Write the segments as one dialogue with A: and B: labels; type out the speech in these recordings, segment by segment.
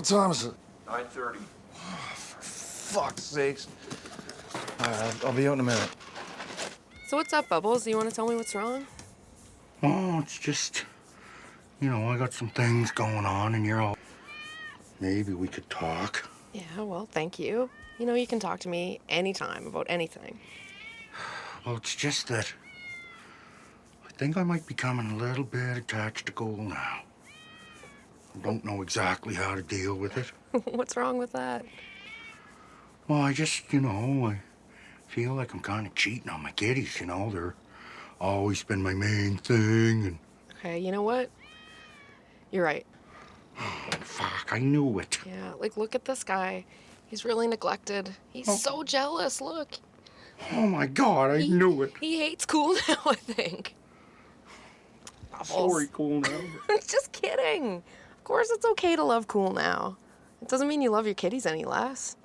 A: What time is it?
B: 9:30.
A: For fuck's sakes. All right, I'll be out in a minute.
C: So what's up, Bubbles? You want to tell me what's wrong?
D: Oh, it's just, I got some things going on and you're all... Maybe we could talk.
C: Yeah, well, thank you. You know, you can talk to me anytime about anything.
D: Well, it's just that I think I might be becoming a little bit attached to gold now. I don't know exactly how to deal with it.
C: What's wrong with that?
D: Well, I just, I feel like I'm kind of cheating on my kiddies, They're always been my main thing, and...
C: Okay, you know what? You're right.
D: Oh, fuck, I knew it.
C: Yeah, like, look at this guy. He's really neglected. He's so jealous, look.
D: Oh, my God, I knew it.
C: He hates cool now, I think.
D: Sorry, cool now.
C: Just kidding. Of course it's okay to love cool now. It doesn't mean you love your kitties any less.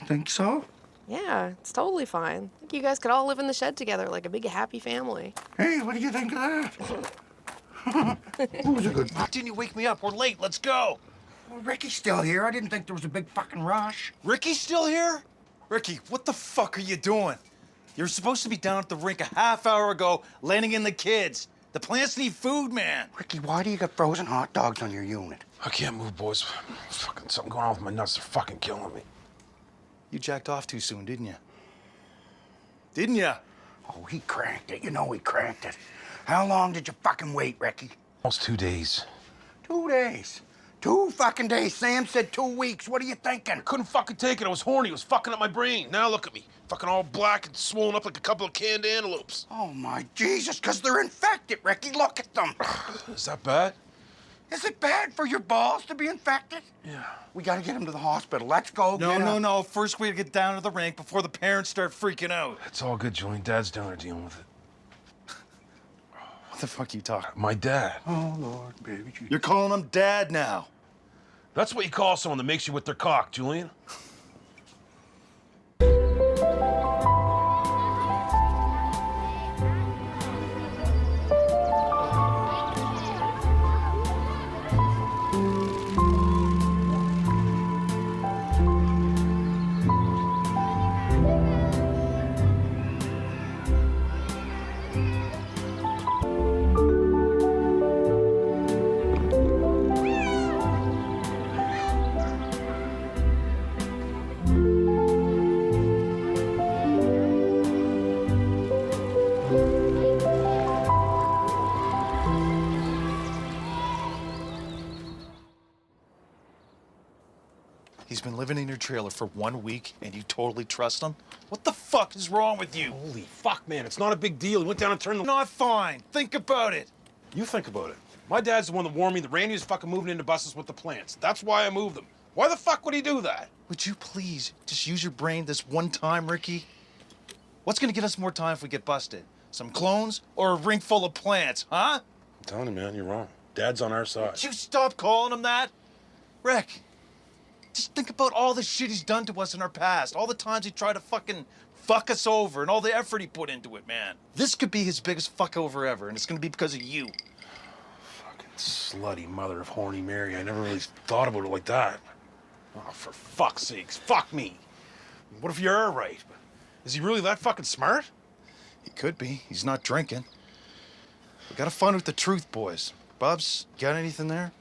D: Think so?
C: Yeah, it's totally fine. I think you guys could all live in the shed together like a big happy family.
D: Hey, what do you think of that? Who's a good...
A: Didn't you wake me up? We're late. Let's go.
D: Well, Ricky's still here. I didn't think there was a big fucking rush.
A: Ricky's still here? Ricky, what the fuck are you doing? You're supposed to be down at the rink a half hour ago, landing in the kids. The plants need food, man.
D: Ricky, why do you got frozen hot dogs on your unit?
B: I can't move, boys. Fucking something going on with my nuts. They're fucking killing me.
A: You jacked off too soon, didn't you? Didn't you?
D: Oh, he cranked it. You know he cranked it. How long did you fucking wait, Ricky?
B: Almost 2 days.
D: 2 days. 2 fucking days. Sam said 2 weeks. What are you thinking?
B: Couldn't fucking take it. I was horny. It was fucking up my brain. Now look at me. Fucking all black and swollen up like a couple of canned antelopes.
D: Oh, my Jesus, because they're infected, Ricky. Look at them.
B: Is that bad?
D: Is it bad for your balls to be infected?
B: Yeah.
D: We gotta get him to the hospital. Let's go.
A: No. First, we gotta get down to the rink before the parents start freaking out.
B: It's all good, Julian. Dad's down there dealing with it.
A: What the fuck are you talking?
B: My dad.
D: Oh, Lord, baby.
A: You're calling him Dad now.
B: That's what you call someone that makes you with their cock, Julian.
A: He's been living in your trailer for 1 week, and you totally trust him? What the fuck is wrong with you?
B: Holy fuck, man. It's not a big deal. He went down and turned the...
A: Not fine. Think about it.
B: You think about it. My dad's the one that warned me that Randy was fucking moving into buses with the plants. That's why I moved them. Why the fuck would he do that?
A: Would you please just use your brain this one time, Ricky? What's gonna get us more time if we get busted? Some clones or a ring full of plants, huh?
B: I'm telling you, man, you're wrong. Dad's on our side.
A: Would you stop calling him that? Rick, just think about all the shit he's done to us in our past. All the times he tried to fucking fuck us over and all the effort he put into it, man. This could be his biggest fuck over ever, and it's gonna be because of you.
B: Fucking slutty mother of horny Mary. I never really thought about it like that. Oh, for fuck's sakes, fuck me. What if you're right? Is he really that fucking smart?
A: He could be. He's not drinking. We gotta find out the truth, boys. Bubs, got anything there?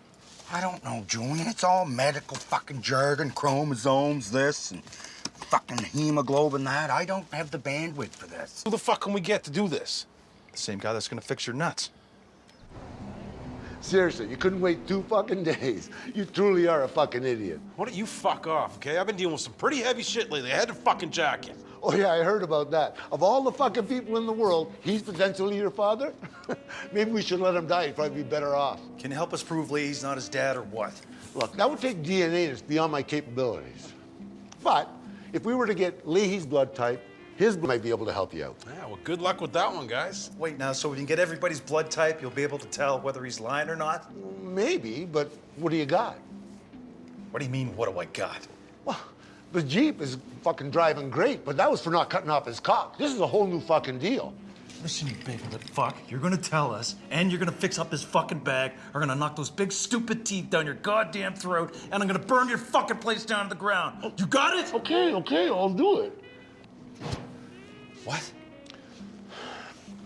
D: I don't know, Julian. It's all medical fucking jargon, chromosomes, this, and fucking hemoglobin, that. I don't have the bandwidth for this.
B: Who the fuck can we get to do this?
A: The same guy that's gonna fix your nuts.
E: Seriously, you couldn't wait 2 fucking days. You truly are a fucking idiot.
B: Why don't you fuck off, okay? I've been dealing with some pretty heavy shit lately. I had to fucking jack you.
E: Oh, yeah, I heard about that. Of all the fucking people in the world, he's potentially your father? Maybe we should let him die. He'd probably be better off.
A: Can you help us prove Lee's not his dad or what?
E: Look, that would take DNA that's beyond my capabilities. But if we were to get Leahy's blood type, his might be able to help you out.
B: Yeah, well, good luck with that one, guys.
A: Wait now, so we can get everybody's blood type, you'll be able to tell whether he's lying or not?
E: Maybe, but what do you got?
A: What do you mean, what do I got?
E: Well, the Jeep is fucking driving great, but that was for not cutting off his cock. This is a whole new fucking deal.
A: Listen, you big lip fuck. You're gonna tell us, and you're gonna fix up this fucking bag, or gonna knock those big stupid teeth down your goddamn throat, and I'm gonna burn your fucking place down to the ground. You got it?
E: Okay, I'll do it.
A: What?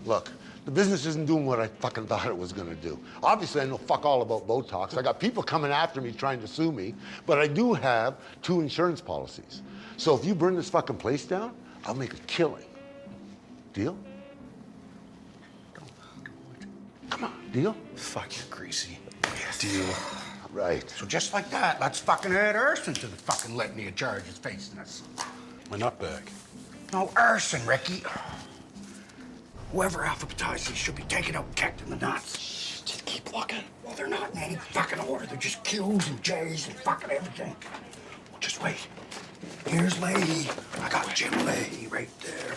E: Look, the business isn't doing what I fucking thought it was gonna do. Obviously, I know fuck all about Botox. I got people coming after me trying to sue me, but I do have 2 insurance policies. So if you burn this fucking place down, I'll make a killing. Deal? Come on, deal?
B: Fuck you, Greasy. Deal.
E: Right.
D: So just like that, let's fucking add arson to the fucking litany of charges facing us.
B: My nutbag.
D: No arson, Ricky. Whoever alphabetized these should be taken out and kicked in the nuts.
A: Just keep looking.
D: Well, they're not in any fucking order. They're just Q's and J's and fucking everything. Well, just wait. Here's Leahy. I got Jim Leahy right there.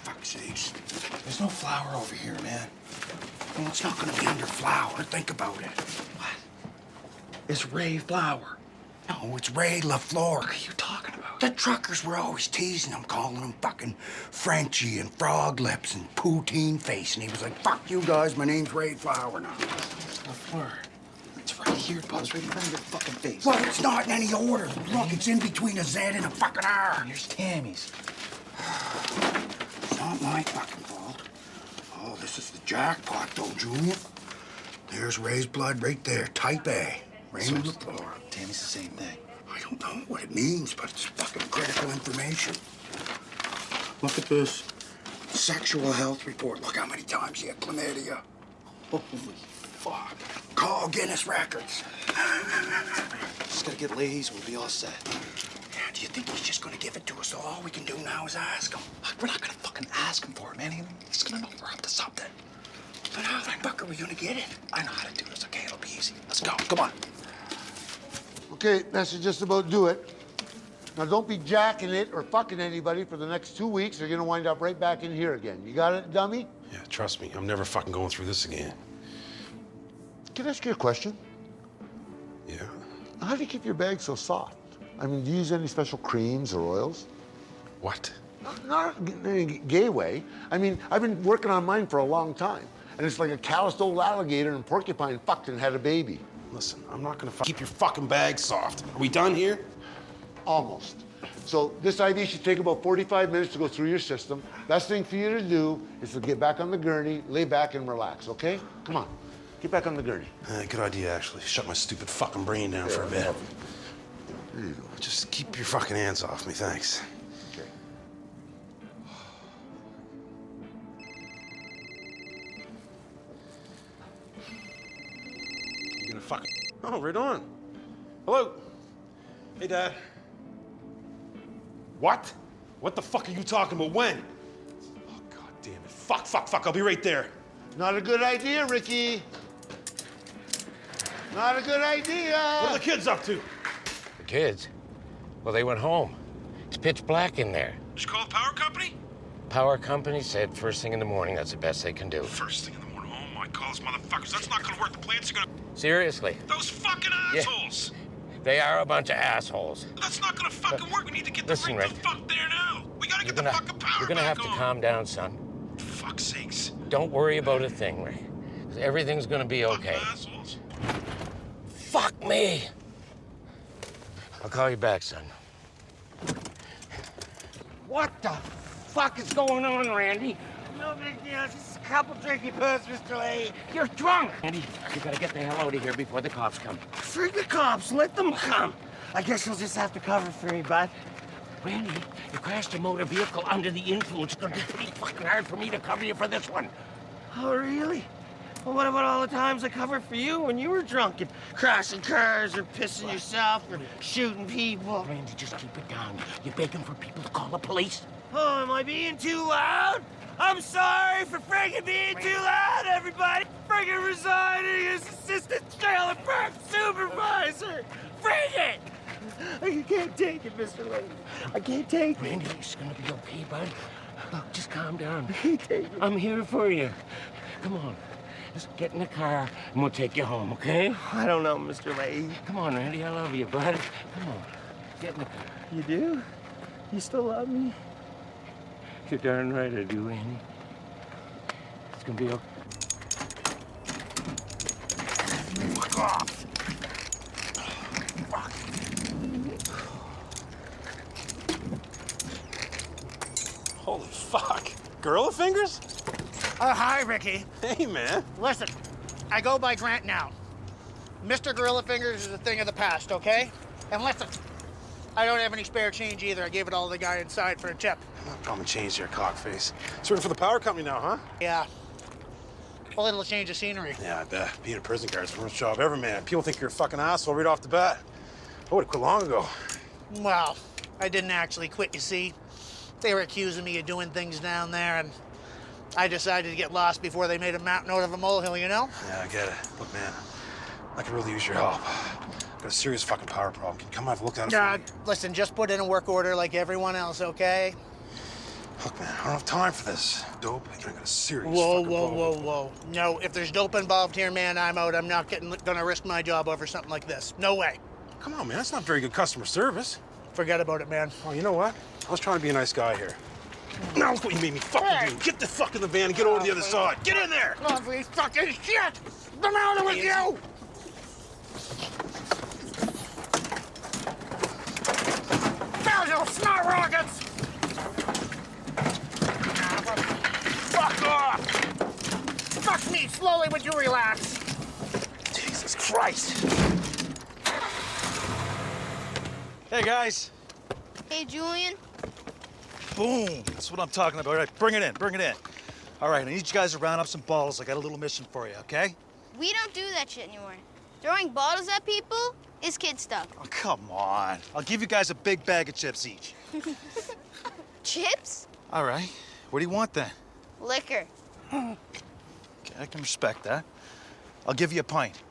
D: Fuck's sakes.
B: There's no flour over here, man.
D: Well, it's not gonna be under flour. Think about it.
B: What? It's Ray Flour.
D: No, it's Ray LaFleur.
B: What are you talking about?
D: The truckers were always teasing him, calling him fucking Frenchy and Frog Lips and Poutine Face. And he was like, fuck you guys, my name's Ray Flour now.
B: LaFleur. It's right here, Buzz, right in front of your fucking face.
D: Well, it's not in any order. Look, it's in between a Z and a fucking R.
B: And here's Tammy's.
D: It's not my fucking fault. Oh, this is the jackpot, though, Junior. There's Ray's blood right there, type A. Raymond LaFleur.
B: Tammy's the same thing.
D: I don't know what it means, but it's fucking critical information. Look at this. Sexual health report. Look how many times he had chlamydia.
B: Holy fuck.
D: Call Guinness Records.
B: Just gotta get Leahy's, we'll be all set.
D: Yeah, do you think he's just gonna give it to us? All we can do now is ask him.
B: We're not gonna fucking ask him for it, man. He's gonna know we're up to something.
D: But how the fuck are we gonna get it?
B: I know how to do this, okay? It'll be easy. Let's go. Come on.
E: Okay, that should just about do it. Now, don't be jacking it or fucking anybody for the next 2 weeks. You're gonna wind up right back in here again. You got it, dummy?
B: Yeah, trust me. I'm never fucking going through this again.
E: Can I ask you a question?
B: Yeah?
E: How do you keep your bag so soft? I mean, do you use any special creams or oils?
B: What?
E: Not in any gay way. I mean, I've been working on mine for a long time. And it's like a calloused old alligator and porcupine fucked and had a baby.
B: Listen, I'm not gonna keep your fucking bag soft. Are we done here?
E: Almost. So this IV should take about 45 minutes to go through your system. Best thing for you to do is to get back on the gurney, lay back and relax, okay? Come on, get back on the gurney.
B: Good idea, actually. Shut my stupid fucking brain down for a bit.
E: There you go.
B: Just keep your fucking hands off me, thanks.
E: Okay.
B: You gonna fucking... Oh, right on. Hello? Hey, Dad. What? What the fuck are you talking about? When? Oh, God damn it. Fuck. I'll be right there.
E: Not a good idea, Ricky. Not a good idea.
B: What are the kids up to?
F: The kids? Well, they went home. It's pitch black in there.
B: Did you call the power company?
F: Power company said first thing in the morning, that's the best they can do.
B: First thing in the morning. Oh, my God, those motherfuckers. That's not gonna work. The plants are gonna...
F: Seriously,
B: Those fucking
F: Yeah.
B: assholes!
F: they are a bunch of assholes.
B: That's not gonna fucking work. We need to get
F: Listen,
B: the rig
F: Rick.
B: the fuck there now. We gotta get the fucking power
F: You're gonna
B: back
F: have to
B: on.
F: calm down, son.
B: For fuck's sakes.
F: Don't worry about a thing, Rick. Everything's gonna be okay.
B: Fucking assholes.
F: Fuck me! I'll call you back, son.
G: What the fuck is going on, Randy? No big deal. Just a couple drinky puss, Mr. Lee. You're drunk.
F: Andy, you gotta get the hell out of here before the cops come.
G: Frig the cops. Let them come. I guess you'll just have to cover for me, bud.
F: Randy, you crashed a motor vehicle under the influence. It's gonna be pretty fucking hard for me to cover you for this one.
G: Oh, really? Well, what about all the times I covered for you when you were drunk and crashing cars or pissing yourself or shooting people?
F: Randy, just keep it down. You're begging for people to call the police.
G: Oh, am I being too loud? I'm sorry for friggin' being too loud, everybody. Friggin' resigning as assistant trailer park supervisor. Frig it! I can't take it, Mr. Lee. I can't take it.
F: Randy, it's gonna be okay, bud. Look, just calm down.
G: I can't take it.
F: I'm here for you. Come on. Just get in the car and we'll take you home, okay?
G: I don't know, Mr. Lee.
F: Come on, Randy, I love you, bud. Come on. Get in the car.
G: You do? You still love me?
F: You're darn right I do, Andy. It's gonna be okay.
D: Fuck off!
B: Holy fuck. Gorilla fingers?
H: Hi, Ricky.
B: Hey, man.
H: Listen, I go by Grant now. Mr. Gorilla Fingers is a thing of the past, okay? And listen, I don't have any spare change either. I gave it all to the guy inside for a tip.
B: Come and change your cockface. It's working for the power company now, huh?
H: Yeah. A little change of scenery.
B: Yeah, I bet. Being a prison guard is the worst job ever, man. People think you're a fucking asshole right off the bat. I would've quit long ago.
H: Well, I didn't actually quit, you see. They were accusing me of doing things down there, and I decided to get lost before they made a mountain out of a molehill, you know?
B: Yeah, I get it. Look, man, I could really use your help. I've got a serious fucking power problem. Can you come have a look at it for me?
H: Listen, just put in a work order like everyone else, okay?
B: Look, man, I don't have time for this. Dope, and I got a serious
H: Whoa,
B: fucking
H: whoa,
B: problem.
H: whoa, whoa. No, if there's dope involved here, man, I'm out. I'm not gonna risk my job over something like this. No way.
B: Come on, man, that's not very good customer service.
H: Forget about it, man.
B: Oh, you know what? I was trying to be a nice guy here. Now look what you made me fucking do. Get the fuck in the van and get over to the other side. Get in there!
H: Lovely fucking shit! What's the matter with you? There's your smart rockets! Fuck off! Fuck me, slowly, would you relax?
B: Jesus Christ.
A: Hey, guys.
I: Hey, Julian.
A: Boom. That's what I'm talking about. All right, bring it in, bring it in. All right, I need you guys to round up some bottles. I got a little mission for you, okay?
I: We don't do that shit anymore. Throwing bottles at people is kid stuff.
A: Oh, come on. I'll give you guys a big bag of chips each.
I: Chips?
A: All right. What do you want then?
I: Liquor.
A: Okay, I can respect that. I'll give you a pint.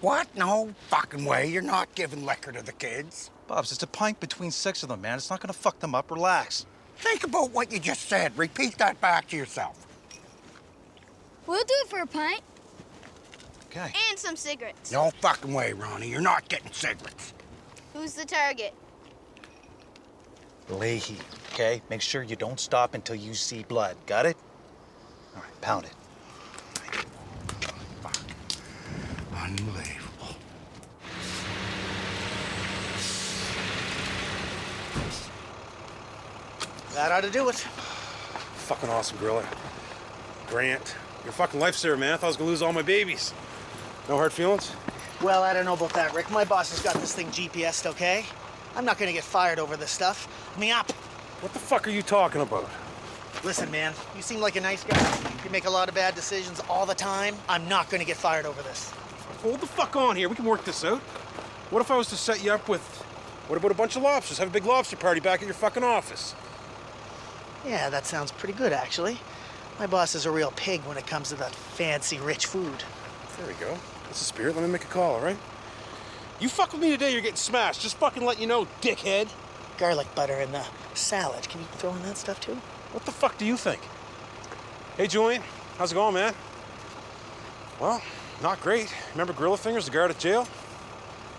D: What? No fucking way. You're not giving liquor to the kids.
A: Bobs, it's a pint between 6 of them, man. It's not gonna fuck them up. Relax.
D: Think about what you just said. Repeat that back to yourself.
I: We'll do it for a pint.
A: Okay.
I: And some cigarettes.
D: No fucking way, Ronnie. You're not getting cigarettes.
I: Who's the target?
A: Leahy, okay? Make sure you don't stop until you see blood. Got it? All right, pound it.
D: Fuck. Unbelievable.
H: That ought to do it.
B: Fucking awesome, Gorilla. Grant, you're a fucking lifesaver, man. I thought I was gonna lose all my babies. No hard feelings?
H: Well, I don't know about that, Rick. My boss has got this thing GPS'd, okay? I'm not gonna get fired over this stuff. Me up.
B: What the fuck are you talking about?
H: Listen, man, you seem like a nice guy. You make a lot of bad decisions all the time. I'm not gonna get fired over this.
B: Hold the fuck on here. We can work this out. What if I was to set you up with... What about a bunch of lobsters? Have a big lobster party back at your fucking office.
H: Yeah, that sounds pretty good, actually. My boss is a real pig when it comes to that fancy, rich food.
B: There we go. That's the spirit. Let me make a call, all right? You fuck with me today, you're getting smashed. Just fucking let you know, dickhead.
H: Garlic butter in the salad. Can you throw in that stuff, too?
B: What the fuck do you think? Hey, Julian. How's it going, man? Well, not great. Remember Gorilla Fingers, the guard at jail?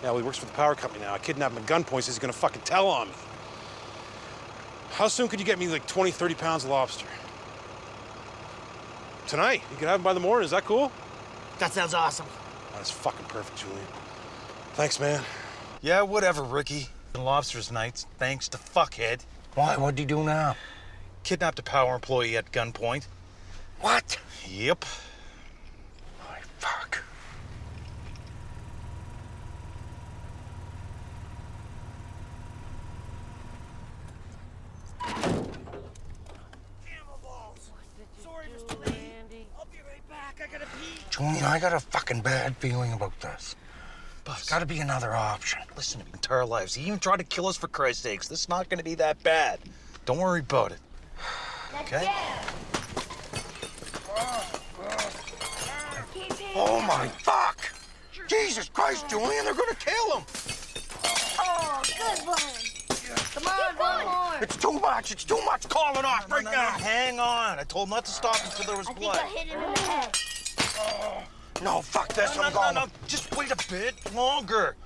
B: Yeah, well, he works for the power company now. I kidnapped him at gunpoint, says he's gonna fucking tell on me. How soon could you get me like 20, 30 pounds of lobster? Tonight. You can have them by the morning. Is that cool?
H: That sounds awesome.
B: That's fucking perfect, Julian. Thanks, man.
A: Yeah, whatever, Ricky. Lobsters nights, thanks to fuckhead.
D: Why? What'd he do now?
A: Kidnapped a power employee at gunpoint.
D: What?
A: Yep.
D: My fuck.
G: Sorry, Mr. Lee. I'll be right back. I gotta pee.
D: Julian, I got a fucking bad feeling about this.
A: Buzz,
D: Gotta be another option.
A: listen to me. Entire lives. He even tried to kill us for Christ's sakes. This is not gonna be that bad. Don't worry about it. Okay?
D: Oh my fuck! Jesus Christ, Julian, they're gonna kill him!
I: Oh, good one. Come on, one more.
D: It's too much calling off right now!
A: Hang on. I told him not to stop until there was
I: I think
A: blood.
I: I hit him in the head.
D: No, fuck this,
A: No,
D: I'm
A: no,
D: going.
A: no. Just wait a bit longer.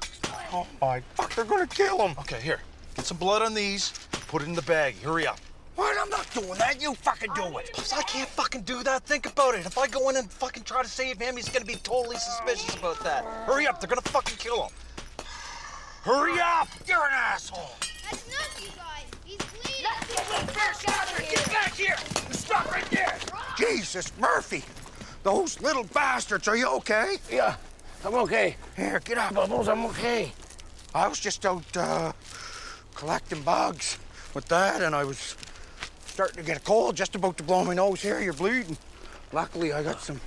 D: Oh my fuck, they're gonna kill him!
A: Okay, here. Get some blood on these. Put it in the bag. Hurry up.
D: What? I'm not doing that. You fucking do it.
A: Pops, I can't fucking do that. Think about it. If I go in and fucking try to save him, he's gonna be totally suspicious about that. Hurry up, they're gonna fucking kill him.
D: Hurry up! You're an asshole.
I: That's nuts, you guys. He's bleeding.
D: Get back here! Stop right there! Jesus, Murphy! Those little bastards, are you okay?
F: Yeah, I'm okay.
D: Here, get up.
F: Bubbles, I'm okay.
D: I was just out collecting bugs with Dad, and I was starting to get a cold, just about to blow my nose. Here, you're bleeding. Luckily, I got some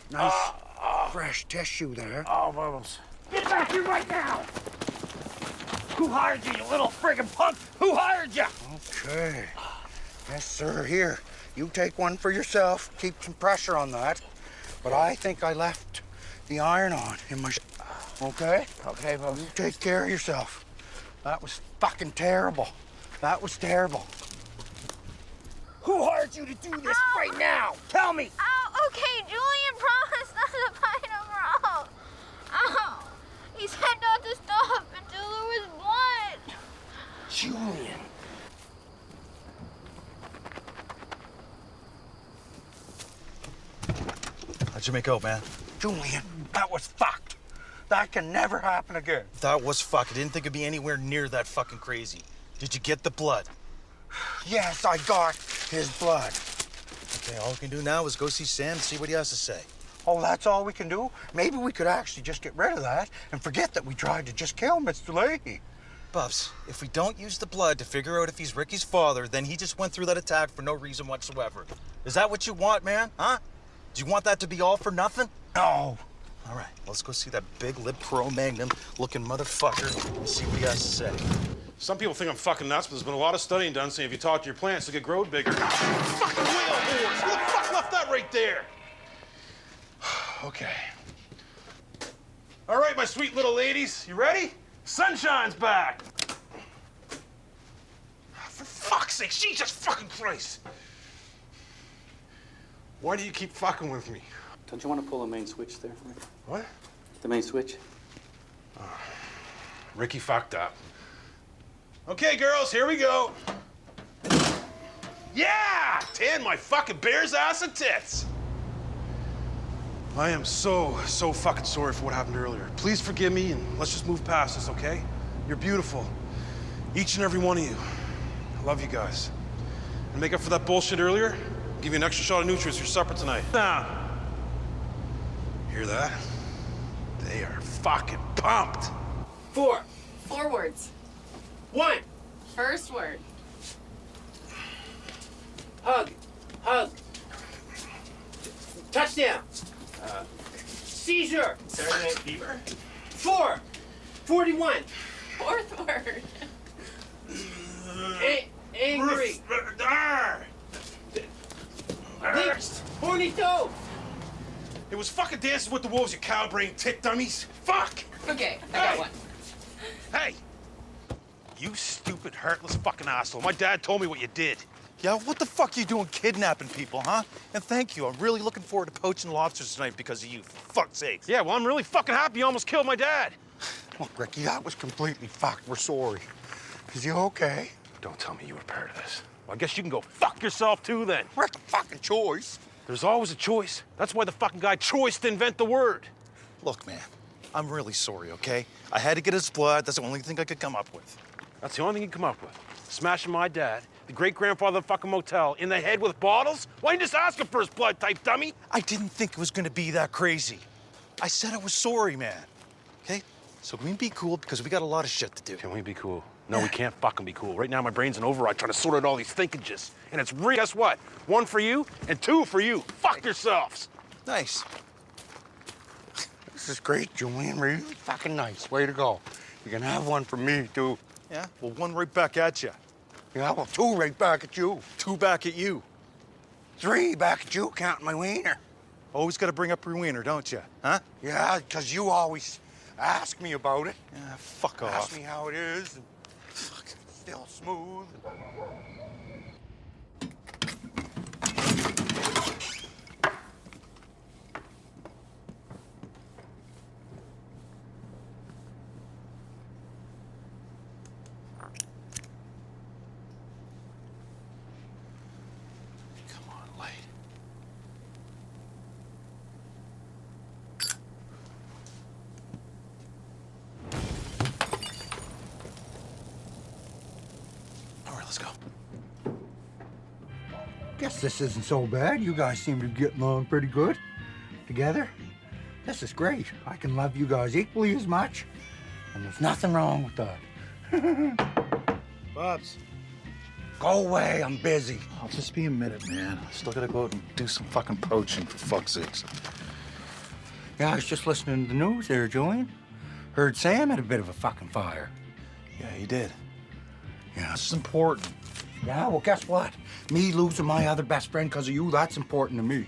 D: nice fresh tissue there.
F: Oh, Bubbles. Get back here right now! Who hired you, you little friggin' punk? Who hired you?
D: Okay. Yes, sir. Here, you take one for yourself. Keep some pressure on that. But I think I left the iron on in my okay?
F: Okay, Bubbles.
D: You take care of yourself. That was fucking terrible. That was terrible.
F: Who hired you to do this right now? Tell me!
I: Oh, okay. Julian promised not to bite him wrong. Oh, he said not to stop until there was blood.
F: Julian.
A: How'd you make out, man?
D: Julian, that was fucked. That can never happen again.
A: That was fuck. I didn't think it'd be anywhere near that fucking crazy. Did you get the blood?
D: Yes, I got his blood.
A: Okay, all we can do now is go see Sam and see what he has to say.
D: Oh, that's all we can do? Maybe we could actually just get rid of that and forget that we tried to just kill Mr. Leahy.
A: Bubs, if we don't use the blood to figure out if he's Ricky's father, then he just went through that attack for no reason whatsoever. Is that what you want, man? Huh? Do you want that to be all for nothing?
D: No.
A: All right, let's go see that big lip Cro-Magnon looking motherfucker and see what he has to say.
B: Some people think I'm fucking nuts, but there's been a lot of studying done saying if you talk to your plants, they'll get growed bigger. Fucking whale horse! Who the fuck left that right there? Okay. All right, my sweet little ladies, you ready? Sunshine's back. For fuck's sake, Jesus fucking Christ! Why do you keep fucking with me?
J: Don't you want to pull the main switch there for me?
B: What?
J: The main switch?
B: Ricky fucked up. Okay, girls, here we go. Yeah! Tan my fucking bear's ass and tits. I am so fucking sorry for what happened earlier. Please forgive me and let's just move past this, okay? You're beautiful. Each and every one of you. I love you guys. And make up for that bullshit earlier, I'll give you an extra shot of nutrients for your supper tonight. Now, hear that? They are fucking pumped.
C: 4 words.
F: 1.
C: First word.
F: Hug. Touchdown. Seizure. Saturday Night Fever. 4. 41.
C: Fourth word.
F: Angry. Lips. Horny toe.
B: It was fucking Dancing with the Wolves, you cow-brain tit dummies. Fuck!
C: Okay, I got
B: Hey.
C: one.
B: Hey! You stupid, heartless fucking asshole. My dad told me what you did.
A: Yeah, what the fuck are you doing kidnapping people, huh? And thank you. I'm really looking forward to poaching lobsters tonight because of you, for fuck's sake.
B: Yeah, well, I'm really fucking happy you almost killed my dad.
D: Look, Ricky, that was completely fucked. We're sorry. Is he okay?
B: Don't tell me you were part of this. Well, I guess you can go fuck yourself too, then.
D: We're the fucking choice.
B: There's always a choice. That's why the fucking guy choiced to invent the word.
A: Look, man, I'm really sorry, okay? I had to get his blood. That's the only thing I could come up with.
B: That's the only thing you can come up with. Smashing my dad, the great-grandfather of the fucking motel, in the head with bottles? Why didn't you just ask him for his blood type, dummy?
A: I didn't think it was gonna be that crazy. I said I was sorry, man. Okay? So can we be cool? Because we got a lot of shit to do.
B: Can we be cool? No, we can't fucking be cool. Right now, my brain's in override trying to sort out all these thinkages. And it's real. Guess what? 1 for you and 2 for you. Fuck yourselves.
A: Nice.
D: This is great, Julian. Really fucking nice. Way to go. You can have one from me, too.
A: Yeah? Well, 1 right back at you.
D: Yeah, well, 2 right back at you.
A: 2 back at you.
D: 3 back at you, counting my wiener.
A: Always gotta bring up your wiener, don't you? Huh?
D: Yeah, because you always ask me about it.
A: Yeah, fuck off.
D: Ask me how it is. And still smooth.
A: let's go.
D: Guess this isn't so bad. You guys seem to be getting along pretty good together. This is great. I can love you guys equally as much, and there's nothing wrong with that.
B: Bubs.
D: Go away, I'm busy.
A: I'll just be a minute, man. I still gotta go out and do some fucking poaching, for fuck's sakes.
D: Yeah, I was just listening to the news there, Julian. Heard Sam had a bit of a fucking fire.
A: Yeah, he did.
D: Yeah.
A: This is important.
D: Yeah, well, guess what? Me losing my other best friend because of you, that's important to me.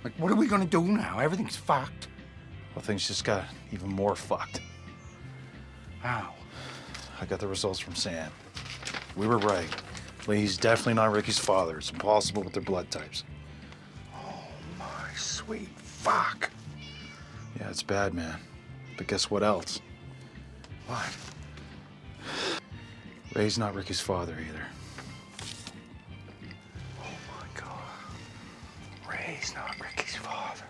D: Like, what are we gonna do now? Everything's fucked.
A: Well, things just got even more fucked.
D: How?
A: I got the results from Sam. We were right. Lee's definitely not Ricky's father. It's impossible with their blood types.
D: Oh, my sweet fuck.
A: Yeah, it's bad, man. But guess what else?
D: What?
A: Ray's not Ricky's father either.
D: Oh, my God. Ray's not Ricky's father.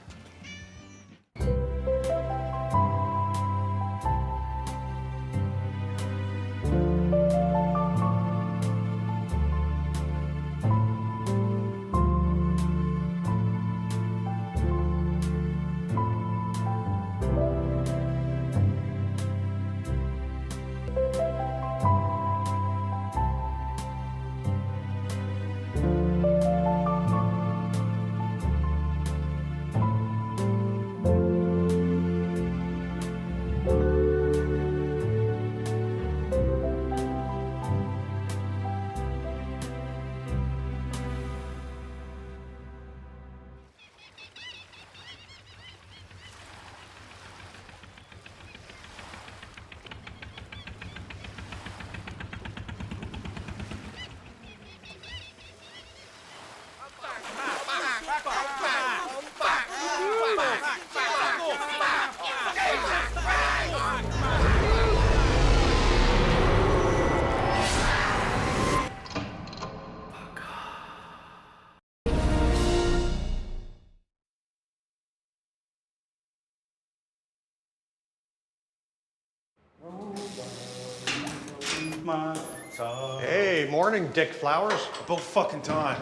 K: Hey, morning, Dick Flowers.
A: About fucking time.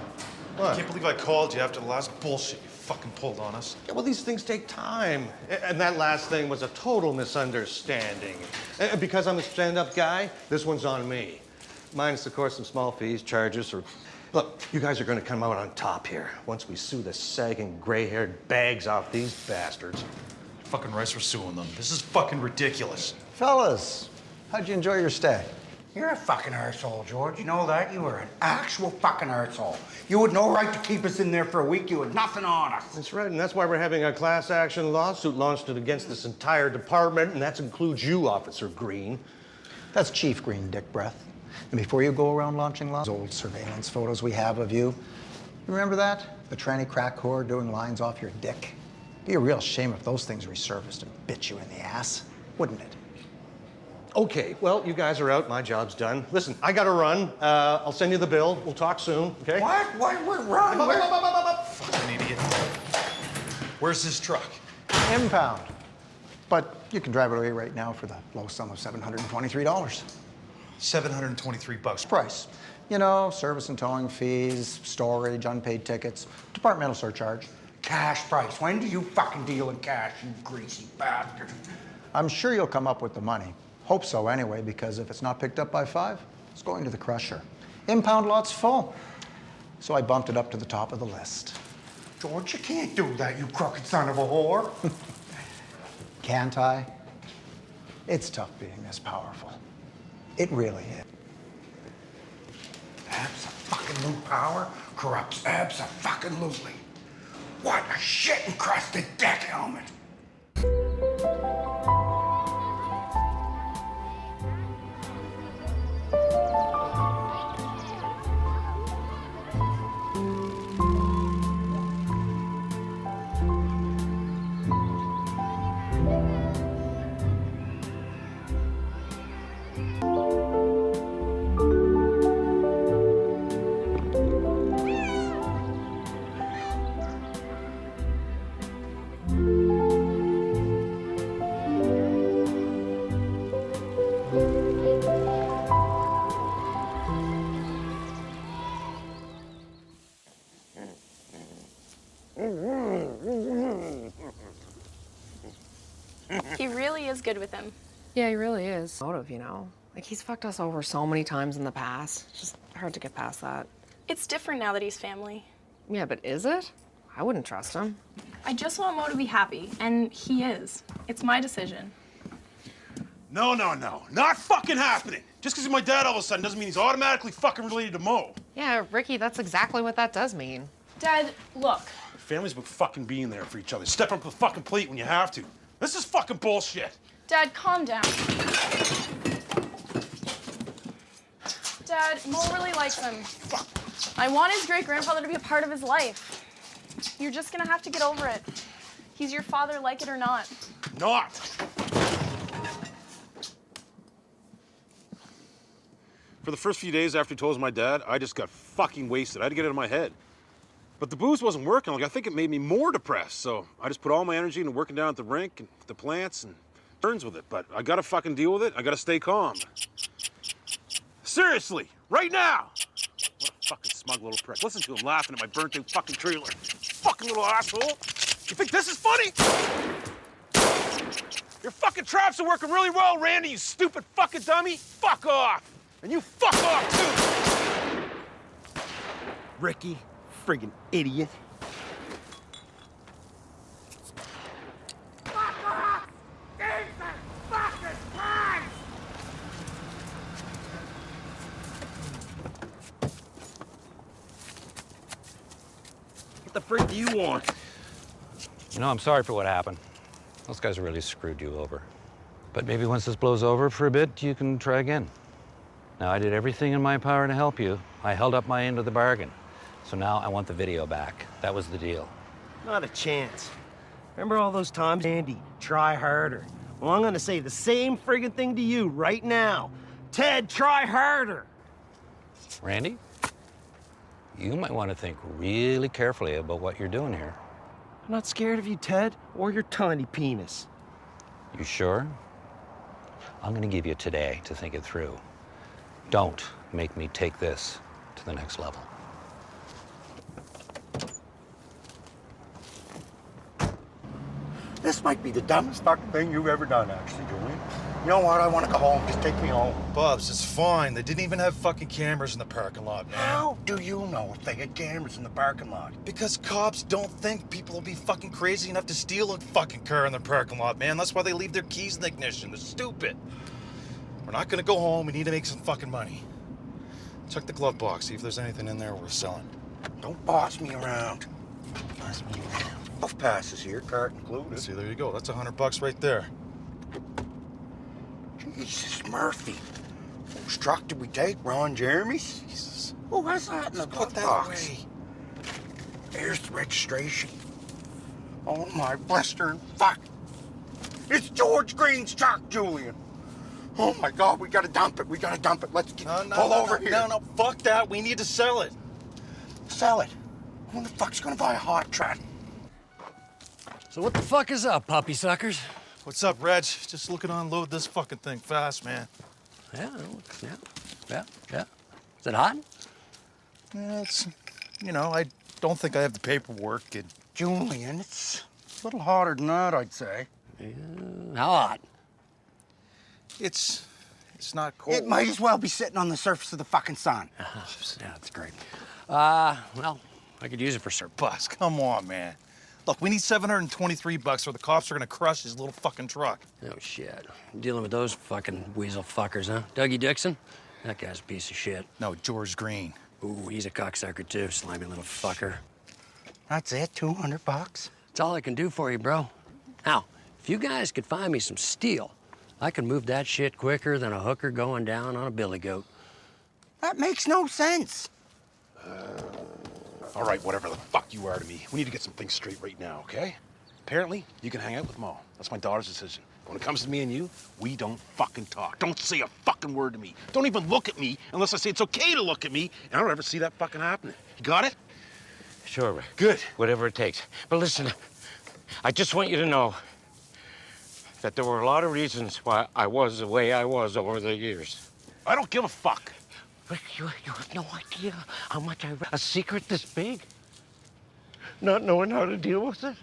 K: What?
A: I can't believe I called you after the last bullshit you fucking pulled on us.
K: Yeah, well, these things take time. And that last thing was a total misunderstanding. And because I'm a stand-up guy, this one's on me. Minus, of course, some small fees, charges, or... Look, you guys are gonna come out on top here once we sue the sagging, gray-haired bags off these bastards.
A: Fucking rights we're suing them. This is fucking ridiculous.
L: Fellas, how'd you enjoy your stay?
D: You're a fucking arsehole, George. You know that? You were an actual fucking arsehole. You had no right to keep us in there for a week. You had nothing on us.
K: That's right, and that's why we're having a class action lawsuit launched against this entire department, and that includes you, Officer Green.
L: That's Chief Green, Dick Breath. And before you go around launching laws, old surveillance photos we have of you, you remember that? The tranny crack whore doing lines off your dick? Be a real shame if those things resurfaced and bit you in the ass, wouldn't it?
K: Okay, well, you guys are out. My job's done. Listen, I gotta run. I'll send you the bill. We'll talk soon, okay?
D: What? What? We're wrong.
A: Fucking idiot. Where's this truck?
L: Impound. But you can drive it away right now for the low sum of $723.
A: 723 bucks.
L: Price. You know, service and towing fees, storage, unpaid tickets, departmental surcharge.
D: Cash price. When do you fucking deal in cash, you greasy bastard?
L: I'm sure you'll come up with the money. Hope so anyway, because if it's not picked up by 5, it's going to the crusher. Impound lot's full. So I bumped it up to the top of the list.
D: George, you can't do that, you crooked son of a whore.
L: Can't I? It's tough being this powerful. It really is.
D: Abso-fucking-lute power corrupts abso-fucking-lutely. What a shit-encrusted deck helmet.
M: good with him.
C: Yeah, he really is. Motive, you know? Like, he's fucked us over so many times in the past. It's just hard to get past that.
M: It's different now that he's family.
C: Yeah, but is it? I wouldn't trust him.
M: I just want Mo to be happy, and he is. It's my decision.
B: No, not fucking happening. Just because he's my dad all of a sudden doesn't mean he's automatically fucking related to Mo.
C: Yeah, Ricky, that's exactly what that does mean.
M: Dad, look.
B: Family's about fucking being there for each other. Step up to the fucking plate when you have to. This is fucking bullshit.
M: Dad, calm down. Dad, Mo really likes him.
B: Fuck.
M: I want his great-grandfather to be a part of his life. You're just gonna have to get over it. He's your father, like it or not.
B: Not. For the first few days after he told us my dad, I just got fucking wasted. I had to get it out of my head. But the booze wasn't working. Like, I think it made me more depressed. So I just put all my energy into working down at the rink and the plants and turns with it. But I gotta fucking deal with it. I gotta stay calm. Seriously, right now. What a fucking smug little prick. Listen to him laughing at my burnt-out fucking trailer. Fucking little asshole. You think this is funny? Your fucking traps are working really well, Randy, you stupid fucking dummy. Fuck off. And you fuck off, too!
F: Ricky, friggin' idiot.
G: Fuck off! Jesus fucking Christ!
F: What the frick do you want?
N: You know, I'm sorry for what happened. Those guys really screwed you over. But maybe once this blows over for a bit, you can try again. Now, I did everything in my power to help you. I held up my end of the bargain. So now I want the video back. That was the deal.
F: Not a chance. Remember all those times, Andy? Try harder. Well, I'm gonna say the same friggin' thing to you right now. Ted, try harder!
N: Randy, you might want to think really carefully about what you're doing here.
F: I'm not scared of you, Ted, or your tiny penis.
N: You sure? I'm gonna give you today to think it through. Don't make me take this to the next level.
D: This might be the dumbest fucking thing you've ever done, actually, Julian. You know what? I want to go home. Just take me home.
A: Bubs, it's fine. They didn't even have fucking cameras in the parking lot, man.
D: How do you know if they had cameras in the parking lot?
A: Because cops don't think people will be fucking crazy enough to steal a fucking car in the parking lot, man. That's why they leave their keys in the ignition. They're stupid. We're not gonna go home. We need to make some fucking money. Check the glove box. See if there's anything in there worth selling.
D: Don't boss me around. Boss me around. Both passes here, cart included.
A: See, there you go. That's $100 right there.
D: Jesus, Murphy. Whose truck did we take? Ron Jeremy's?
A: Jesus.
D: Who has that in the glove
A: Put that
D: box?
A: away.
D: There's the registration. Oh, my blistering fuck. It's George Green's truck, Julian. Oh, my God, we gotta dump it. We gotta dump it. Let's pull over here.
A: No, fuck that. We need to sell it.
D: Sell it? Who the fuck's gonna buy a hot trot?
O: So what the fuck is up, puppy suckers?
A: What's up, Reg? Just looking to unload this fucking thing fast, man.
O: Yeah. Is it hot?
A: Yeah, it's, you know, I don't think I have the paperwork. And
D: Julian, it's a little hotter than that, I'd say.
O: Yeah, how hot?
A: It's not cold.
D: It might as well be sitting on the surface of the fucking sun.
O: Yeah, that's great. Well, I could use it for surplus.
A: Bus, come on, man. Look, we need $723 or the cops are gonna crush his little fucking truck.
O: Oh, shit. Dealing with those fucking weasel fuckers, huh? Dougie Dixon? That guy's a piece of shit.
A: No, George Green.
O: Ooh, he's a cocksucker, too. Slimy little fucker.
D: That's it, $200?
O: That's all I can do for you, bro. Now, if you guys could find me some steel, I could move that shit quicker than a hooker going down on a billy goat.
D: That makes no sense.
B: All right, whatever the fuck you are to me. We need to get some things straight right now, okay? Apparently, you can hang out with Mo. That's my daughter's decision. When it comes to me and you, we don't fucking talk. Don't say a fucking word to me. Don't even look at me unless I say it's okay to look at me, and I don't ever see that fucking happening. You got it?
P: Sure, Rick.
B: Good.
P: Whatever it takes. But listen, I just want you to know that there were a lot of reasons why I was the way I was over the years.
B: I don't give a fuck.
P: Rick, you have no idea how much I... A secret this big? Not knowing how to deal with it?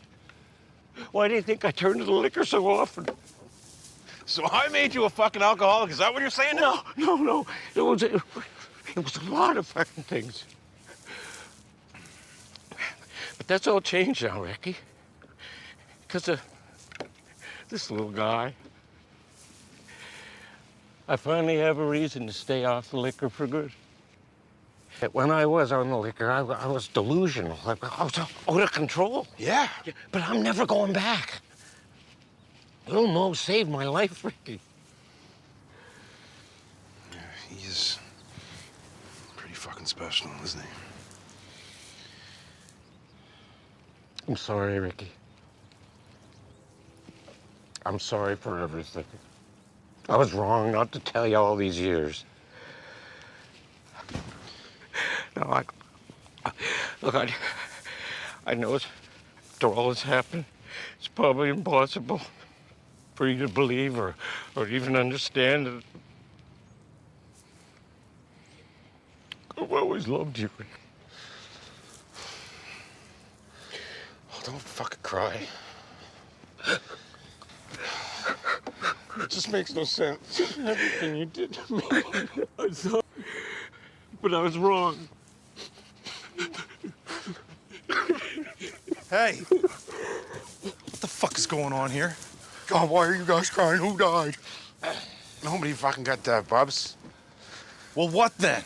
P: Why do you think I turn to the liquor so often?
B: So I made you a fucking alcoholic. Is that what you're saying?
P: No. It was a lot of fucking things. But that's all changed now, Ricky. Because of this little guy. I finally have a reason to stay off the liquor for good. When I was on the liquor, I was delusional. I was out of control.
B: Yeah.
P: But I'm never going back. Lil Mo saved my life, Ricky.
B: Yeah, he's pretty fucking special, isn't he?
P: I'm sorry, Ricky. I'm sorry for everything. I was wrong not to tell you all these years. No, look, I know after all that's happened, it's probably impossible for you to believe or even understand it. I've always loved you, Rick.
B: Oh, don't fucking cry.
P: It just makes no sense. Everything you did to me. I'm sorry, but I was wrong.
A: Hey, what the fuck is going on here?
E: God, why are you guys crying? Who died?
B: Nobody fucking got that, Bubs.
A: Well, what then?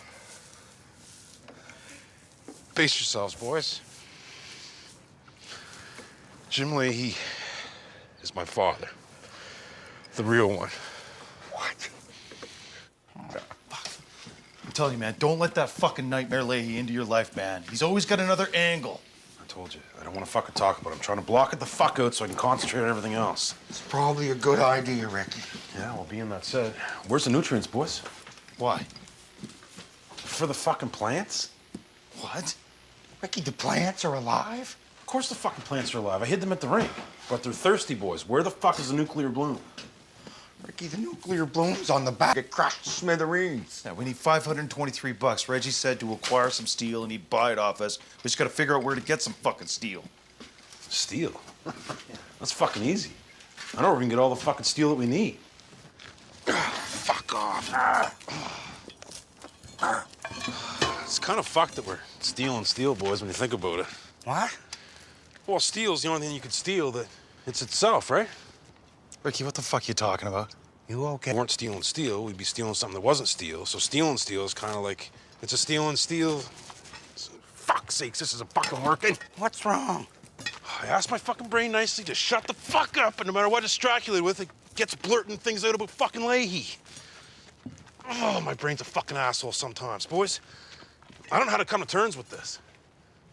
B: Face yourselves, boys. Jim Leahy is my father. The real one.
A: What? I'm telling you, man, don't let that fucking nightmare Leahy into your life, man. He's always got another angle.
B: I told you, I don't want to fucking talk about it. I'm trying to block it the fuck out so I can concentrate on everything else.
E: It's probably a good idea, Ricky.
B: Yeah, well, being that said, where's the nutrients, boys?
A: Why?
B: For the fucking plants?
A: What?
E: Ricky, the plants are alive?
B: Of course the fucking plants are alive. I hid them at the rink. But they're thirsty, boys. Where the fuck is the nuclear bloom?
E: Ricky, the nuclear bloom's on the back. It crushed to smithereens.
A: Yeah, we need $523. Reggie said to acquire some steel and he'd buy it off us. We just gotta figure out where to get some fucking steel.
B: Steel? That's fucking easy. I know where we can get all the fucking steel that we need.
E: Fuck off.
B: It's kind of fucked that we're stealing steel, boys, when you think about it.
E: What?
B: Well, steel's the only thing you could steal that it's itself, right?
A: Ricky, what the fuck are you talking about?
E: You okay?
B: If we weren't stealing steel, we'd be stealing something that wasn't steel. So stealing steel is kind of like, it's a stealing steel. Fuck's sakes, this isn't fucking working.
E: What's wrong?
B: I asked my fucking brain nicely to shut the fuck up, and no matter what I distract you with, it gets blurting things out about fucking Leahy. Oh, my brain's a fucking asshole sometimes, boys. I don't know how to come to terms with this.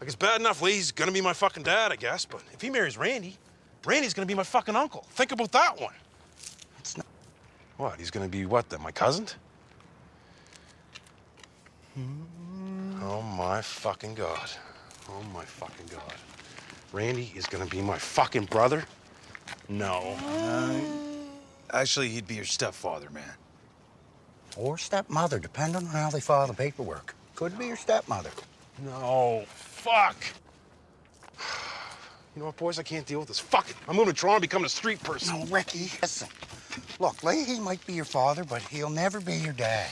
B: Like, it's bad enough Leahy's gonna be my fucking dad, I guess, but if he marries Randy, Randy's gonna be my fucking uncle. Think about that one.
E: It's not.
B: What, he's gonna be what then, my cousin? Oh my fucking God. Oh my fucking God. Randy is gonna be my fucking brother? No.
A: Actually, he'd be your stepfather, man.
E: Or stepmother, depending on how they file the paperwork. Could be your stepmother.
B: No. Fuck. You know what, boys? I can't deal with this. Fuck it. I'm moving to Toronto and becoming a street person.
E: No, Ricky, listen. Look, Leahy might be your father, but he'll never be your dad.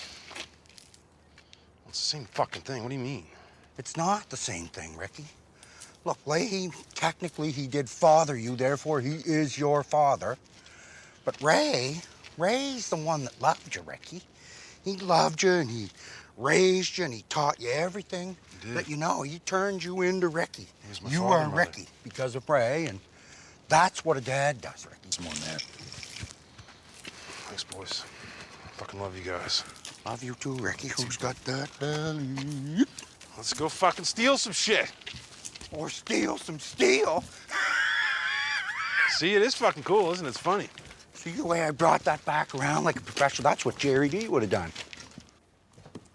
B: It's the same fucking thing. What do you mean?
E: It's not the same thing, Ricky. Look, Leahy, technically he did father you, therefore he is your father. But Ray's the one that loved you, Ricky. He loved you and he raised you and he taught you everything that you know. He turned you into Ricky. You are Ricky because of Ray, and that's what a dad does, Ricky.
A: Come on, man.
B: Thanks, boys. Fucking love you guys.
E: Love you too, Ricky. Who's got that belly?
B: Let's go fucking steal some shit.
E: Or steal some steel.
B: See, it is fucking cool, isn't it? It's funny.
E: See the way I brought that back around like a professional? That's what Jerry D would have done.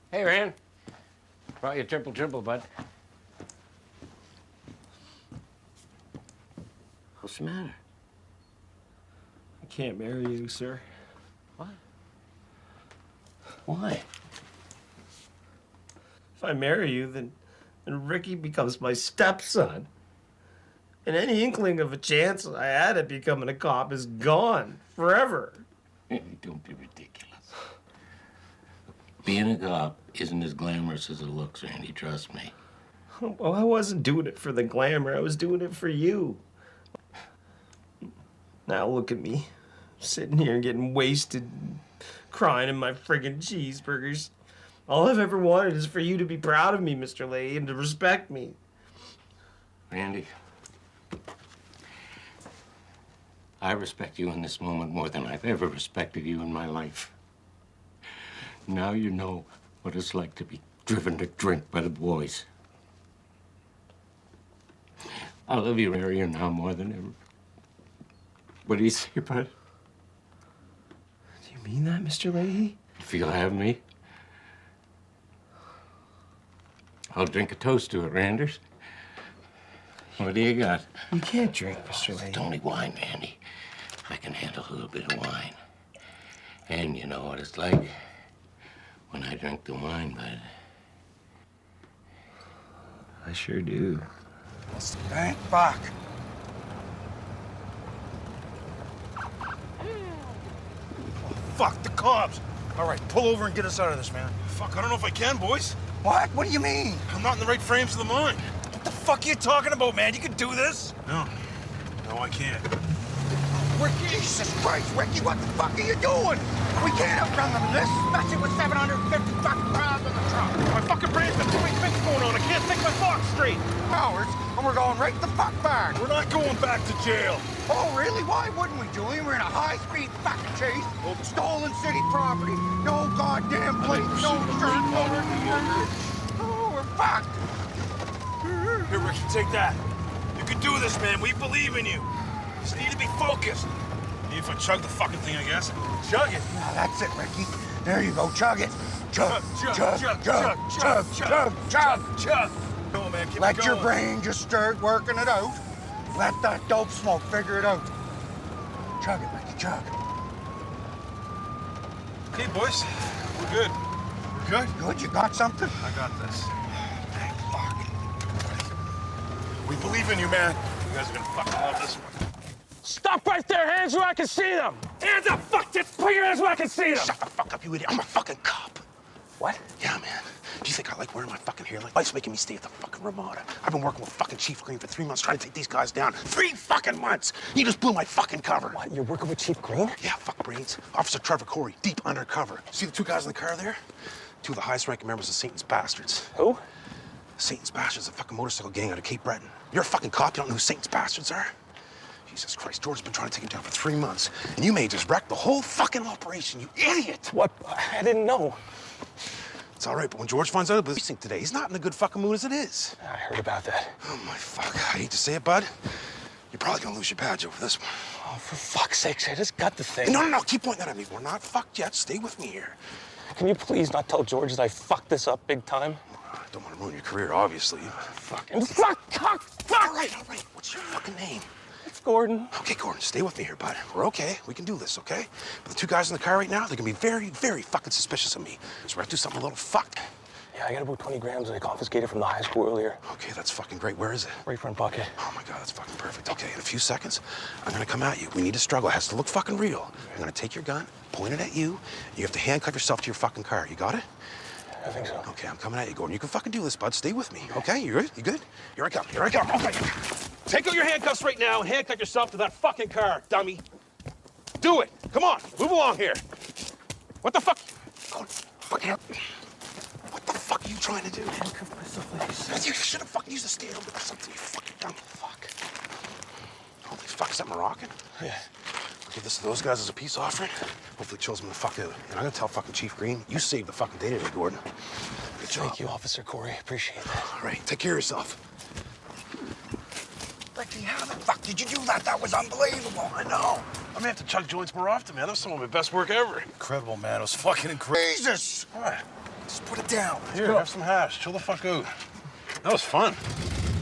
P: Hey, Ran. Brought you triple, bud. What's the matter?
F: I can't marry you, sir.
P: What? Why?
F: If I marry you, then Ricky becomes my stepson. And any inkling of a chance I had at becoming a cop is gone forever.
P: Randy, don't be ridiculous. Being a cop isn't as glamorous as it looks, Randy, trust me.
F: Well, I wasn't doing it for the glamour. I was doing it for you. Now look at me, sitting here getting wasted, crying in my friggin' cheeseburgers. All I've ever wanted is for you to be proud of me, Mr. Leahy, and to respect me.
P: Randy, I respect you in this moment more than I've ever respected you in my life. Now you know what it's like to be driven to drink by the boys. I love you, Area, now more than ever. What do you say, bud?
F: Do you mean that, Mr. Leahy?
P: If you'll have me, I'll drink a toast to it, Randers. What do you got?
F: You can't drink, Mr. Leahy.
P: It's only wine, Randy. I can handle a little bit of wine. And you know what it's like when I drink the wine, bud.
F: I sure do.
D: Thank fuck.
A: Fuck, the cops. All right, pull over and get us out of this, man.
B: Fuck, I don't know if I can, boys.
D: What? What do you mean?
B: I'm not in the right frames of the mind.
A: What the fuck are you talking about, man? You can do this?
B: No. No, I can't.
D: Ricky, Jesus Christ, Ricky, what the fuck are you doing? We can't outrun them in this, especially with 750 fucking pounds in the trunk.
B: My fucking brain's got too many things going on. I can't think my thoughts straight.
D: Hours, and we're going right the fuck back.
A: We're not going back to jail.
D: Oh, really? Why wouldn't we, Julian? We're in a high-speed fucking chase. Stolen city property. No goddamn plate, no insurance, no records. Oh, we're fucked.
A: Here, Ricky, take that. You can do this, man. We believe in you. You just need to be focused.
B: Maybe if I chug the fucking thing, I guess.
A: Chug it.
D: Now, that's it, Ricky. There you go. Chug it. Chug,
A: Chug,
D: chug,
A: chug,
D: chug, chug, chug, chug, chug.
A: Come on, man. Keep
D: Let
A: it
D: your
A: going.
D: brain just start working it out. Let that dope smoke figure it out. Chug it, Ricky, chug.
B: Okay, boys. We're good.
A: Good?
D: Good, you got something?
B: I got this.
D: Thank fuck.
A: We believe in you, man. You guys are gonna fucking love this one.
G: Stop right there! Hands where I can see them! Hands up! Fuck it! Put your hands where I can see them!
Q: Shut the fuck up, you idiot. I'm a fucking cop.
G: What?
Q: Yeah, man. Do you think I like wearing my fucking hair like life's making me stay at the fucking Ramada? I've been working with fucking Chief Green for 3 months trying to take these guys down. 3 fucking months! You just blew my fucking cover.
G: What? You're working with Chief Green?
Q: Yeah, fuck brains. Officer Trevor Corey, deep undercover. See the 2 guys in the car there? 2 of the highest ranking members of Satan's Bastards.
G: Who?
Q: Satan's Bastards, a fucking motorcycle gang out of Cape Breton. You're a fucking cop, you don't know who Satan's Bastards are? Jesus Christ, George's been trying to take him down for 3 months, and you may just wreck the whole fucking operation, you idiot!
G: What? I didn't know.
Q: It's all right, but when George finds out about this thing today, he's not in a good fucking mood as it is.
G: I heard about that.
Q: Oh, my fuck. I hate to say it, bud. You're probably gonna lose your badge over this one.
G: Oh, for fuck's sakes, I just got the thing.
Q: No, keep pointing that at me. We're not fucked yet. Stay with me here.
G: Can you please not tell George that I fucked this up big time?
Q: I don't want to ruin your career, obviously.
G: Fucking fuck!
Q: All right. What's your fucking name?
G: It's Gordon.
Q: Okay, Gordon, stay with me here, bud. We're okay. We can do this, okay? But the 2 guys in the car right now, they're gonna be very, very fucking suspicious of me. So we're gonna do something a little fucked.
G: Yeah, I got about 20 grams that I confiscated from the high school earlier.
Q: Okay, that's fucking great. Where is it?
G: Right front pocket.
Q: Oh my God, that's fucking perfect. Okay, in a few seconds, I'm gonna come at you. We need to struggle. It has to look fucking real. I'm gonna take your gun, point it at you, and you have to handcuff yourself to your fucking car. You got it?
G: I think so.
Q: Okay, I'm coming at you, Gordon. You can fucking do this, bud. Stay with me, okay? You good? You good? Here I come. Here I come. Okay.
B: Take out your handcuffs right now and handcuff yourself to that fucking car, dummy. Do it. Come on, move along here. What the fuck?
Q: What the fuck are you trying to do? Handcuff myself like this. You should have fucking used a stand over or something, you fucking dumb fuck. Holy fuck, is that Moroccan?
G: Yeah.
Q: Give this to those guys as a peace offering. Hopefully it chills them the fuck out. And I'm gonna tell fucking Chief Green, you saved the fucking day today, Gordon. Good job.
G: Thank you, Officer Corey. Appreciate that.
Q: All right, take care of yourself.
D: Ricky, how the fuck did you do that? That was unbelievable.
B: I know. I'm gonna have to chug joints more often, man. That was some of my best work ever.
A: Incredible, man. It was fucking incredible.
D: Jesus!
B: All right.
D: Just put it down.
B: Here, have some hash. Chill the fuck out. That was fun.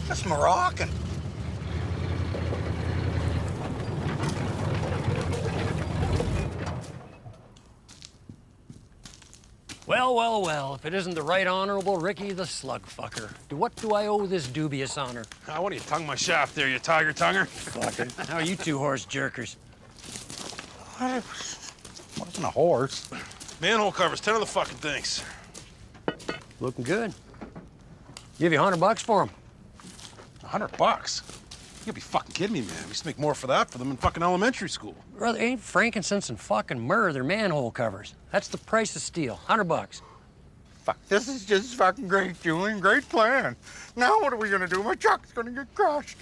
D: That's Moroccan.
O: Well, if it isn't the Right Honorable Ricky the Slug Fucker. To what do I owe this dubious honor?
B: I want you to tongue my shaft there, you tiger tonguer.
O: Fucking. How are you 2 horse jerkers?
D: What
Q: And a horse.
B: Manhole covers, 10 of the fucking things.
O: Looking good. Give you $100 for them.
B: $100? You gotta be fucking kidding me, man. We used to make more for that for them in fucking elementary school.
O: Brother, ain't frankincense and fucking myrrh, they're manhole covers. That's the price of steel, $100.
D: Fuck, this is just fucking great, Julian. Great plan. Now what are we gonna do? My truck's gonna get crushed.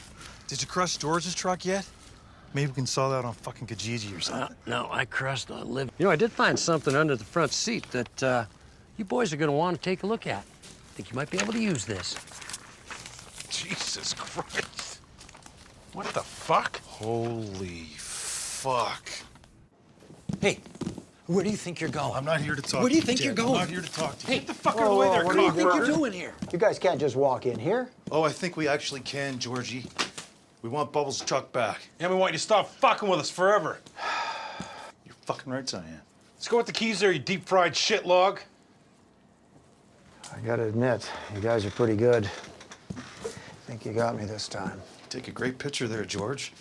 A: Did you crush George's truck yet? Maybe we can sell that on fucking Kijiji or something.
O: No, I crushed on living. You know, I did find something under the front seat that you boys are gonna want to take a look at. I think you might be able to use this.
B: Jesus Christ. What the fuck? Holy fuck.
O: Hey, where do you think you're going?
A: I'm not here to talk to you.
O: Where do you think you're going?
A: I'm not here to talk to you.
O: Hey,
A: Get the fuck out of the way there,
O: what do you
A: cock.
O: think you're doing here?
L: You guys can't just walk in here.
A: Oh, I think we actually can, Georgie. We want Bubbles' truck back.
B: And we want you to stop fucking with us forever.
A: You're fucking right, Cyan.
B: Let's go with the keys there, you deep-fried shit log.
L: I gotta admit, you guys are pretty good. I think you got me this time.
A: Take a great picture there, George.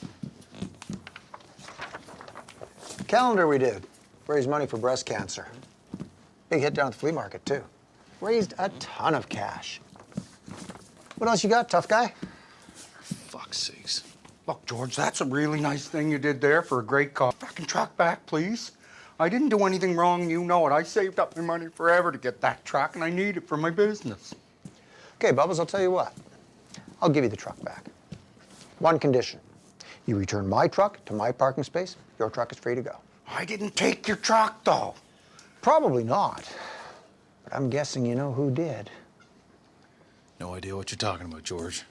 L: Calendar we did. Raised money for breast cancer. Big hit down at the flea market, too. Raised a ton of cash. What else you got, tough guy?
A: Fuck's sakes.
D: Look, George, that's a really nice thing you did there for a great cause. Fucking truck back, please. I didn't do anything wrong, you know it. I saved up my money forever to get that truck, and I need it for my business.
L: Okay, Bubbles, I'll tell you what. I'll give you the truck back. One condition. You return my truck to my parking space, your truck is free to go.
D: I didn't take your truck, though.
L: Probably not. But I'm guessing you know who did.
A: No idea what you're talking about, George.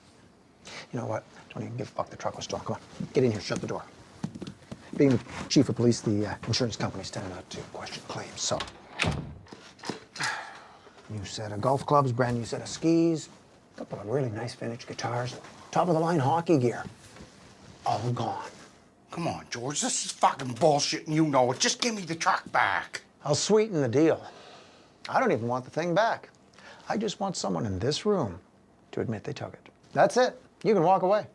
L: You know what? Don't even give a fuck. The truck was stolen. Come on, get in here, shut the door. Being the chief of police, the insurance companies tend not to question claims, so. New set of golf clubs, brand new set of skis, a couple of really nice vintage guitars, top of the line hockey gear. All gone.
D: Come on, George, this is fucking bullshit, and you know it. Just give me the truck back.
L: I'll sweeten the deal. I don't even want the thing back. I just want someone in this room to admit they took it. That's it. You can walk away.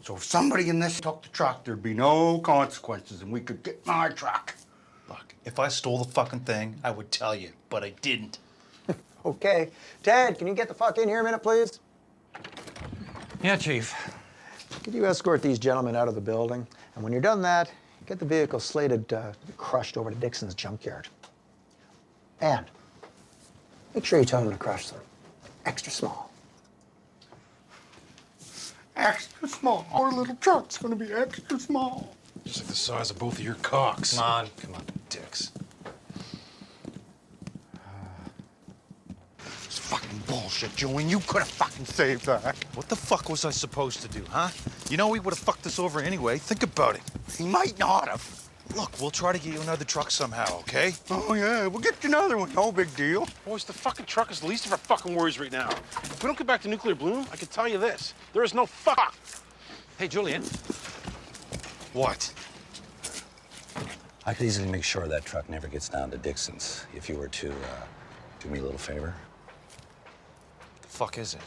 D: So if somebody in this took the truck, there'd be no consequences, and we could get my truck.
A: Look, if I stole the fucking thing, I would tell you, but I didn't.
L: Okay. Ted, can you get the fuck in here a minute, please?
N: Yeah, Chief.
L: Could you escort these gentlemen out of the building? And when you're done that, get the vehicle slated crushed over to Dixon's junkyard. And make sure you tell them to crush them. Extra small.
D: Extra small. Our little truck's gonna be extra small.
B: Just like the size of both of your cocks.
A: Come on, dicks.
D: It's fucking bullshit, Julian. You could have fucking saved that.
A: What the fuck was I supposed to do, huh? You know we would have fucked this over anyway. Think about it.
D: He might not have.
A: Look, we'll try to get you another truck somehow, okay?
D: Oh, yeah, we'll get you another one. No big deal.
B: Boys, the fucking truck is the least of our fucking worries right now. If we don't get back to nuclear bloom, I can tell you this. There is no fuck.
N: Hey, Julian.
A: What?
N: I could easily make sure that truck never gets down to Dixon's if you were to do me a little favor.
A: The fuck is it?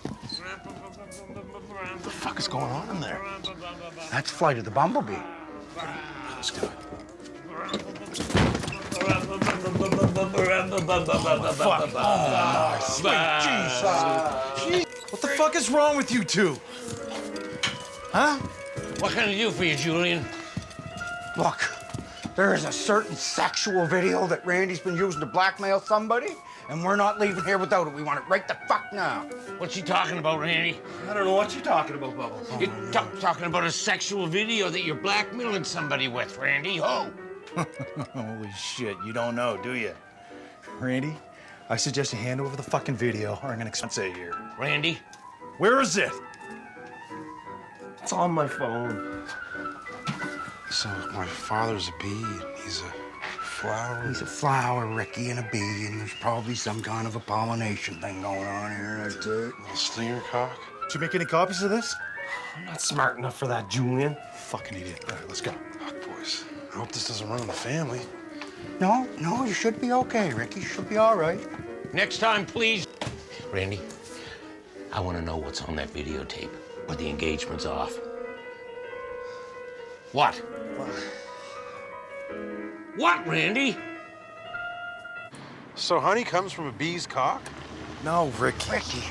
B: What the fuck is going on in there?
D: That's Flight of the Bumblebee.
B: Let's go.
A: What the fuck is wrong with you two? Huh?
O: What can I do for you, Julian?
D: Look, there is a certain sexual video that Randy's been using to blackmail somebody, and we're not leaving here without it. We want it right the fuck now.
O: What's he talking about, Randy?
A: I don't know what you're talking about, Bubbles.
O: You're talking about a sexual video that you're blackmailing somebody with, Randy. Oh.
A: Holy shit, you don't know, do you? Randy, I suggest you hand over the fucking video or I'm gonna say here.
O: Randy?
A: Where is it?
F: It's on my phone.
Q: So my father's a bee, and he's a flower.
D: He's a flower, Ricky, and a bee, and there's probably some kind of a pollination thing going on here. That's it.
Q: Little stinger cock.
A: Did you make any copies of this?
F: I'm not smart enough for that, Julian.
A: Fucking idiot. All right, let's go.
Q: Fuck, boys. I hope this doesn't run in the family.
D: No, you should be okay, Ricky. You should be all right.
O: Next time, please. Randy, I want to know what's on that videotape where the engagement's off. What? What, Randy?
B: So honey comes from a bee's cock?
A: No, Ricky.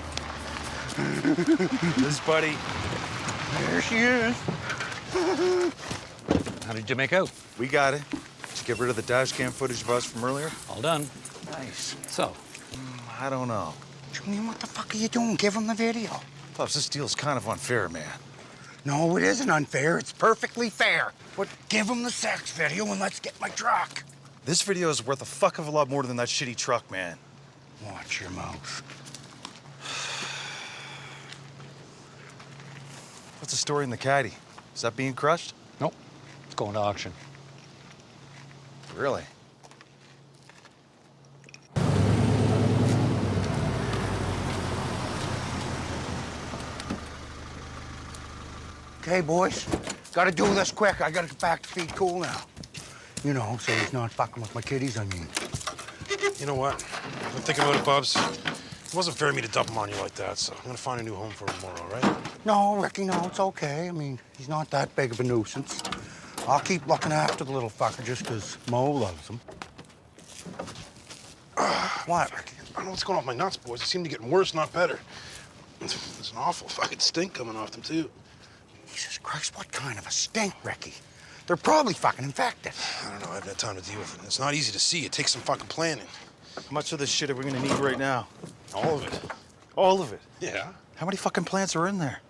A: This buddy.
H: There she is.
N: How did you make out?
A: We got it. Did you get rid of the dash cam footage of us from earlier?
N: All done.
A: Nice.
N: So?
A: I don't know.
H: Julian, what the fuck are you doing? Give him the video.
A: Pops, this deal's kind of unfair, man.
H: No, it isn't unfair. It's perfectly fair. But give him the sex video and let's get my truck.
A: This video is worth a fuck of a lot more than that shitty truck, man.
H: Watch your mouth.
A: What's the story in the caddy? Is that being crushed?
N: Nope. It's going to auction.
A: Really?
H: Okay, boys. Gotta do this quick. I gotta get back to feed Cool now. You know, so he's not fucking with my kitties, I mean.
B: You know what? I've been thinking about it, Bubs. It wasn't fair of me to dump him on you like that, so I'm gonna find a new home for him tomorrow, all right?
H: No, Ricky, no, it's okay. I mean, he's not that big of a nuisance. I'll keep looking after the little fucker just 'cause Mo loves him. What?
B: I don't know what's going on with my nuts, boys. They seem to be getting worse, not better. There's an awful fucking stink coming off them, too.
H: Jesus Christ, what kind of a stink, Ricky? They're probably fucking infected.
B: I don't know. I haven't had time to deal with it. It's not easy to see. It takes some fucking planning.
A: How much of this shit are we gonna need right now?
B: All of it.
A: All of it?
B: Yeah.
A: How many fucking plants are in there?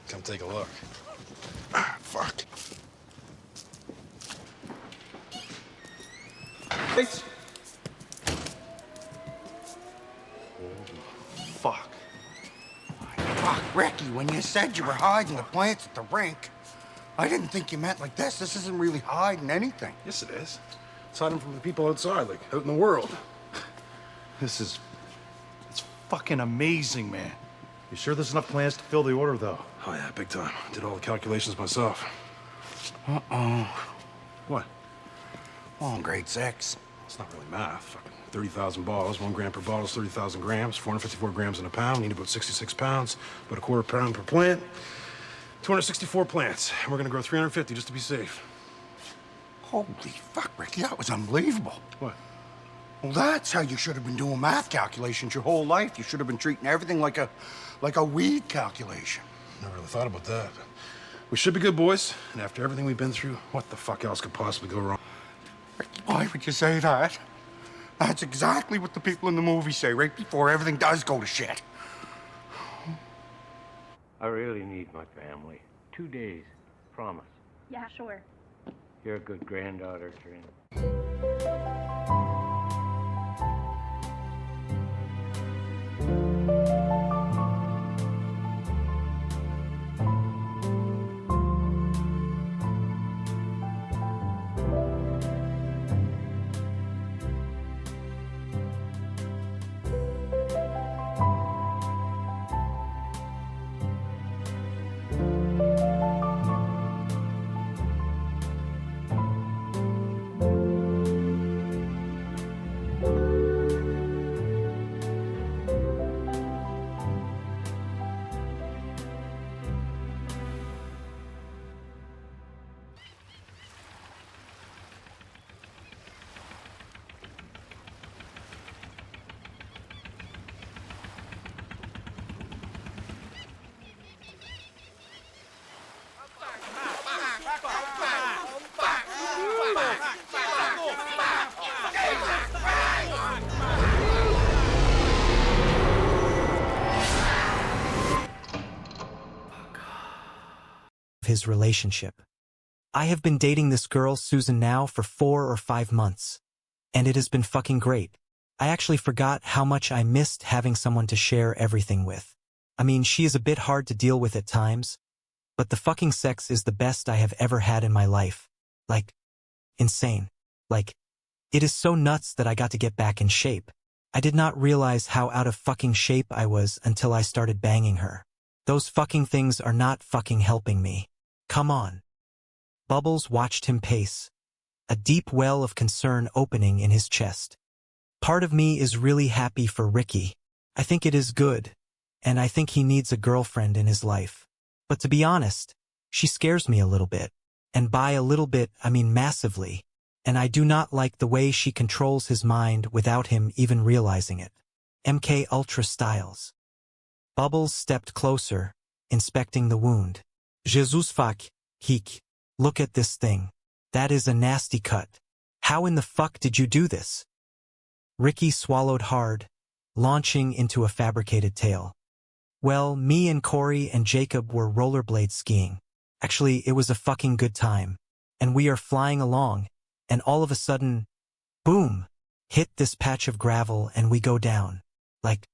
B: Come take a look. Ah, fuck.
A: Thanks. Fuck.
H: Fuck, Ricky, when you said you were hiding the plants at the rink, I didn't think you meant like this. This isn't really hiding anything.
B: Yes, it is. It's hiding from the people outside, like out in the world.
A: It's fucking amazing, man. You sure there's enough plants to fill the order, though?
B: Oh, yeah, big time. Did all the calculations myself.
H: Uh-oh.
B: What?
H: Well, grade 6.
B: It's not really math. Fucking 30,000 bottles, 1 gram per bottle is 30,000 grams, 454 grams in a pound. Need about 66 pounds, about a quarter pound per plant. 264 plants. And we're gonna grow 350 just to be safe.
H: Holy fuck, Ricky, that was unbelievable.
B: What?
H: Well, that's how you should have been doing math calculations your whole life. You should have been treating everything like a weed calculation.
B: Never really thought about that. But we should be good, boys. And after everything we've been through, what the fuck else could possibly go wrong?
H: Ricky, why would you say that? That's exactly what the people in the movie say right before everything does go to shit.
R: I really need my family. 2 days, promise.
M: Yeah, sure.
R: You're a good granddaughter, Trin.
S: His relationship. I have been dating this girl, Susan, now for 4 or 5 months, and it has been fucking great. I actually forgot how much I missed having someone to share everything with. I mean, she is a bit hard to deal with at times, but the fucking sex is the best I have ever had in my life. Like, insane. Like, it is so nuts that I got to get back in shape. I did not realize how out of fucking shape I was until I started banging her. Those fucking things are not fucking helping me. Come on. Bubbles watched him pace, a deep well of concern opening in his chest. Part of me is really happy for Ricky. I think it is good, and I think he needs a girlfriend in his life. But to be honest, she scares me a little bit. And by a little bit, I mean massively. and I do not like the way she controls his mind without him even realizing it. MK Ultra Styles. Bubbles stepped closer, inspecting the wound. Jesus fuck, heek. Look at this thing. That is a nasty cut. How in the fuck did you do this? Ricky swallowed hard, launching into a fabricated tale. Well, me and Corey and Jacob were rollerblade skiing. Actually, it was a fucking good time. And we are flying along, and all of a sudden, boom, hit this patch of gravel and we go down. Like,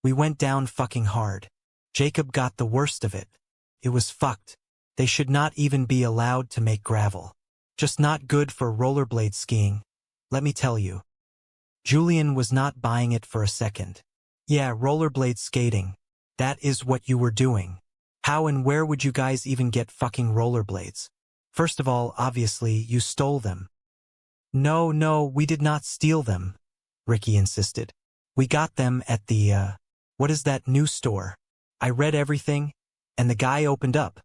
S: we went down fucking hard. Jacob got the worst of it. It was fucked. They should not even be allowed to make gravel. Just not good for rollerblade skiing. Let me tell you. Julian was not buying it for a second. Yeah, rollerblade skating. That is what you were doing. How and where would you guys even get fucking rollerblades? First of all, obviously, you stole them. No, we did not steal them, Ricky insisted. We got them at the, what is that new store? I read everything, and the guy opened up.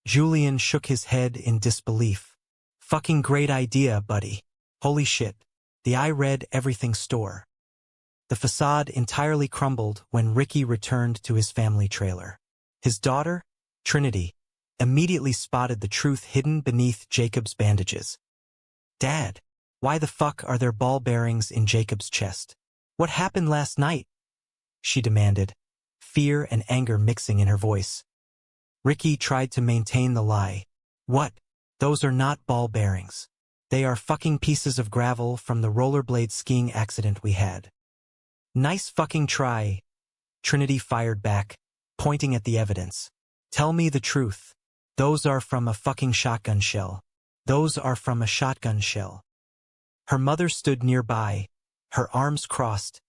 S: Julian shook his head in disbelief. Fucking great idea, buddy. Holy shit. The I read everything store. The facade entirely crumbled when Ricky returned to his family trailer. His daughter, Trinity, immediately spotted the truth hidden beneath Jacob's bandages. Dad, why the fuck are there ball bearings in Jacob's chest? What happened last night? She demanded, fear and anger mixing in her voice. Ricky tried to maintain the lie. What? Those are not ball bearings. They are fucking pieces of gravel from the rollerblade skiing accident we had. Nice fucking try, Trinity fired back, pointing at the evidence. Tell me the truth. Those are from a fucking shotgun shell. Those are from a shotgun shell. Her mother stood nearby, her arms crossed,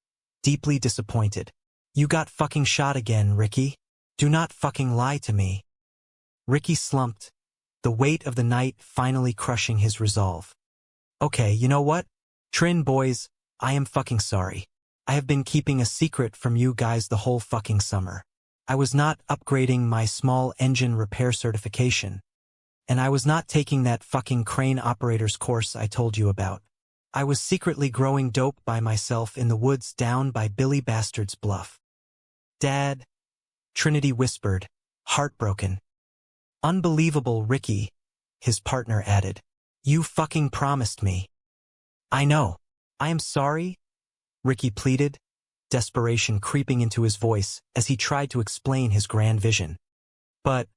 S: deeply disappointed. You got fucking shot again, Ricky. Do not fucking lie to me. Ricky slumped, the weight of the night finally crushing his resolve. Okay, you know what? Trin boys, I am fucking sorry. I have been keeping a secret from you guys the whole fucking summer. I was not upgrading my small engine repair certification. And I was not taking that fucking crane operator's course I told you about. I was secretly growing dope by myself in the woods down by Billy Bastard's Bluff. Dad, Trinity whispered, heartbroken. Unbelievable, Ricky, his partner added. You fucking promised me. I know. I am sorry, Ricky pleaded, desperation creeping into his voice as he tried to explain his grand vision. But,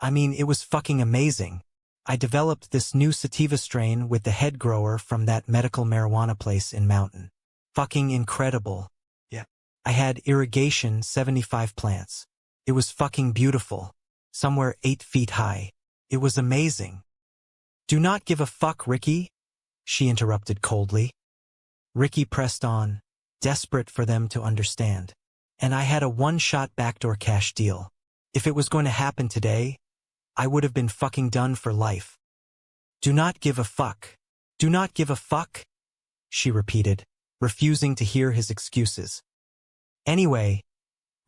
S: I mean, it was fucking amazing. I developed this new sativa strain with the head grower from that medical marijuana place in Mountain. Fucking incredible. Yeah. I had irrigation 75 plants. It was fucking beautiful. Somewhere 8 feet high. It was amazing. Do not give a fuck, Ricky, she interrupted coldly. Ricky pressed on, desperate for them to understand. And I had a one-shot backdoor cash deal. If it was going to happen today, I would have been fucking done for life. Do not give a fuck. Do not give a fuck, she repeated, refusing to hear his excuses. Anyway,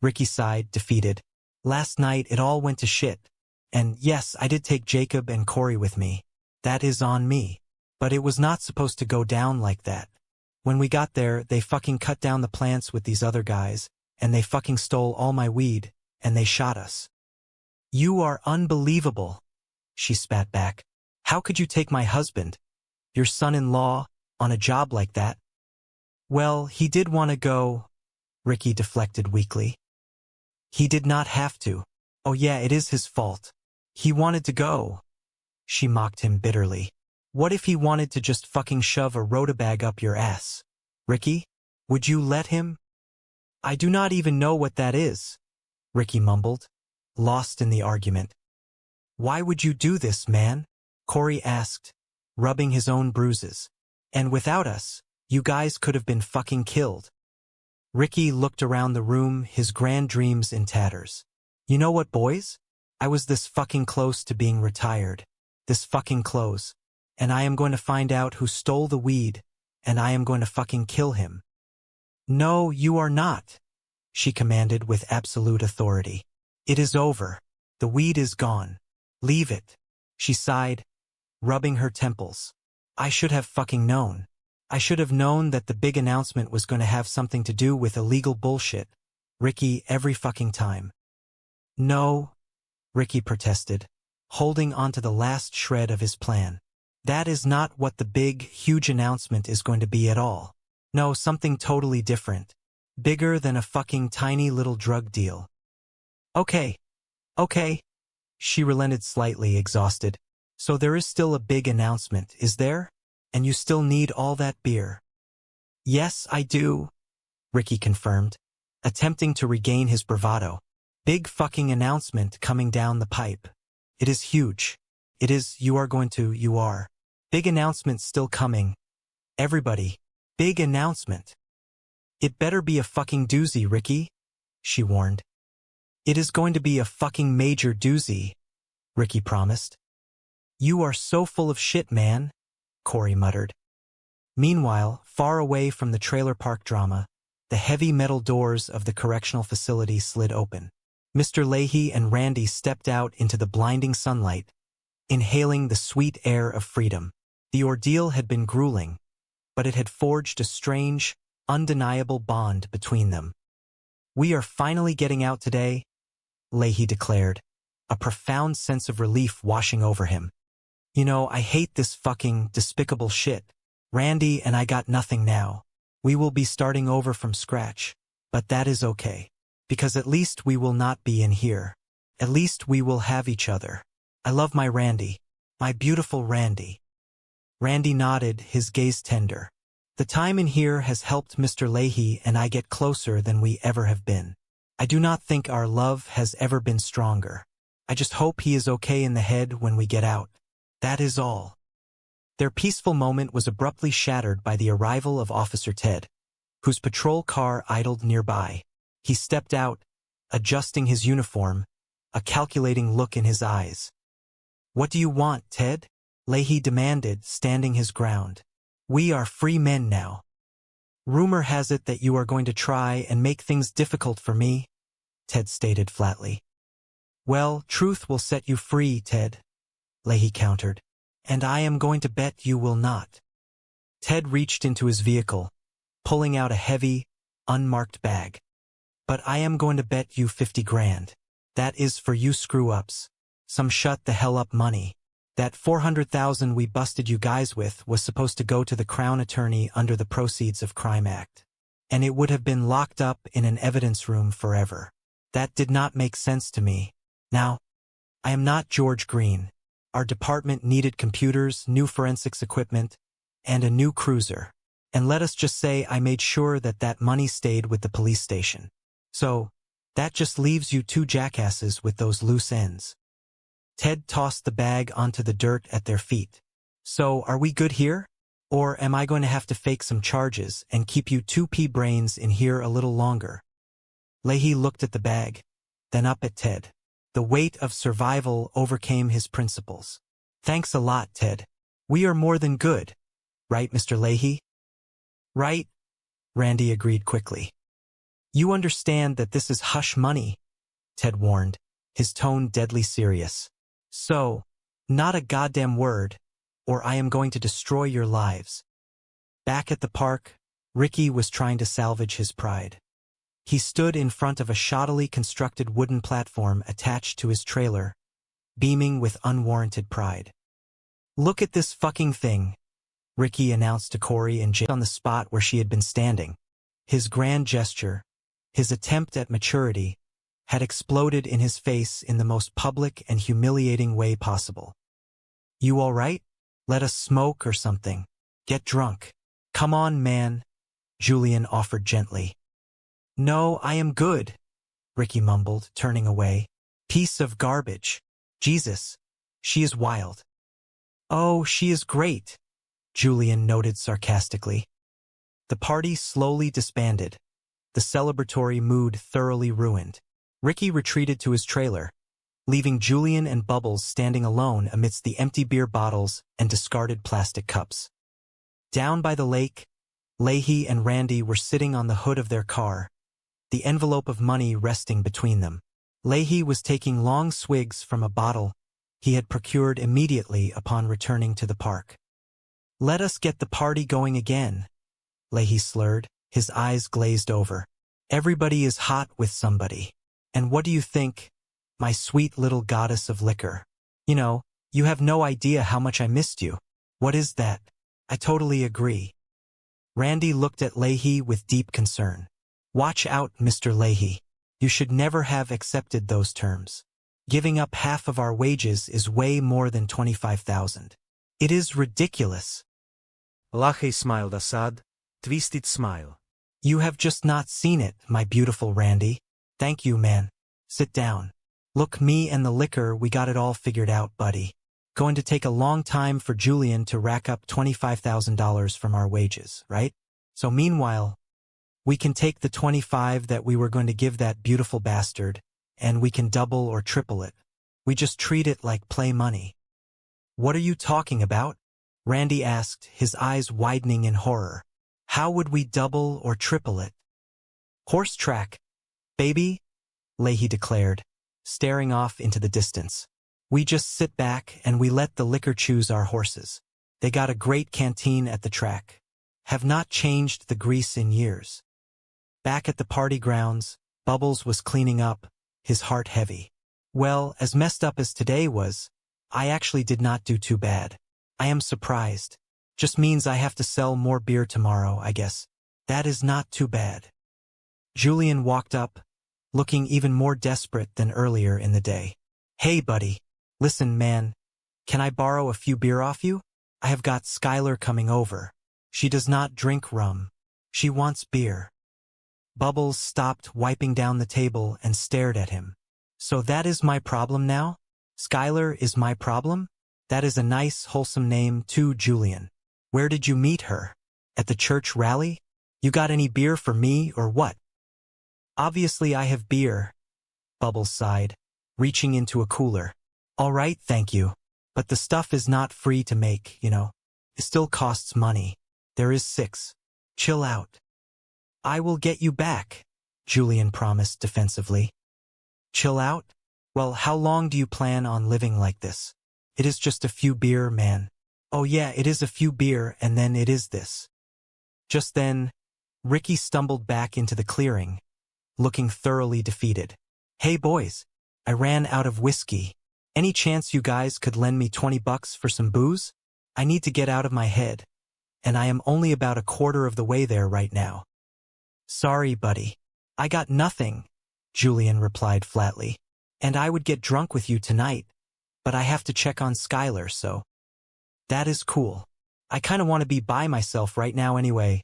S: Ricky sighed, defeated. Last night it all went to shit. And yes, I did take Jacob and Corey with me. That is on me. But it was not supposed to go down like that. When we got there, they fucking cut down the plants with these other guys, and they fucking stole all my weed, and they shot us. You are unbelievable, she spat back. How could you take my husband, your son-in-law, on a job like that? Well, he did want to go, Ricky deflected weakly. He did not have to. Oh yeah, it is his fault. He wanted to go. She mocked him bitterly. What if he wanted to just fucking shove a rota-bag up your ass? Ricky, would you let him? I do not even know what that is, Ricky mumbled, lost in the argument. Why would you do this, man? Corey asked, rubbing his own bruises. And without us, you guys could have been fucking killed. Ricky looked around the room, his grand dreams in tatters. You know what, boys? I was this fucking close to being retired. This fucking close. And I am going to find out who stole the weed, and I am going to fucking kill him. No, you are not, she commanded with absolute authority. It is over. The weed is gone. Leave it, she sighed, rubbing her temples. I should have fucking known. I should have known that the big announcement was going to have something to do with illegal bullshit. Ricky, every fucking time. No, Ricky protested, holding onto the last shred of his plan. That is not what the big, huge announcement is going to be at all. No, something totally different. Bigger than a fucking tiny little drug deal. Okay. She relented slightly, exhausted. So there is still a big announcement, is there? And you still need all that beer? Yes, I do, Ricky confirmed, attempting to regain his bravado. Big fucking announcement coming down the pipe. It is huge. It is, you are. Big announcement still coming. Everybody, big announcement. It better be a fucking doozy, Ricky, she warned. It is going to be a fucking major doozy, Ricky promised. You are so full of shit, man, Corey muttered. Meanwhile, far away from the trailer park drama, the heavy metal doors of the correctional facility slid open. Mr. Leahy and Randy stepped out into the blinding sunlight, inhaling the sweet air of freedom. The ordeal had been grueling, but it had forged a strange, undeniable bond between them. We are finally getting out today, Leahy declared, a profound sense of relief washing over him. You know, I hate this fucking despicable shit. Randy and I got nothing now. We will be starting over from scratch, but that is okay. Because at least we will not be in here. At least we will have each other. I love my Randy. My beautiful Randy. Randy nodded, his gaze tender. The time in here has helped Mr. Leahy and I get closer than we ever have been. I do not think our love has ever been stronger. I just hope he is okay in the head when we get out. That is all. Their peaceful moment was abruptly shattered by the arrival of Officer Ted, whose patrol car idled nearby. He stepped out, adjusting his uniform, a calculating look in his eyes. What do you want, Ted? Leahy demanded, standing his ground. We are free men now. Rumor has it that you are going to try and make things difficult for me, Ted stated flatly. Well, truth will set you free, Ted, Leahy countered, and I am going to bet you will not. Ted reached into his vehicle, pulling out a heavy, unmarked bag. But I am going to bet you 50 grand. That is for you screw-ups. Some shut the hell up money. That 400,000 we busted you guys with was supposed to go to the Crown Attorney under the Proceeds of Crime Act. And it would have been locked up in an evidence room forever. That did not make sense to me. Now, I am not George Green. Our department needed computers, new forensics equipment, and a new cruiser. And let us just say I made sure that that money stayed with the police station. So, that just leaves you two jackasses with those loose ends. Ted tossed the bag onto the dirt at their feet. So, are we good here? Or am I going to have to fake some charges and keep you two pea brains in here a little longer? Leahy looked at the bag, then up at Ted. The weight of survival overcame his principles. Thanks a lot, Ted. We are more than good. Right, Mr. Leahy? Right, Randy agreed quickly. You understand that this is hush money, Ted warned, his tone deadly serious. So, not a goddamn word, or I am going to destroy your lives. Back at the park, Ricky was trying to salvage his pride. He stood in front of a shoddily constructed wooden platform attached to his trailer, beaming with unwarranted pride. Look at this fucking thing, Ricky announced to Corey and Jay on the spot where she had been standing. His grand gesture, his attempt at maturity, had exploded in his face in the most public and humiliating way possible. You all right? Let us smoke or something. Get drunk. Come on, man, Julian offered gently. No, I am good, Ricky mumbled, turning away. Piece of garbage. Jesus, she is wild. Oh, she is great, Julian noted sarcastically. The party slowly disbanded, the celebratory mood thoroughly ruined. Ricky retreated to his trailer, leaving Julian and Bubbles standing alone amidst the empty beer bottles and discarded plastic cups. Down by the lake, Leahy and Randy were sitting on the hood of their car, the envelope of money resting between them. Leahy was taking long swigs from a bottle he had procured immediately upon returning to the park. Let us get the party going again. Leahy slurred, his eyes glazed over. Everybody is hot with somebody. And what do you think, my sweet little goddess of liquor? You know, you have no idea how much I missed you. What is that? I totally agree. Randy looked at Leahy with deep concern. Watch out, Mr. Leahy. You should never have accepted those terms. Giving up half of our wages is way more than $25,000. It is ridiculous.
T: Leahy smiled a sad, twisted smile.
S: You have just not seen it, my beautiful Randy. Thank you, man. Sit down. Look, me and the liquor, we got it all figured out, buddy. Going to take a long time for Julian to rack up $25,000 from our wages, right? So meanwhile, we can take the 25 that we were going to give that beautiful bastard, and we can double or triple it. We just treat it like play money. What are you talking about? Randy asked, his eyes widening in horror. How would we double or triple it? Horse track, baby, Leahy declared, staring off into the distance. We just sit back and we let the liquor choose our horses. They got a great canteen at the track. Have not changed the grease in years. Back at the party grounds, Bubbles was cleaning up, his heart heavy. Well, as messed up as today was, I actually did not do too bad. I am surprised. Just means I have to sell more beer tomorrow, I guess. That is not too bad. Julian walked up, looking even more desperate than earlier in the day. Hey, buddy. Listen, man. Can I borrow a few beer off you? I have got Skylar coming over. She does not drink rum. She wants beer. Bubbles stopped wiping down the table and stared at him. So that is my problem now? Skylar is my problem? That is a nice, wholesome name too, Julian. Where did you meet her? At the church rally? You got any beer for me or what? Obviously I have beer, Bubbles sighed, reaching into a cooler. All right, thank you. But the stuff is not free to make, you know. It still costs money. There is 6. Chill out. I will get you back, Julian promised defensively. Chill out? Well, how long do you plan on living like this? It is just a few beer, man. Oh yeah, it is a few beer and then it is this. Just then, Ricky stumbled back into the clearing, looking thoroughly defeated. Hey boys, I ran out of whiskey. Any chance you guys could lend me $20 for some booze? I need to get out of my head, and I am only about a quarter of the way there right now. Sorry, buddy. I got nothing, Julian replied flatly. And I would get drunk with you tonight, but I have to check on Skylar, so. That is cool. I kinda want to be by myself right now anyway,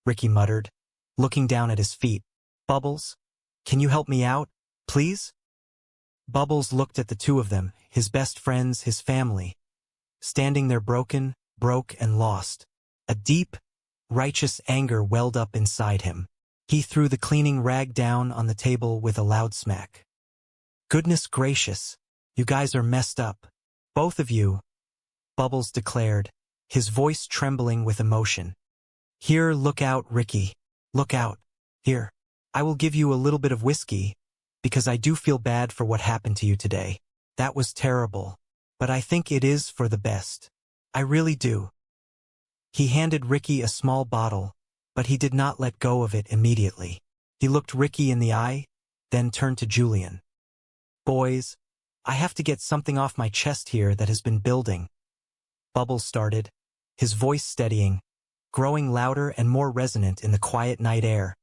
S: Ricky muttered, looking down at his feet. Bubbles, can you help me out, please? Bubbles looked at the two of them, his best friends, his family, standing there broken, broke, and lost. A deep, righteous anger welled up inside him. He threw the cleaning rag down on the table with a loud smack. Goodness gracious, you guys are messed up. Both of you, Bubbles declared, his voice trembling with emotion. Here, look out, Ricky. Look out. Here, I will give you a little bit of whiskey, because I do feel bad for what happened to you today. That was terrible, but I think it is for the best. I really do. He handed Ricky a small bottle, but he did not let go of it immediately. He looked Ricky in the eye, then turned to Julian. Boys, I have to get something off my chest here that has been building. Bubbles started, his voice steadying, growing louder and more resonant in the quiet night air.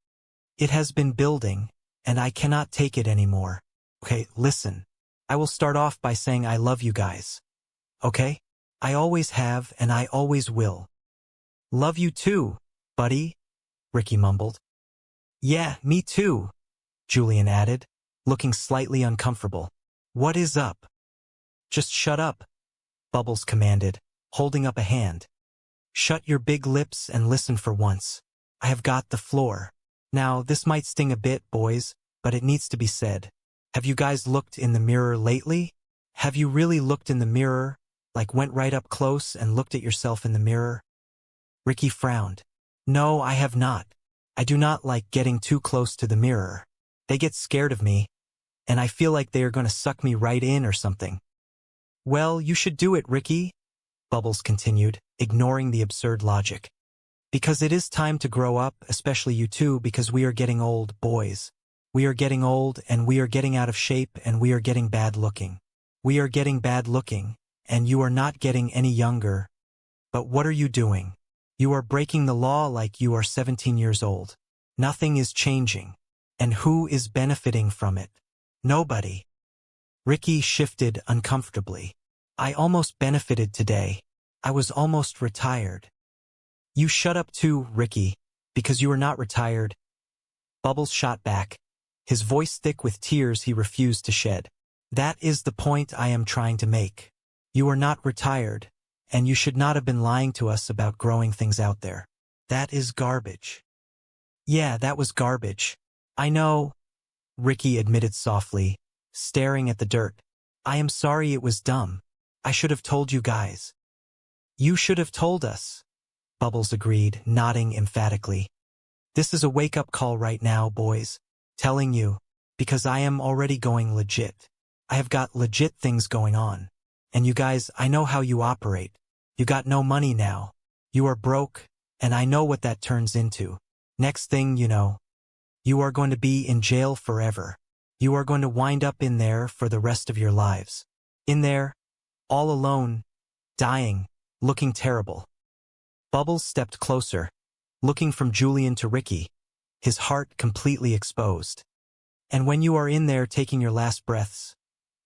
S: It has been building, and I cannot take it anymore. Okay, listen. I will start off by saying I love you guys. Okay? I always have and I always will. Love you too, buddy, Ricky mumbled. Yeah, me too, Julian added, looking slightly uncomfortable. What is up? Just shut up, Bubbles commanded, holding up a hand. Shut your big lips and listen for once. I have got the floor. Now, this might sting a bit, boys, but it needs to be said. Have you guys looked in the mirror lately? Have you really looked in the mirror, like went right up close and looked at yourself in the mirror? Ricky frowned. No, I have not. I do not like getting too close to the mirror. They get scared of me, and I feel like they are going to suck me right in or something. Well, you should do it, Ricky, Bubbles continued, ignoring the absurd logic. Because it is time to grow up, especially you two, because we are getting old, boys. We are getting old, and we are getting out of shape, and we are getting bad looking. We are getting bad looking, and you are not getting any younger. But what are you doing? You are breaking the law like you are 17 years old. Nothing is changing. And who is benefiting from it? Nobody. Ricky shifted uncomfortably. I almost benefited today. I was almost retired. You shut up too, Ricky, because you are not retired. Bubbles shot back, his voice thick with tears he refused to shed. That is the point I am trying to make. You are not retired, and you should not have been lying to us about growing things out there. That is garbage. Yeah, that was garbage. I know, Ricky admitted softly, staring at the dirt. I am sorry it was dumb. I should have told you guys. You should have told us, Bubbles agreed, nodding emphatically. This is a wake-up call right now, boys. Telling you, because I am already going legit. I have got legit things going on. And you guys, I know how you operate. You got no money now. You are broke, and I know what that turns into. Next thing you know, you are going to be in jail forever. You are going to wind up in there for the rest of your lives. In there, all alone, dying, looking terrible. Bubbles stepped closer, looking from Julian to Ricky, his heart completely exposed. And when you are in there taking your last breaths,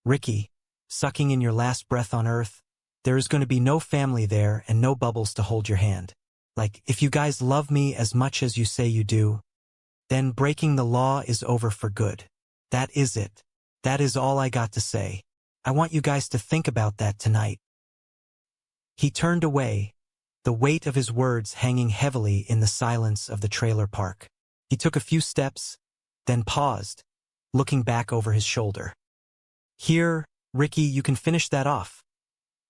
S: Ricky, sucking in your last breath on earth, there is going to be no family there and no Bubbles to hold your hand. Like, if you guys love me as much as you say you do, then breaking the law is over for good. That is it. That is all I got to say. I want you guys to think about that tonight. He turned away, the weight of his words hanging heavily in the silence of the trailer park. He took a few steps, then paused, looking back over his shoulder. Here, Ricky, you can finish that off,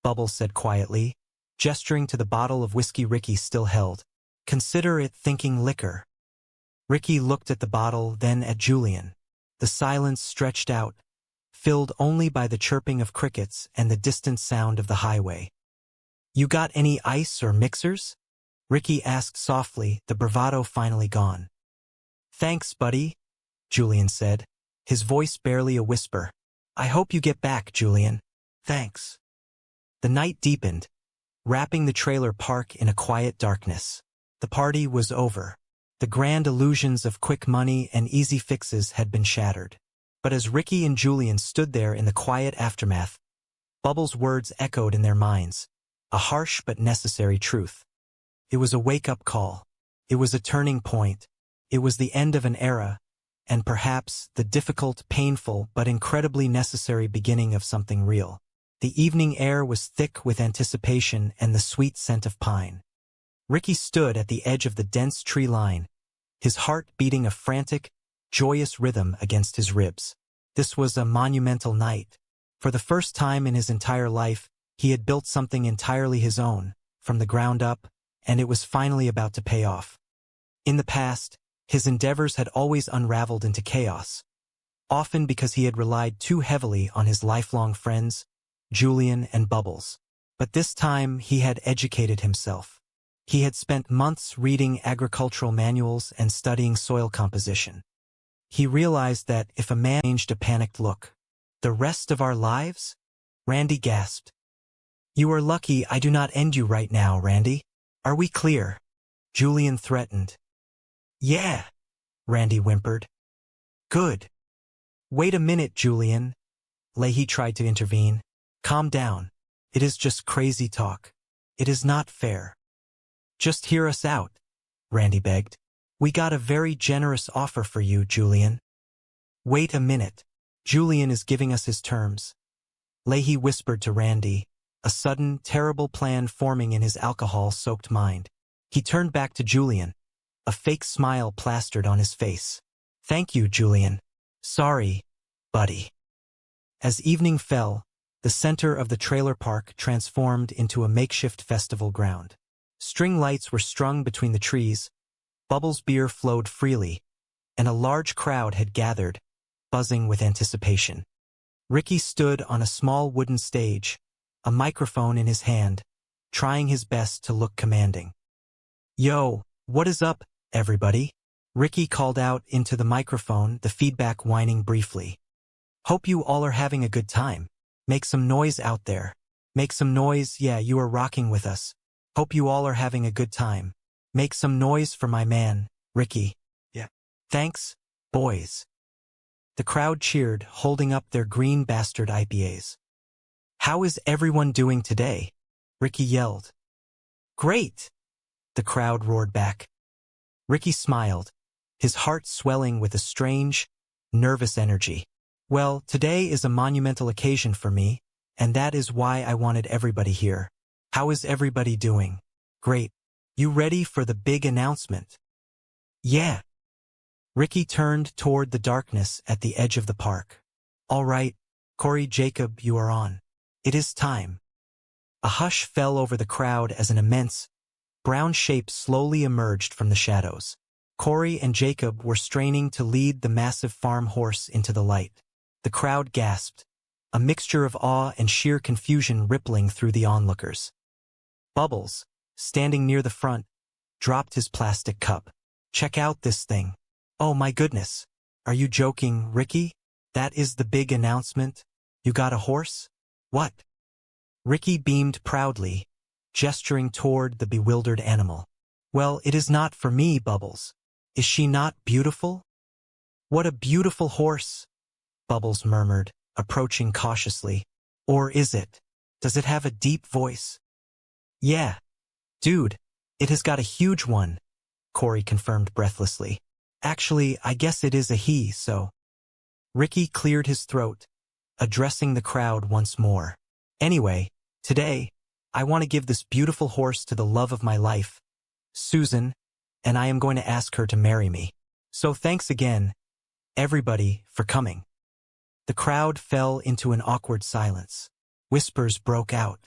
S: Bubbles said quietly, gesturing to the bottle of whiskey Ricky still held. Consider it thinking liquor. Ricky looked at the bottle, then at Julian. The silence stretched out, filled only by the chirping of crickets and the distant sound of the highway. You got any ice or mixers? Ricky asked softly, the bravado finally gone. Thanks, buddy, Julian said, his voice barely a whisper. I hope you get back, Julian. Thanks. The night deepened, wrapping the trailer park in a quiet darkness. The party was over. The grand illusions of quick money and easy fixes had been shattered. But as Ricky and Julian stood there in the quiet aftermath, Bubbles' words echoed in their minds, a harsh but necessary truth. It was a wake-up call. It was a turning point. It was the end of an era, and perhaps the difficult, painful, but incredibly necessary beginning of something real. The evening air was thick with anticipation and the sweet scent of pine. Ricky stood at the edge of the dense tree line, his heart beating a frantic, joyous rhythm against his ribs. This was a monumental night. For the first time in his entire life, he had built something entirely his own, from the ground up, and it was finally about to pay off. In the past, his endeavors had always unraveled into chaos, often because he had relied too heavily on his lifelong friends, Julian and Bubbles. But this time he had educated himself. He had spent months reading agricultural manuals and studying soil composition. He realized that if a man changed a panicked look, the rest of our lives? Randy gasped. You are lucky I do not end you right now, Randy. Are we clear? Julian threatened. Yeah, Randy whimpered. Good. Wait a minute, Julian. Leahy tried to intervene. Calm down. It is just crazy talk. It is not fair. Just hear us out, Randy begged. We got a very generous offer for you, Julian. Wait a minute. Julian is giving us his terms. Leahy whispered to Randy, a sudden, terrible plan forming in his alcohol-soaked mind. He turned back to Julian, a fake smile plastered on his face. Thank you, Julian. Sorry, buddy. As evening fell, the center of the trailer park transformed into a makeshift festival ground. String lights were strung between the trees, Bubbles' beer flowed freely, and a large crowd had gathered, buzzing with anticipation. Ricky stood on a small wooden stage, a microphone in his hand, trying his best to look commanding. Yo, what is up, everybody? Ricky called out into the microphone, the feedback whining briefly. Hope you all are having a good time. Make some noise out there. Make some noise, yeah, you are rocking with us. Hope you all are having a good time. Make some noise for my man, Ricky. Yeah. Thanks, boys. The crowd cheered, holding up their green bastard IPAs. How is everyone doing today? Ricky yelled. Great! The crowd roared back. Ricky smiled, his heart swelling with a strange, nervous energy. Well, today is a monumental occasion for me, and that is why I wanted everybody here. How is everybody doing? Great. You ready for the big announcement? Yeah. Ricky turned toward the darkness at the edge of the park. All right, Corey Jacob, you are on. It is time. A hush fell over the crowd as an immense, brown shape slowly emerged from the shadows. Corey and Jacob were straining to lead the massive farm horse into the light. The crowd gasped, a mixture of awe and sheer confusion rippling through the onlookers. Bubbles, standing near the front, dropped his plastic cup. Check out this thing. Oh my goodness. Are you joking, Ricky? That is the big announcement? You got a horse? What? Ricky beamed proudly, gesturing toward the bewildered animal. Well, it is not for me, Bubbles. Is she not beautiful? What a beautiful horse, Bubbles murmured, approaching cautiously. Or is it? Does it have a deep voice? Yeah. Dude, it has got a huge one, Corey confirmed breathlessly. Actually, I guess it is a he, so. Ricky cleared his throat, addressing the crowd once more. Anyway, today, I want to give this beautiful horse to the love of my life, Susan, and I am going to ask her to marry me. So thanks again, everybody, for coming. The crowd fell into an awkward silence. Whispers broke out.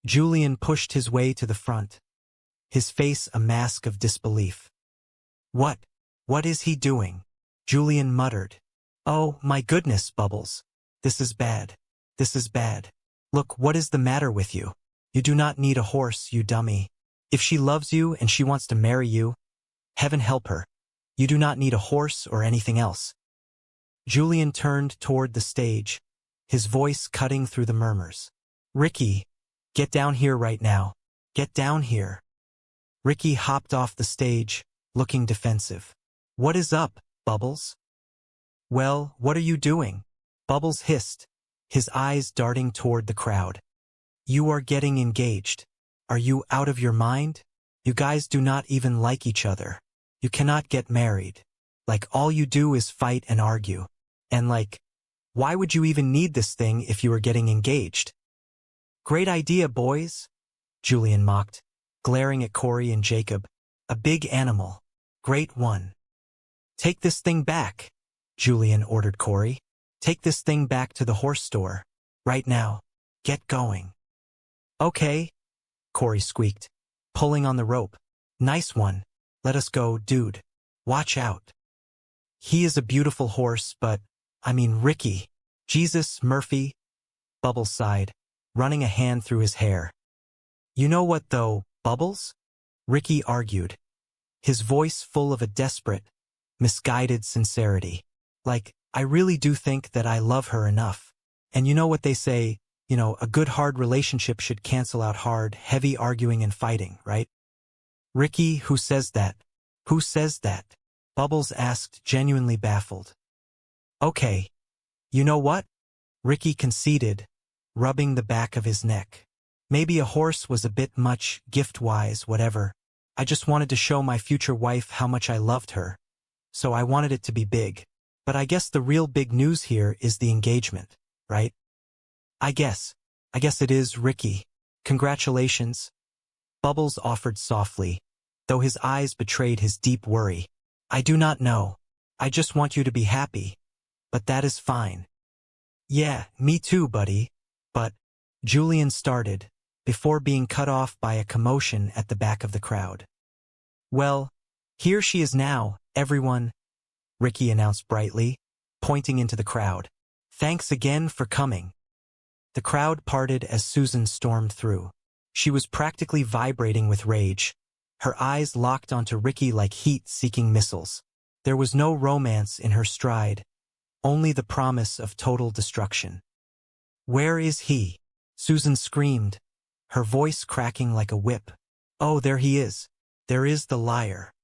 S: Julian pushed his way to the front, his face a mask of disbelief. What is he doing? Julian muttered. Oh, my goodness, Bubbles. This is bad. This is bad. Look, what is the matter with you? You do not need a horse, you dummy. If she loves you and she wants to marry you, heaven help her. You do not need a horse or anything else. Julian turned toward the stage, his voice cutting through the murmurs. Ricky, get down here right now. Get down here. Ricky hopped off the stage, looking defensive. What is up, Bubbles? Well, what are you doing? Bubbles hissed, his eyes darting toward the crowd. You are getting engaged. Are you out of your mind? You guys do not even like each other. You cannot get married. Like, all you do is fight and argue. And like, why would you even need this thing if you were getting engaged? Great idea, boys, Julian mocked, glaring at Corey and Jacob. A big animal. Great one. Take this thing back, Julian ordered Corey. Take this thing back to the horse store. Right now. Get going. Okay, Corey squeaked, pulling on the rope. Nice one. Let us go, dude. Watch out. He is a beautiful horse, but, I mean, Ricky. Jesus, Murphy. Bubbles sighed, running a hand through his hair. You know what, though, Bubbles? Ricky argued, his voice full of a desperate, misguided sincerity. Like, I really do think that I love her enough. And you know what they say, a good hard relationship should cancel out hard, heavy arguing and fighting, right? Ricky, who says that? Who says that? Bubbles asked, genuinely baffled. Okay. You know what? Ricky conceded, rubbing the back of his neck. Maybe a horse was a bit much, gift-wise, whatever. I just wanted to show my future wife how much I loved her. So I wanted it to be big. But I guess the real big news here is the engagement, right? I guess it is, Ricky. Congratulations. Bubbles offered softly, though his eyes betrayed his deep worry. I do not know. I just want you to be happy. But that is fine. Yeah, me too, buddy. But, Julian started, before being cut off by a commotion at the back of the crowd. Well, here she is now, everyone, Ricky announced brightly, pointing into the crowd. Thanks again for coming. The crowd parted as Susan stormed through. She was practically vibrating with rage. Her eyes locked onto Ricky like heat-seeking missiles. There was no romance in her stride, only the promise of total destruction. "Where is he?" Susan screamed, her voice cracking like a whip. "Oh, there he is. There is the liar."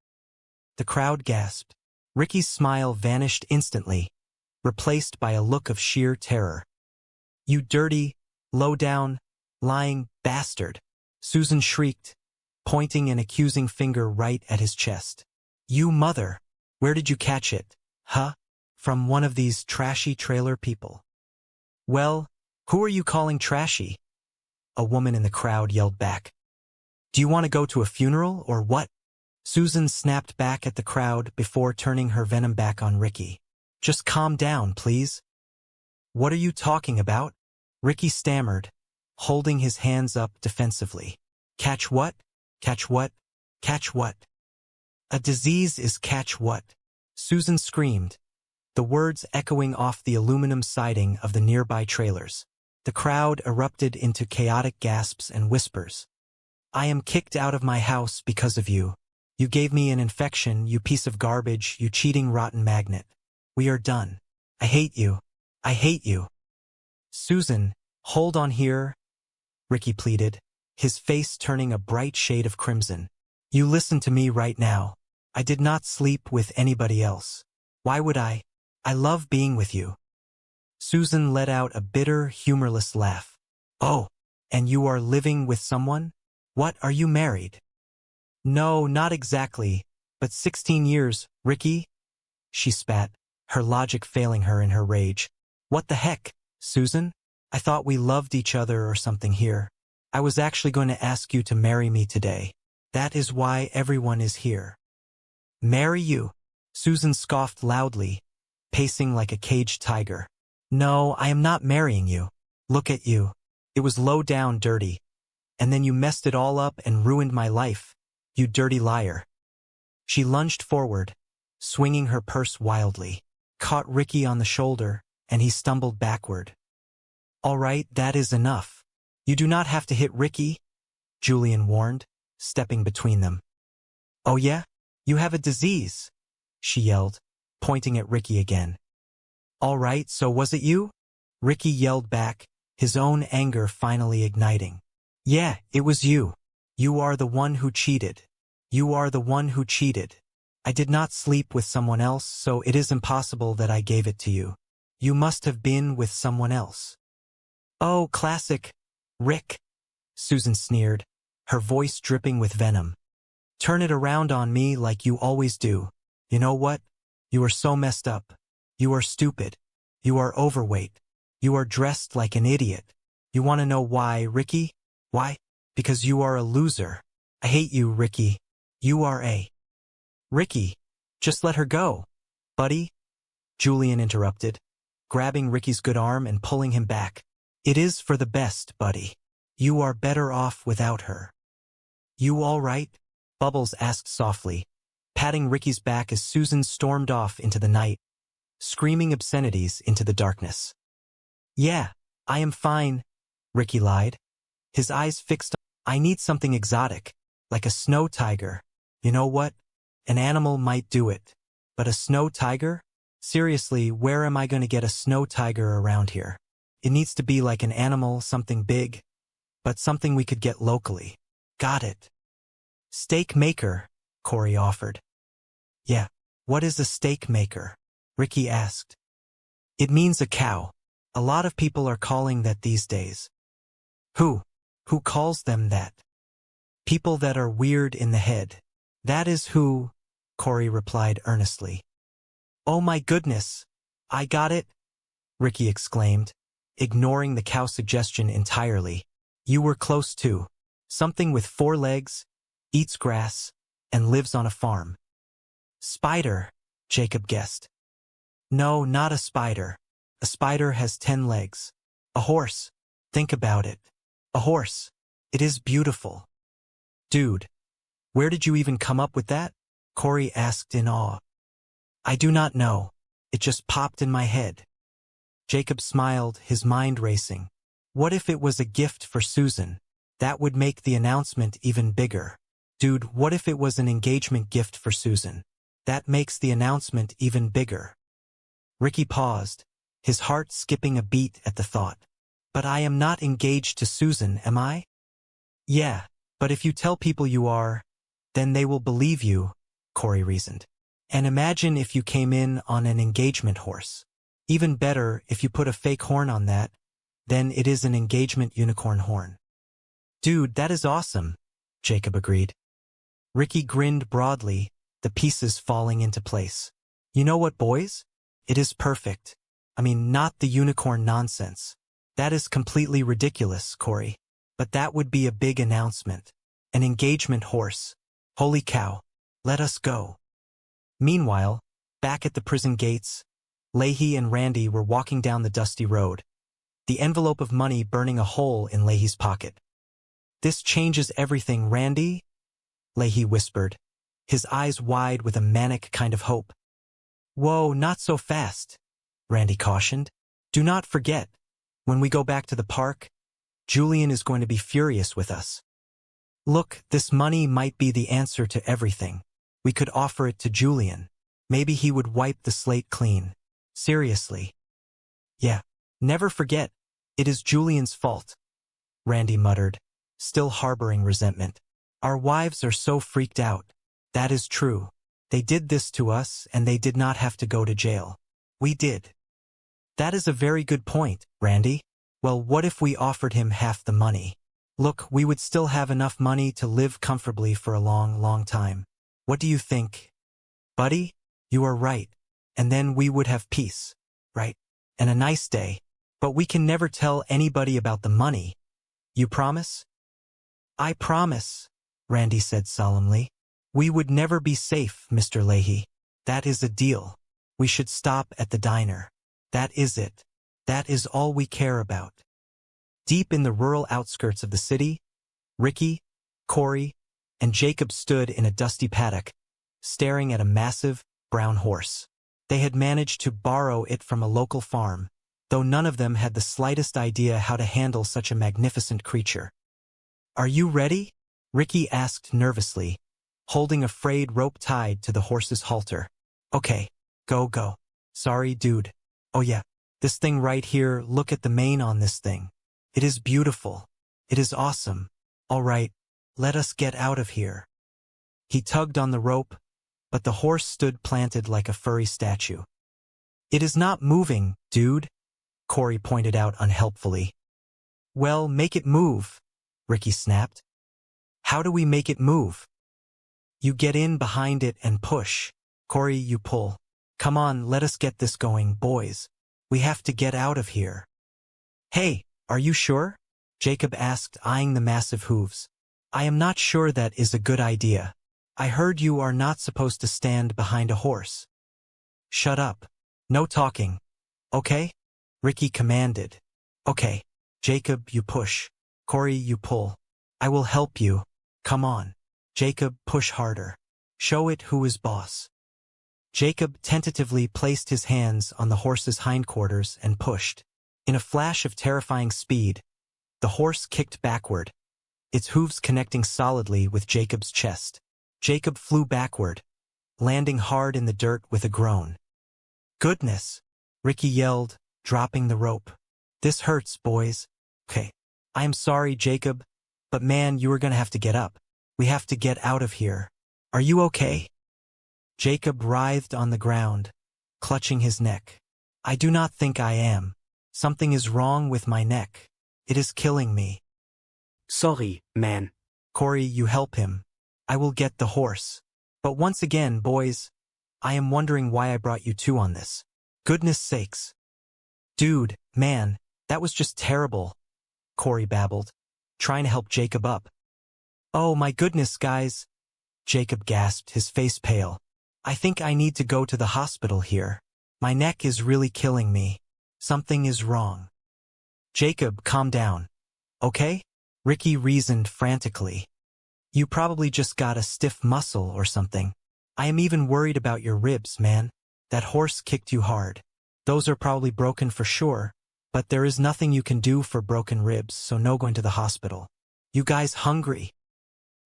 S: The crowd gasped. Ricky's smile vanished instantly, replaced by a look of sheer terror. "You dirty, low-down, lying bastard," Susan shrieked, pointing an accusing finger right at his chest. "You mother! Where did you catch it? Huh? From one of these trashy trailer people?" "Well, who are you calling trashy?" a woman in the crowd yelled back. "Do you want to go to a funeral, or what?" Susan snapped back at the crowd before turning her venom back on Ricky. "Just calm down, please." "What are you talking about?" Ricky stammered, holding his hands up defensively. "Catch what? Catch what? Catch what? A disease is catch what?" Susan screamed, the words echoing off the aluminum siding of the nearby trailers. The crowd erupted into chaotic gasps and whispers. "I am kicked out of my house because of you. You gave me an infection, you piece of garbage, you cheating rotten magnet. We are done. I hate you. I hate you." "Susan, hold on here," Ricky pleaded, his face turning a bright shade of crimson. "You listen to me right now. I did not sleep with anybody else. Why would I? I love being with you." Susan let out a bitter, humorless laugh. "Oh, and you are living with someone? What, are you married?" "No, not exactly, but 16 years, Ricky?" She spat, her logic failing her in her rage. "What the heck, Susan? I thought we loved each other or something here. I was actually going to ask you to marry me today. That is why everyone is here." "Marry you?" Susan scoffed loudly, pacing like a caged tiger. "No, I am not marrying you. Look at you. It was low down dirty. And then you messed it all up and ruined my life. You dirty liar." She lunged forward, swinging her purse wildly, caught Ricky on the shoulder, and he stumbled backward. "All right, that is enough. You do not have to hit Ricky," Julian warned, stepping between them. "Oh yeah? You have a disease," she yelled, pointing at Ricky again. "All right, so was it you?" Ricky yelled back, his own anger finally igniting. "Yeah, it was you. You are the one who cheated. You are the one who cheated. I did not sleep with someone else, so it is impossible that I gave it to you. You must have been with someone else." "Oh, classic, Rick," Susan sneered, her voice dripping with venom. "Turn it around on me like you always do. You know what? You are so messed up. You are stupid. You are overweight. You are dressed like an idiot. You want to know why, Ricky? Why? Because you are a loser. I hate you, Ricky. You are a..." "Ricky, just let her go, buddy," Julian interrupted, grabbing Ricky's good arm and pulling him back. "It is for the best, buddy. You are better off without her." "You all right?" Bubbles asked softly, patting Ricky's back as Susan stormed off into the night, screaming obscenities into the darkness. "Yeah, I am fine," Ricky lied, his eyes fixed on, "I need something exotic, like a snow tiger. You know what? An animal might do it. But a snow tiger? Seriously, where am I going to get a snow tiger around here? It needs to be like an animal, something big, but something we could get locally." "Got it." "Steak maker," Corey offered. "Yeah, what is a steak maker?" Ricky asked. "It means a cow. A lot of people are calling that these days." Who calls them that?" "People that are weird in the head. That is who," Corey replied earnestly. "Oh my goodness, I got it," Ricky exclaimed, ignoring the cow suggestion entirely. "You were close too. Something with 4 legs, eats grass, and lives on a farm." "Spider," Jacob guessed. "No, not a spider. A spider has 10 legs. A horse. Think about it. A horse. It is beautiful." "Dude, where did you even come up with that?" Corey asked in awe. "I do not know. It just popped in my head." Jacob smiled, his mind racing. What if it was a gift for Susan? That would make the announcement even bigger. Dude, what if it was an engagement gift for Susan? That makes the announcement even bigger. Ricky paused, his heart skipping a beat at the thought. But I am not engaged to Susan, am I? Yeah, but if you tell people you are, then they will believe you, Corey reasoned. And imagine if you came in on an engagement horse. Even better, if you put a fake horn on that, then it is an engagement unicorn horn. Dude, that is awesome, Jacob agreed. Ricky grinned broadly, the pieces falling into place. You know what, boys? It is perfect. I mean, not the unicorn nonsense. That is completely ridiculous, Corey. But that would be a big announcement. An engagement horse. Holy cow. Let us go. Meanwhile, back at the prison gates, Leahy and Randy were walking down the dusty road, the envelope of money burning a hole in Leahy's pocket. This changes everything, Randy, Leahy whispered, his eyes wide with a manic kind of hope. Whoa, not so fast, Randy cautioned. Do not forget, when we go back to the park, Julian is going to be furious with us. Look, this money might be the answer to everything. We could offer it to Julian. Maybe he would wipe the slate clean. Seriously. Yeah, never forget, it is Julian's fault, Randy muttered, still harboring resentment. Our wives are so freaked out. That is true. They did this to us and they did not have to go to jail. We did. That is a very good point, Randy. Well, what if we offered him half the money? Look, we would still have enough money to live comfortably for a long, long time. What do you think? Buddy, you are right. And then we would have peace, right? And a nice day. But we can never tell anybody about the money. You promise? I promise, Randy said solemnly. We would never be safe, Mr. Leahy. That is a deal. We should stop at the diner. That is it. That is all we care about. Deep in the rural outskirts of the city, Ricky, Corey, and Jacob stood in a dusty paddock, staring at a massive, brown horse. They had managed to borrow it from a local farm, though none of them had the slightest idea how to handle such a magnificent creature. Are you ready? Ricky asked nervously, holding a frayed rope tied to the horse's halter. Okay, go. Sorry, dude. Oh yeah, this thing right here, look at the mane on this thing. It is beautiful. It is awesome. All right, let us get out of here. He tugged on the rope, but the horse stood planted like a furry statue. It is not moving, dude, Corey pointed out unhelpfully. Well, make it move, Ricky snapped. How do we make it move? You get in behind it and push. Corey, you pull. Come on, let us get this going, boys. We have to get out of here. Hey, are you sure? Jacob asked, eyeing the massive hooves. I am not sure that is a good idea. I heard you are not supposed to stand behind a horse. Shut up. No talking. Okay? Ricky commanded. Okay. Jacob, you push. Corey, you pull. I will help you. Come on. Jacob, push harder. Show it who is boss. Jacob tentatively placed his hands on the horse's hindquarters and pushed. In a flash of terrifying speed, the horse kicked backward, its hooves connecting solidly with Jacob's chest. Jacob flew backward, landing hard in the dirt with a groan. Goodness, Ricky yelled, dropping the rope. This hurts, boys. Okay, I am sorry, Jacob, but man, you are gonna have to get up. We have to get out of here. Are you okay? Jacob writhed on the ground, clutching his neck. I do not think I am. Something is wrong with my neck. It is killing me.
U: Sorry, man.
S: Corey, you help him. I will get the horse. But once again, boys, I am wondering why I brought you two on this. Goodness sakes. Dude, man, that was just terrible, Corey babbled, trying to help Jacob up. Oh my goodness, guys, Jacob gasped, his face pale. I think I need to go to the hospital here. My neck is really killing me. Something is wrong. Jacob, calm down. Okay? Ricky reasoned frantically. You probably just got a stiff muscle or something. I am even worried about your ribs, man. That horse kicked you hard. Those are probably broken for sure, but there is nothing you can do for broken ribs, so no going to the hospital. You guys hungry?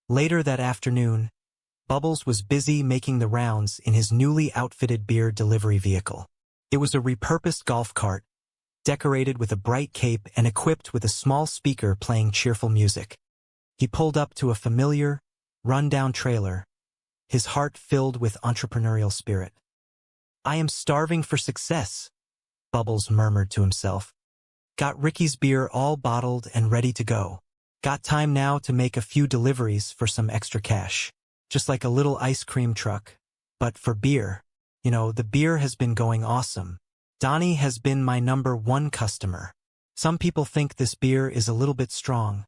S: Later that afternoon, Bubbles was busy making the rounds in his newly outfitted beer delivery vehicle. It was a repurposed golf cart, decorated with a bright cape and equipped with a small speaker playing cheerful music. He pulled up to a familiar, run-down trailer, his heart filled with entrepreneurial spirit. I am starving for success, Bubbles murmured to himself. Got Ricky's beer all bottled and ready to go. Got time now to make a few deliveries for some extra cash. Just like a little ice cream truck. But for beer, you know, the beer has been going awesome. Donnie has been my #1 customer. Some people think this beer is a little bit strong,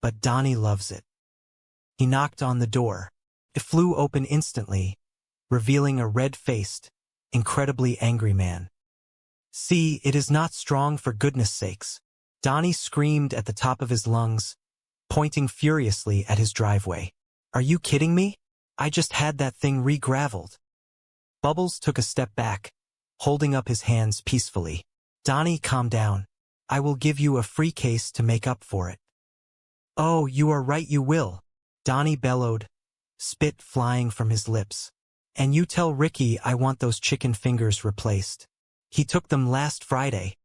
S: but Donnie loves it. He knocked on the door. It flew open instantly, revealing a red-faced, incredibly angry man. See, it is not strong for goodness sakes. Donnie screamed at the top of his lungs, pointing furiously at his driveway. Are you kidding me? I just had that thing re-graveled. Bubbles took a step back, holding up his hands peacefully. Donnie, calm down. I will give you a free case to make up for it. Oh, you are right, you will. Donnie bellowed, spit flying from his lips. And you tell Ricky I want those chicken fingers replaced. He took them last Friday.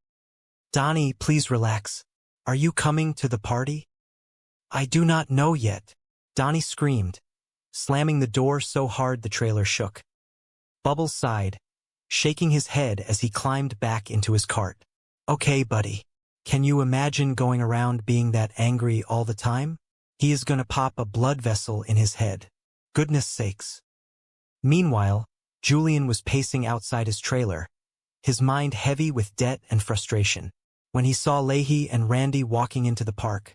S: Donnie, please relax. Are you coming to the party? I do not know yet. Donnie screamed, slamming the door so hard the trailer shook. Bubbles sighed, shaking his head as he climbed back into his cart. Okay, buddy. Can you imagine going around being that angry all the time? He is gonna pop a blood vessel in his head. Goodness sakes. Meanwhile, Julian was pacing outside his trailer, his mind heavy with debt and frustration, when he saw Leahy and Randy walking into the park.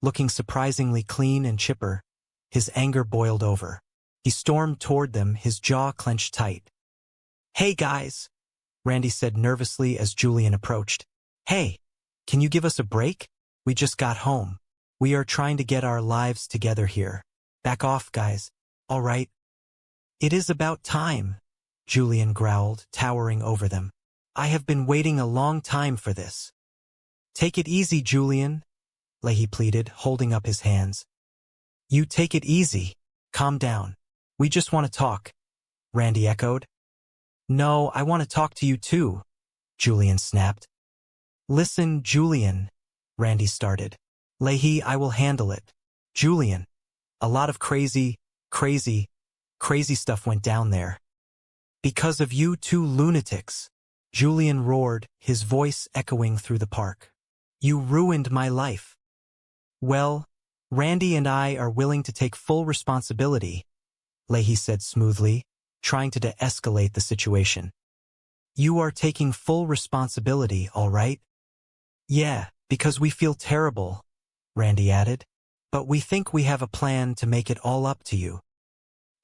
S: Looking surprisingly clean and chipper, his anger boiled over. He stormed toward them, his jaw clenched tight. Hey guys, Randy said nervously as Julian approached. Hey, can you give us a break? We just got home. We are trying to get our lives together here. Back off, guys. All right. It is about time, Julian growled, towering over them. I have been waiting a long time for this. Take it easy, Julian, Leahy pleaded, holding up his hands. You take it easy. Calm down. We just want to talk, Randy echoed. No, I want to talk to you too, Julian snapped. Listen, Julian, Randy started. Leahy, I will handle it. Julian, a lot of crazy stuff went down there. Because of you two lunatics, Julian roared, his voice echoing through the park. You ruined my life. Well, Randy and I are willing to take full responsibility, Leahy said smoothly, trying to de-escalate the situation. You are taking full responsibility, all right? Yeah, because we feel terrible, Randy added, but we think we have a plan to make it all up to you.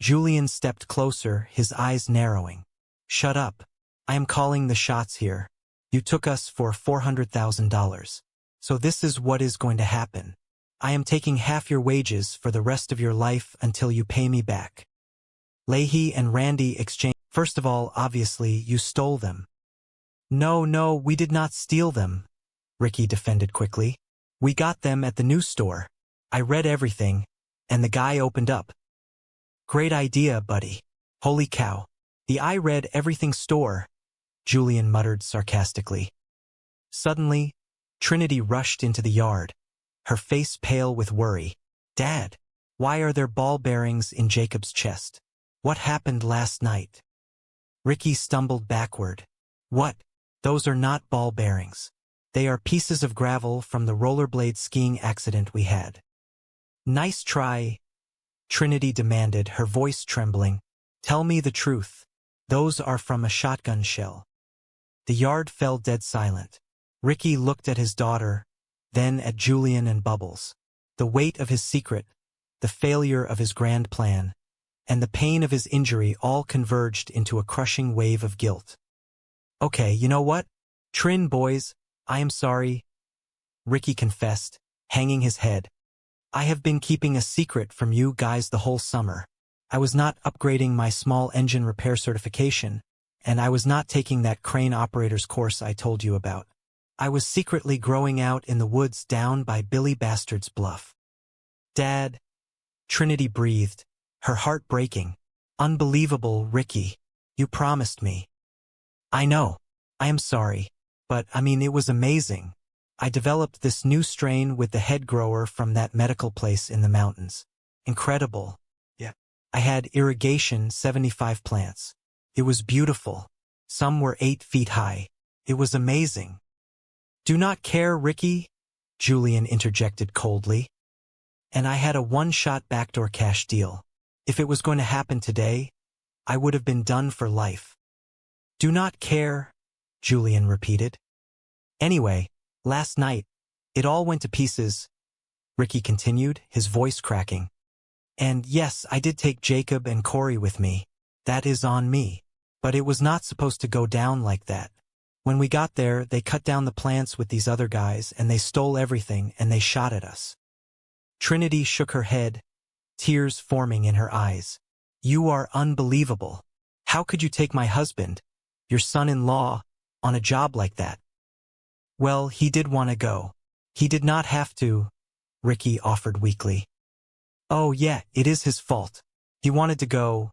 S: Julian stepped closer, his eyes narrowing. Shut up. I am calling the shots here. You took us for $400,000. So this is what is going to happen. I am taking half your wages for the rest of your life until you pay me back. Leahy and Randy exchanged. First of all, obviously, you stole them. No, we did not steal them, Ricky defended quickly. We got them at the news store. I read everything, and the guy opened up. Great idea, buddy. Holy cow. The I read everything store, Julian muttered sarcastically. Suddenly, Trinity rushed into the yard, her face pale with worry. Dad, why are there ball bearings in Jacob's chest? What happened last night? Ricky stumbled backward. What? Those are not ball bearings. They are pieces of gravel from the rollerblade skiing accident we had. Nice try, Trinity demanded, her voice trembling. Tell me the truth. Those are from a shotgun shell. The yard fell dead silent. Ricky looked at his daughter, then at Julian and Bubbles. The weight of his secret, the failure of his grand plan, and the pain of his injury all converged into a crushing wave of guilt. Okay, you know what? Trin, boys, I am sorry, Ricky confessed, hanging his head. I have been keeping a secret from you guys the whole summer. I was not upgrading my small engine repair certification, and I was not taking that crane operator's course I told you about. I was secretly growing out in the woods down by Billy Bastard's Bluff. Dad, Trinity breathed, her heart breaking. Unbelievable, Ricky. You promised me. I know. I am sorry. But, I mean, it was amazing. I developed this new strain with the head grower from that medical place in the mountains. Incredible. Yeah. I had irrigation 75 plants. It was beautiful. Some were 8 feet high. It was amazing. Do not care, Ricky, Julian interjected coldly. And I had a one-shot backdoor cash deal. If it was going to happen today, I would have been done for life. Do not care, Julian repeated. Anyway, last night, it all went to pieces, Ricky continued, his voice cracking. And yes, I did take Jacob and Corey with me. That is on me. But it was not supposed to go down like that. When we got there, they cut down the plants with these other guys, and they stole everything, and they shot at us. Trinity shook her head, tears forming in her eyes. You are unbelievable. How could you take my husband, your son-in-law, on a job like that? Well, he did want to go. He did not have to, Ricky offered weakly. Oh yeah, it is his fault. He wanted to go.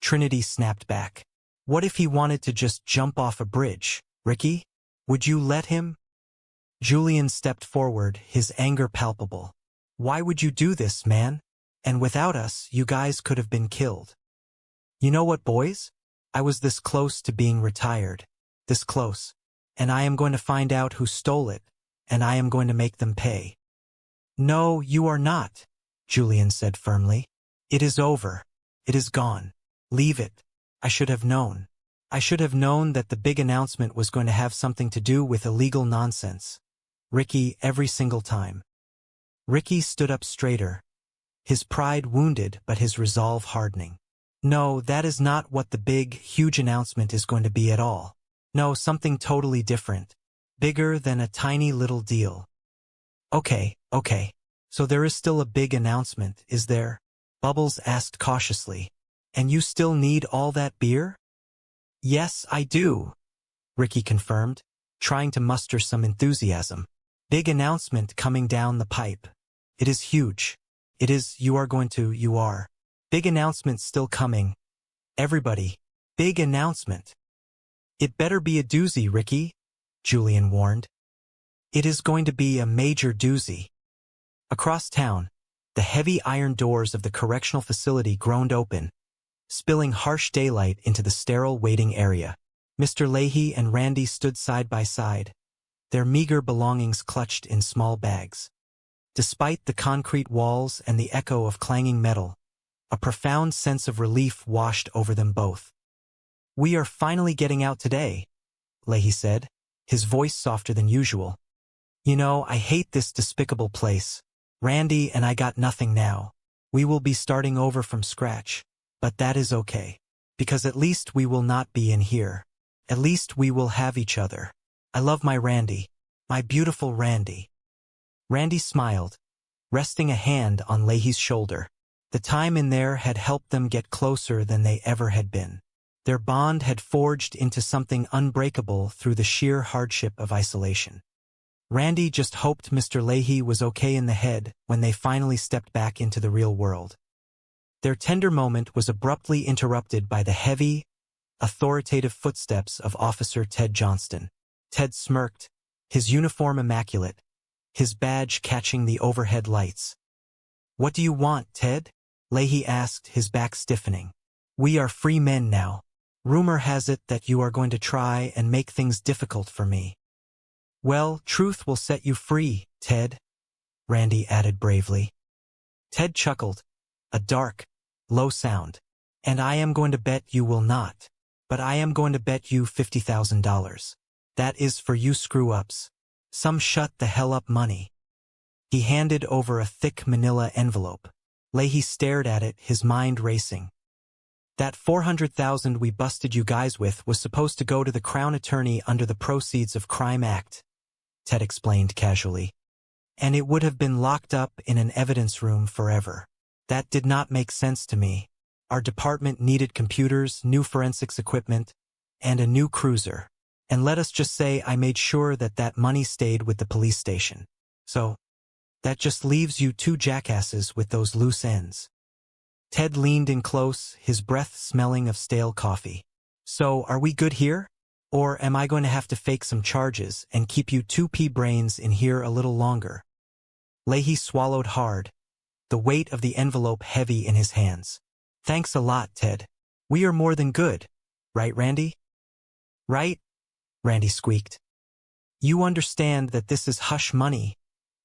S: Trinity snapped back. What if he wanted to just jump off a bridge, Ricky? Would you let him? Julian stepped forward, his anger palpable. Why would you do this, man? And without us, you guys could have been killed. You know what, boys? I was this close to being retired. This close. And I am going to find out who stole it, and I am going to make them pay. No, you are not, Julian said firmly. It is over. It is gone. Leave it. I should have known. I should have known that the big announcement was going to have something to do with illegal nonsense. Ricky, every single time. Ricky stood up straighter, his pride wounded but his resolve hardening. No, that is not what the big, huge announcement is going to be at all. No, something totally different. Bigger than a tiny little deal. Okay. So there is still a big announcement, is there? Bubbles asked cautiously. And you still need all that beer? Yes, I do, Ricky confirmed, trying to muster some enthusiasm. Big announcement coming down the pipe. It is huge. It is, you are. Big announcement still coming. Everybody, big announcement. It better be a doozy, Ricky, Julian warned. It is going to be a major doozy. Across town, the heavy iron doors of the correctional facility groaned open, spilling harsh daylight into the sterile waiting area. Mr. Leahy and Randy stood side by side, their meager belongings clutched in small bags. Despite the concrete walls and the echo of clanging metal, a profound sense of relief washed over them both. We are finally getting out today, Leahy said, his voice softer than usual. You know, I hate this despicable place. Randy and I got nothing now. We will be starting over from scratch. But that is okay. Because at least we will not be in here. At least we will have each other. I love my Randy. My beautiful Randy. Randy smiled, resting a hand on Leahy's shoulder. The time in there had helped them get closer than they ever had been. Their bond had forged into something unbreakable through the sheer hardship of isolation. Randy just hoped Mr. Leahy was okay in the head when they finally stepped back into the real world. Their tender moment was abruptly interrupted by the heavy, authoritative footsteps of Officer Ted Johnston. Ted smirked, his uniform immaculate, his badge catching the overhead lights. What do you want, Ted? Leahy asked, his back stiffening. We are free men now. Rumor has it that you are going to try and make things difficult for me. Well, truth will set you free, Ted, Randy added bravely. Ted chuckled, a dark, low sound. And I am going to bet you will not. But I am going to bet you $50,000. That is for you screw-ups. Some shut the hell up money. He handed over a thick manila envelope. Leahy stared at it, his mind racing. That $400,000 we busted you guys with was supposed to go to the Crown Attorney under the Proceeds of Crime Act, Ted explained casually. And it would have been locked up in an evidence room forever. That did not make sense to me. Our department needed computers, new forensics equipment, and a new cruiser. And let us just say I made sure that that money stayed with the police station. So, That just leaves you two jackasses with those loose ends. Ted leaned in close, his breath smelling of stale coffee. So, are we good here? Or am I going to have to fake some charges and keep you two pea brains in here a little longer? Leahy swallowed hard, the weight of the envelope heavy in his hands. Thanks a lot, Ted. We are more than good. Right, Randy? Right? Randy squeaked. You understand that this is hush money,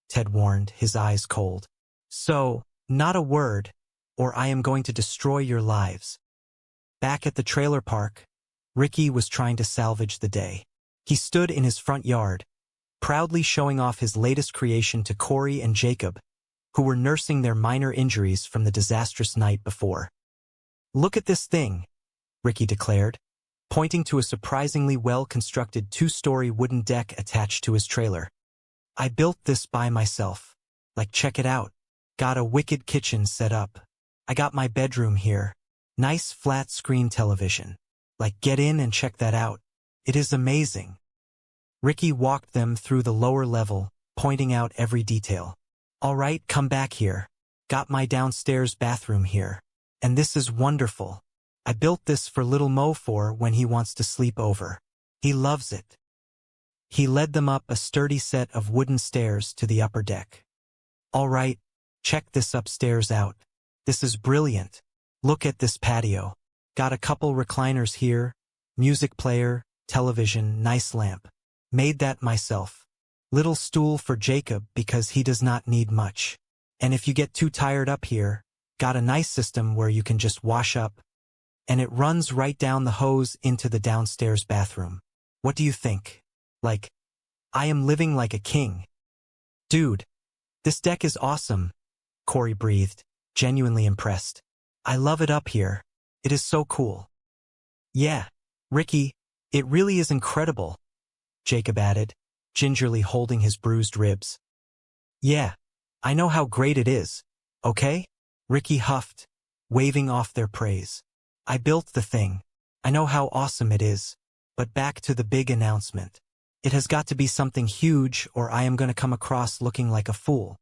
S: Ted warned, his eyes cold. So, not a word, or I am going to destroy your lives. Back at the trailer park, Ricky was trying to salvage the day. He stood in his front yard, proudly showing off his latest creation to Corey and Jacob, who were nursing their minor injuries from the disastrous night before. Look at this thing, Ricky declared, pointing to a surprisingly well-constructed two-story wooden deck attached to his trailer. I built this by myself. Like, check it out. Got a wicked kitchen set up. I got my bedroom here. Nice flat-screen television. Like, get in and check that out. It is amazing. Ricky walked them through the lower level, pointing out every detail. All right, come back here. Got my downstairs bathroom here. And this is wonderful. I built this for little Mo for when he wants to sleep over. He loves it. He led them up a sturdy set of wooden stairs to the upper deck. All right, check this upstairs out. This is brilliant. Look at this patio. Got a couple recliners here, music player, television, nice lamp. Made that myself. Little stool for Jacob because he does not need much. And if you get too tired up here, got a nice system where you can just wash up, and it runs right down the hose into the downstairs bathroom. What do you think? Like, I am living like a king. Dude, this deck is awesome, Corey breathed, genuinely impressed. I love it up here. It is so cool. Yeah, Ricky, it really is incredible, Jacob added, gingerly holding his bruised ribs. Yeah, I know how great it is, okay? Ricky huffed, waving off their praise. I built the thing. I know how awesome it is. But back to the big announcement. It has got to be something huge or I am going to come across looking like a fool.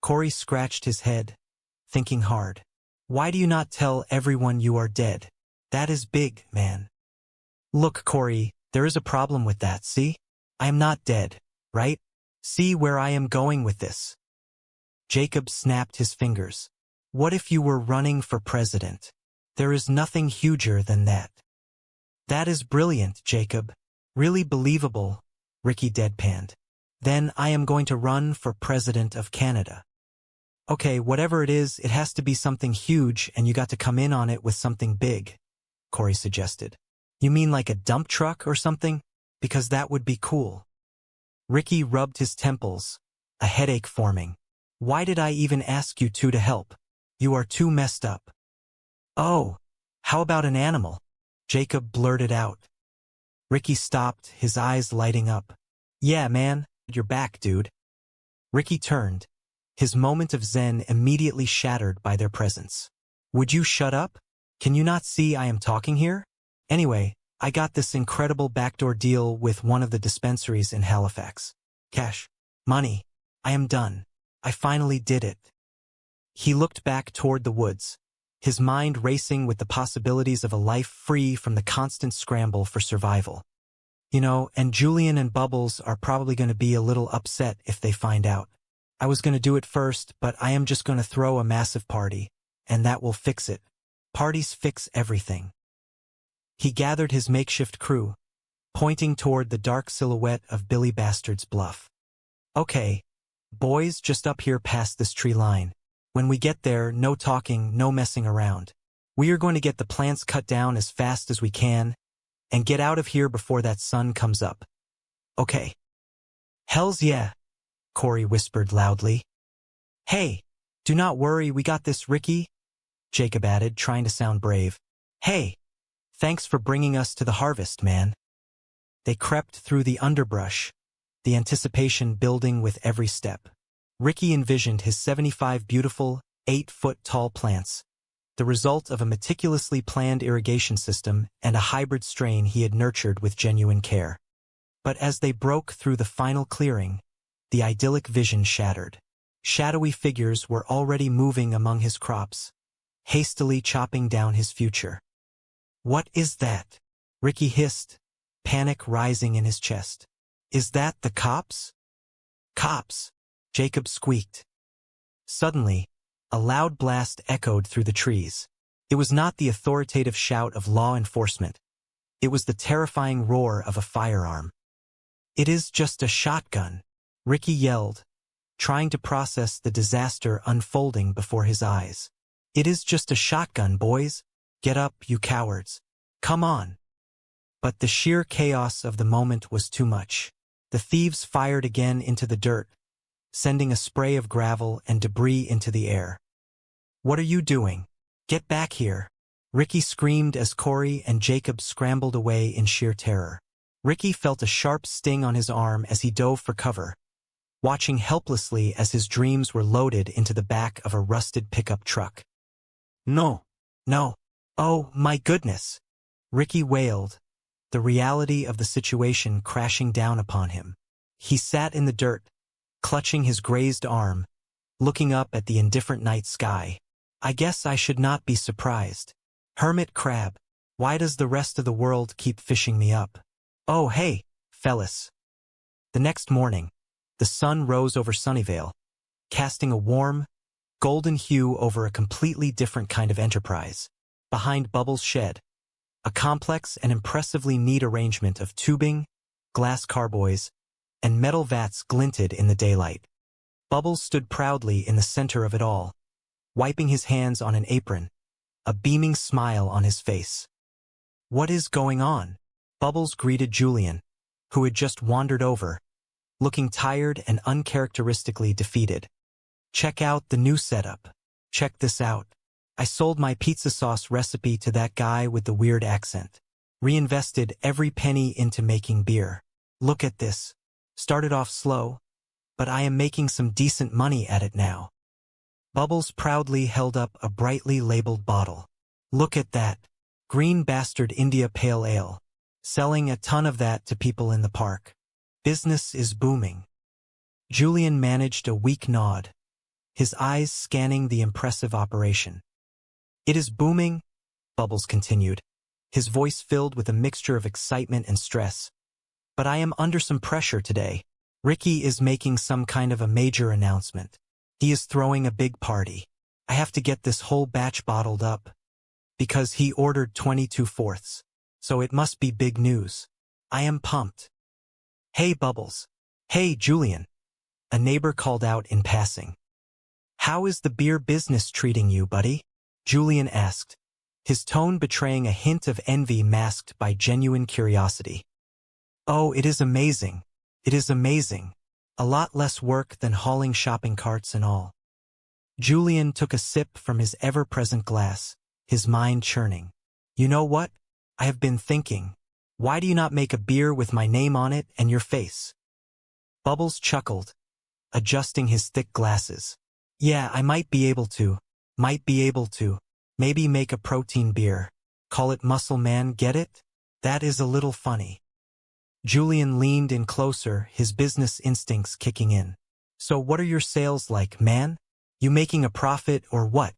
S: Corey scratched his head, thinking hard. Why do you not tell everyone you are dead? That is big, man. Look, Corey, there is a problem with that, see? I am not dead, right? See where I am going with this. Jacob snapped his fingers. What if you were running for president? There is nothing huger than that. That is brilliant, Jacob. Really believable, Ricky deadpanned. Then I am going to run for president of Canada. Okay, whatever it is, it has to be something huge and you got to come in on it with something big, Corey suggested. You mean like a dump truck or something? Because that would be cool. Ricky rubbed his temples, a headache forming. Why did I even ask you two to help? You are too messed up. Oh, how about an animal? Jacob blurted out. Ricky stopped, his eyes lighting up. Yeah, man, you're back, dude. Ricky turned, his moment of zen immediately shattered by their presence. Would you shut up? Can you not see I am talking here? Anyway, I got this incredible backdoor deal with one of the dispensaries in Halifax. Cash. Money. I am done. I finally did it. He looked back toward the woods, his mind racing with the possibilities of a life free from the constant scramble for survival. You know, and Julian and Bubbles are probably going to be a little upset if they find out. I was going to do it first, but I am just going to throw a massive party, and that will fix it. Parties fix everything. He gathered his makeshift crew, pointing toward the dark silhouette of Billy Bastard's bluff. Okay, boys, just up here past this tree line. When we get there, no talking, no messing around. We are going to get the plants cut down as fast as we can and get out of here before that sun comes up. Okay. Hells yeah, Corey whispered loudly. Hey, do not worry, we got this, Ricky, Jacob added, trying to sound brave. Hey, thanks for bringing us to the harvest, man. They crept through the underbrush, the anticipation building with every step. Ricky envisioned his 75 beautiful, 8-foot-tall plants, the result of a meticulously planned irrigation system and a hybrid strain he had nurtured with genuine care. But as they broke through the final clearing, the idyllic vision shattered. Shadowy figures were already moving among his crops, hastily chopping down his future. What is that? Ricky hissed, panic rising in his chest. Is that the cops? Cops! Jacob squeaked. Suddenly, a loud blast echoed through the trees. It was not the authoritative shout of law enforcement. It was the terrifying roar of a firearm. It is just a shotgun, Ricky yelled, trying to process the disaster unfolding before his eyes. It is just a shotgun, boys. Get up, you cowards. Come on. But the sheer chaos of the moment was too much. The thieves fired again into the dirt, sending a spray of gravel and debris into the air. What are you doing? Get back here. Ricky screamed as Corey and Jacob scrambled away in sheer terror. Ricky felt a sharp sting on his arm as he dove for cover, watching helplessly as his dreams were loaded into the back of a rusted pickup truck. No. No. Oh, my goodness. Ricky wailed, the reality of the situation crashing down upon him. He sat in the dirt, clutching his grazed arm, looking up at the indifferent night sky. I guess I should not be surprised. Hermit crab, why does the rest of the world keep fishing me up? Oh, hey, fellas. The next morning, the sun rose over Sunnyvale, casting a warm, golden hue over a completely different kind of enterprise. Behind Bubbles' shed, a complex and impressively neat arrangement of tubing, glass carboys, and metal vats glinted in the daylight. Bubbles stood proudly in the center of it all, wiping his hands on an apron, a beaming smile on his face. What is going on? Bubbles greeted Julian, who had just wandered over, looking tired and uncharacteristically defeated. Check out the new setup. Check this out. I sold my pizza sauce recipe to that guy with the weird accent. Reinvested every penny into making beer. Look at this. Started off slow, but I am making some decent money at it now. Bubbles proudly held up a brightly labeled bottle. Look at that. Green Bastard India Pale Ale. Selling a ton of that to people in the park. Business is booming. Julian managed a weak nod, his eyes scanning the impressive operation. It is booming, Bubbles continued, his voice filled with a mixture of excitement and stress. But I am under some pressure today. Ricky is making some kind of a major announcement. He is throwing a big party. I have to get this whole batch bottled up, because he ordered 22/4, so it must be big news. I am pumped. Hey, Bubbles. Hey, Julian. A neighbor called out in passing. How is the beer business treating you, buddy? Julian asked, his tone betraying a hint of envy masked by genuine curiosity. Oh, it is amazing. It is amazing. A lot less work than hauling shopping carts and all. Julian took a sip from his ever-present glass, his mind churning. You know what? I have been thinking. Why do you not make a beer with my name on it and your face? Bubbles chuckled, adjusting his thick glasses. Yeah, I might be able to. Maybe make a protein beer. Call it Muscle Man, get it? That is a little funny. Julian leaned in closer, his business instincts kicking in. So what are your sales like, man? You making a profit or what?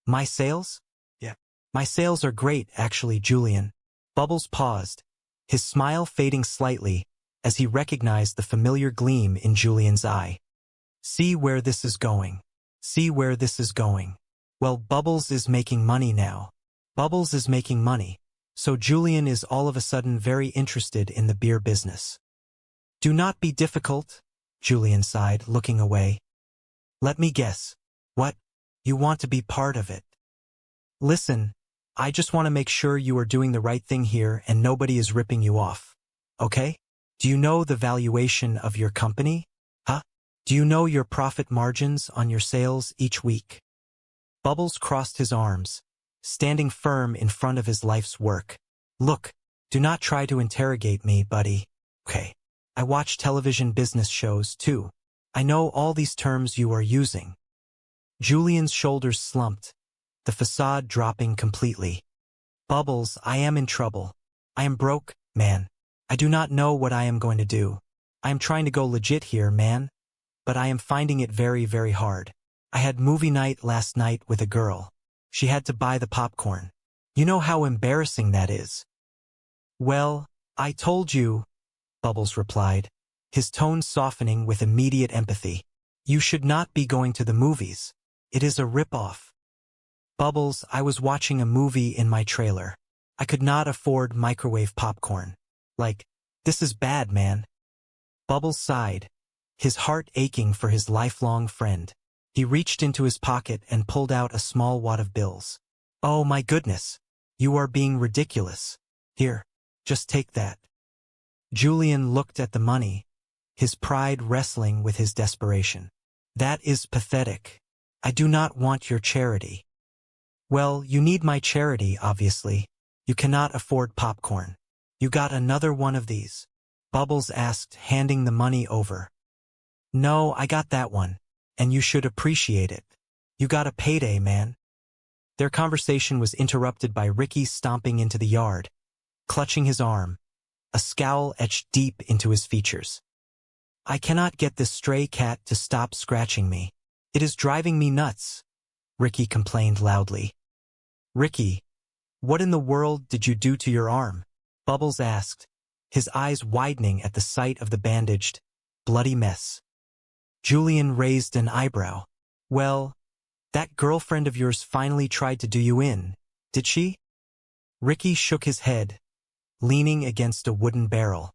S: My sales? Yeah. My sales are great, actually, Julian. Bubbles paused, his smile fading slightly as he recognized the familiar gleam in Julian's eye. See where this is going. See where this is going. Well, Bubbles is making money now. Bubbles is making money. So Julian is all of a sudden very interested in the beer business. Do not be difficult, Julian sighed, looking away. Let me guess. What? You want to be part of it? Listen, I just want to make sure you are doing the right thing here and nobody is ripping you off. Okay? Do you know the valuation of your company? Huh? Do you know your profit margins on your sales each week? Bubbles crossed his arms, standing firm in front of his life's work. Look, do not try to interrogate me, buddy. Okay. I watch television business shows, too. I know all these terms you are using. Julian's shoulders slumped, the facade dropping completely. Bubbles, I am in trouble. I am broke, man. I do not know what I am going to do. I am trying to go legit here, man. but I am finding it very, very hard. I had movie night last night with a girl. She had to buy the popcorn. You know how embarrassing that is. Well, I told you, Bubbles replied, his tone softening with immediate empathy. You should not be going to the movies. It is a rip-off. Bubbles, I was watching a movie in my trailer. I could not afford microwave popcorn. Like, this is bad, man. Bubbles sighed, his heart aching for his lifelong friend. He reached into his pocket and pulled out a small wad of bills. Oh my goodness. You are being ridiculous. Here, just take that. Julian looked at the money, his pride wrestling with his desperation. That is pathetic. I do not want your charity. Well, you need my charity, obviously. You cannot afford popcorn. You got another one of these? Bubbles asked, handing the money over. No, I got that one, and you should appreciate it. You got a payday, man. Their conversation was interrupted by Ricky stomping into the yard, clutching his arm, a scowl etched deep into his features. I cannot get this stray cat to stop scratching me. It is driving me nuts, Ricky complained loudly. Ricky, what in the world did you do to your arm? Bubbles asked, his eyes widening at the sight of the bandaged, bloody mess. Julian raised an eyebrow. Well, that girlfriend of yours finally tried to do you in, did she? Ricky shook his head, leaning against a wooden barrel.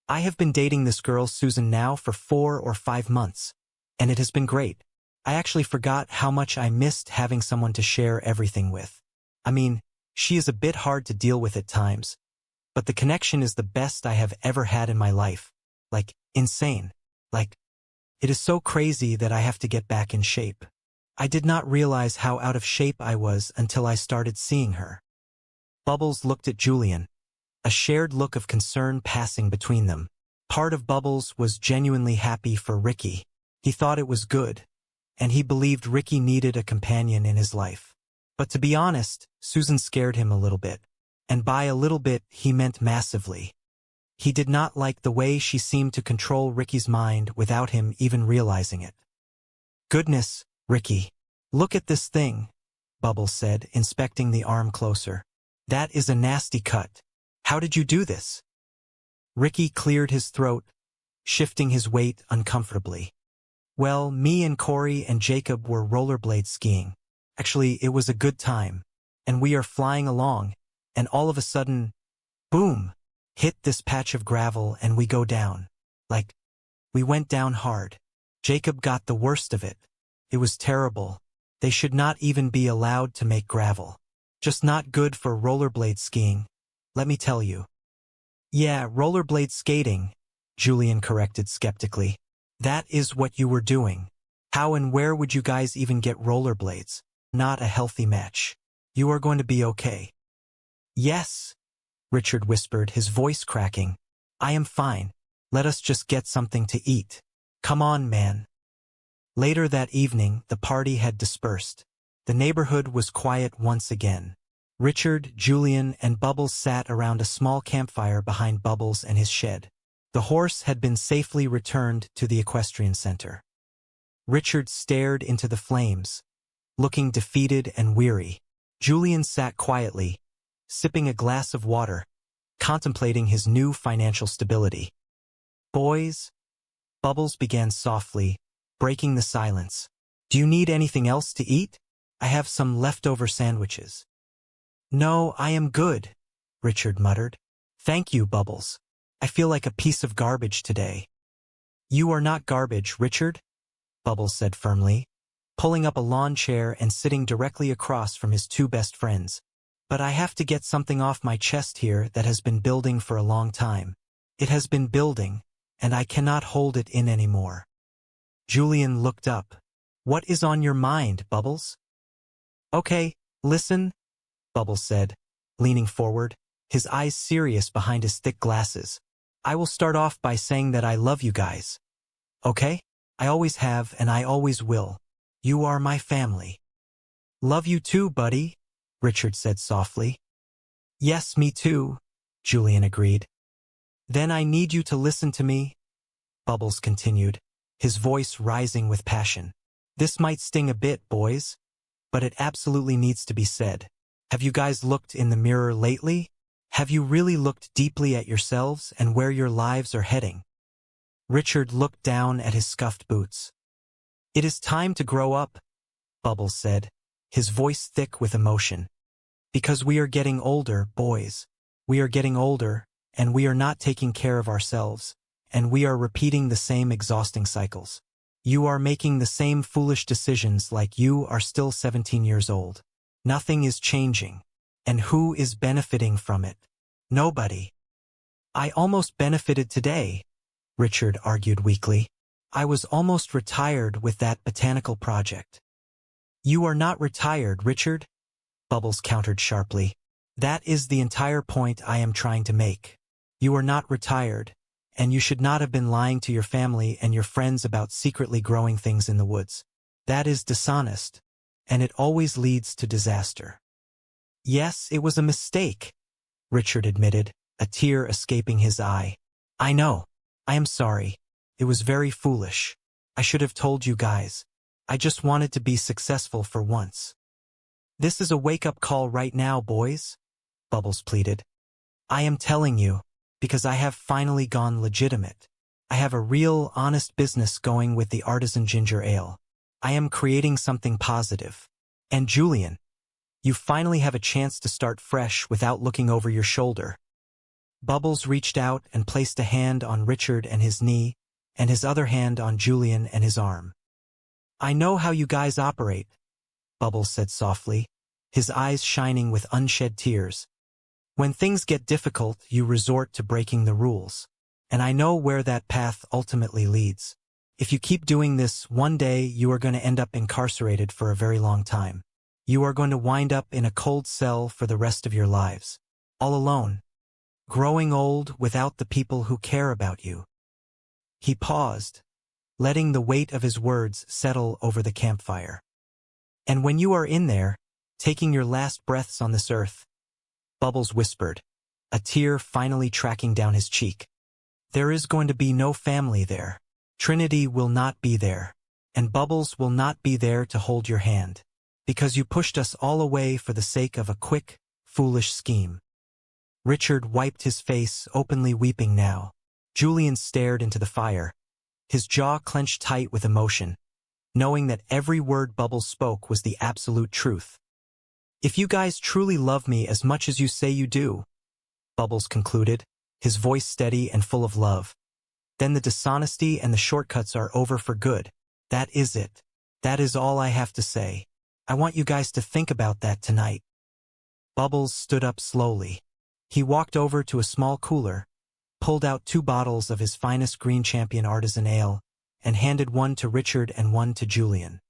S: I have been dating this girl Susan now for 4 or 5 months, and it has been great. I actually forgot how much I missed having someone to share everything with. I mean, she is a bit hard to deal with at times, but the connection is the best I have ever had in my life. Like, insane. Like, it is so crazy that I have to get back in shape. I did not realize how out of shape I was until I started seeing her. Bubbles looked at Julian, a shared look of concern passing between them. Part of Bubbles was genuinely happy for Ricky. He thought it was good, and he believed Ricky needed a companion in his life. But to be honest, Susan scared him a little bit, and by a little bit he meant massively. He did not like the way she seemed to control Ricky's mind without him even realizing it. Goodness, Ricky, look at this thing, Bubbles said, inspecting the arm closer. That is a nasty cut. How did you do this? Ricky cleared his throat, shifting his weight uncomfortably. Well, me and Corey and Jacob were rollerblade skiing. Actually, it was a good time, and we are flying along, and all of a sudden, boom, hit this patch of gravel and we go down. Like, we went down hard. Jacob got the worst of it. It was terrible. They should not even be allowed to make gravel. Just not good for rollerblade skiing, let me tell you. Yeah, rollerblade skating, Julian corrected skeptically. That is what you were doing. How and where would you guys even get rollerblades? Not a healthy match. You are going to be okay. Yes, Richard whispered, his voice cracking. I am fine. Let us just get something to eat. Come on, man. Later that evening, the party had dispersed. The neighborhood was quiet once again. Richard, Julian, and Bubbles sat around a small campfire behind Bubbles and his shed. The horse had been safely returned to the equestrian center. Richard stared into the flames, looking defeated and weary. Julian sat quietly, sipping a glass of water, contemplating his new financial stability. Boys, Bubbles began softly, breaking the silence. Do you need anything else to eat? I have some leftover sandwiches. No, I am good, Richard muttered. Thank you, Bubbles. I feel like a piece of garbage today. You are not garbage, Richard, Bubbles said firmly, pulling up a lawn chair and sitting directly across from his 2 best friends. But I have to get something off my chest here that has been building for a long time. It has been building, and I cannot hold it in anymore. Julian looked up. What is on your mind, Bubbles? Okay, listen, Bubbles said, leaning forward, his eyes serious behind his thick glasses. I will start off by saying that I love you guys. Okay? I always have and I always will. You are my family. Love you too, buddy, Richard said softly. Yes, me too, Julian agreed. Then I need you to listen to me, Bubbles continued. his voice rising with passion. This might sting a bit, boys, but it absolutely needs to be said. Have you guys looked in the mirror lately? Have you really looked deeply at yourselves and where your lives are heading? Richard looked down at his scuffed boots. It is time to grow up, Bubbles said, his voice thick with emotion. Because we are getting older, boys. We are getting older, and we are not taking care of ourselves, and we are repeating the same exhausting cycles. You are making the same foolish decisions like you are still 17 years old. Nothing is changing. And who is benefiting from it? Nobody. I almost benefited today, Richard argued weakly. I was almost retired with that botanical project. You are not retired, Richard, Bubbles countered sharply. That is the entire point I am trying to make. You are not retired, and you should not have been lying to your family and your friends about secretly growing things in the woods. That is dishonest, and it always leads to disaster. Yes, it was a mistake, Richard admitted, a tear escaping his eye. I know. I am sorry. It was very foolish. I should have told you guys. I just wanted to be successful for once. This is a wake-up call right now, boys, Bubbles pleaded. I am telling you, because I have finally gone legitimate. I have a real, honest business going with the artisan ginger ale. I am creating something positive. And Julian, you finally have a chance to start fresh without looking over your shoulder. Bubbles reached out and placed a hand on Richard and his knee, and his other hand on Julian and his arm. I know how you guys operate, Bubbles said softly, his eyes shining with unshed tears. When things get difficult, you resort to breaking the rules. And I know where that path ultimately leads. If you keep doing this, one day you are going to end up incarcerated for a very long time. You are going to wind up in a cold cell for the rest of your lives. All alone. Growing old without the people who care about you. He paused, letting the weight of his words settle over the campfire. And when you are in there, taking your last breaths on this earth, Bubbles whispered, a tear finally tracking down his cheek. There is going to be no family there. Trinity will not be there. And Bubbles will not be there to hold your hand. Because you pushed us all away for the sake of a quick, foolish scheme. Richard wiped his face, openly weeping now. Julian stared into the fire, his jaw clenched tight with emotion, knowing that every word Bubbles spoke was the absolute truth. If you guys truly love me as much as you say you do, Bubbles concluded, his voice steady and full of love, then the dishonesty and the shortcuts are over for good. That is it. That is all I have to say. I want you guys to think about that tonight. Bubbles stood up slowly. He walked over to a small cooler, pulled out 2 bottles of his finest Green Champion artisan ale, and handed one to Richard and one to Julian.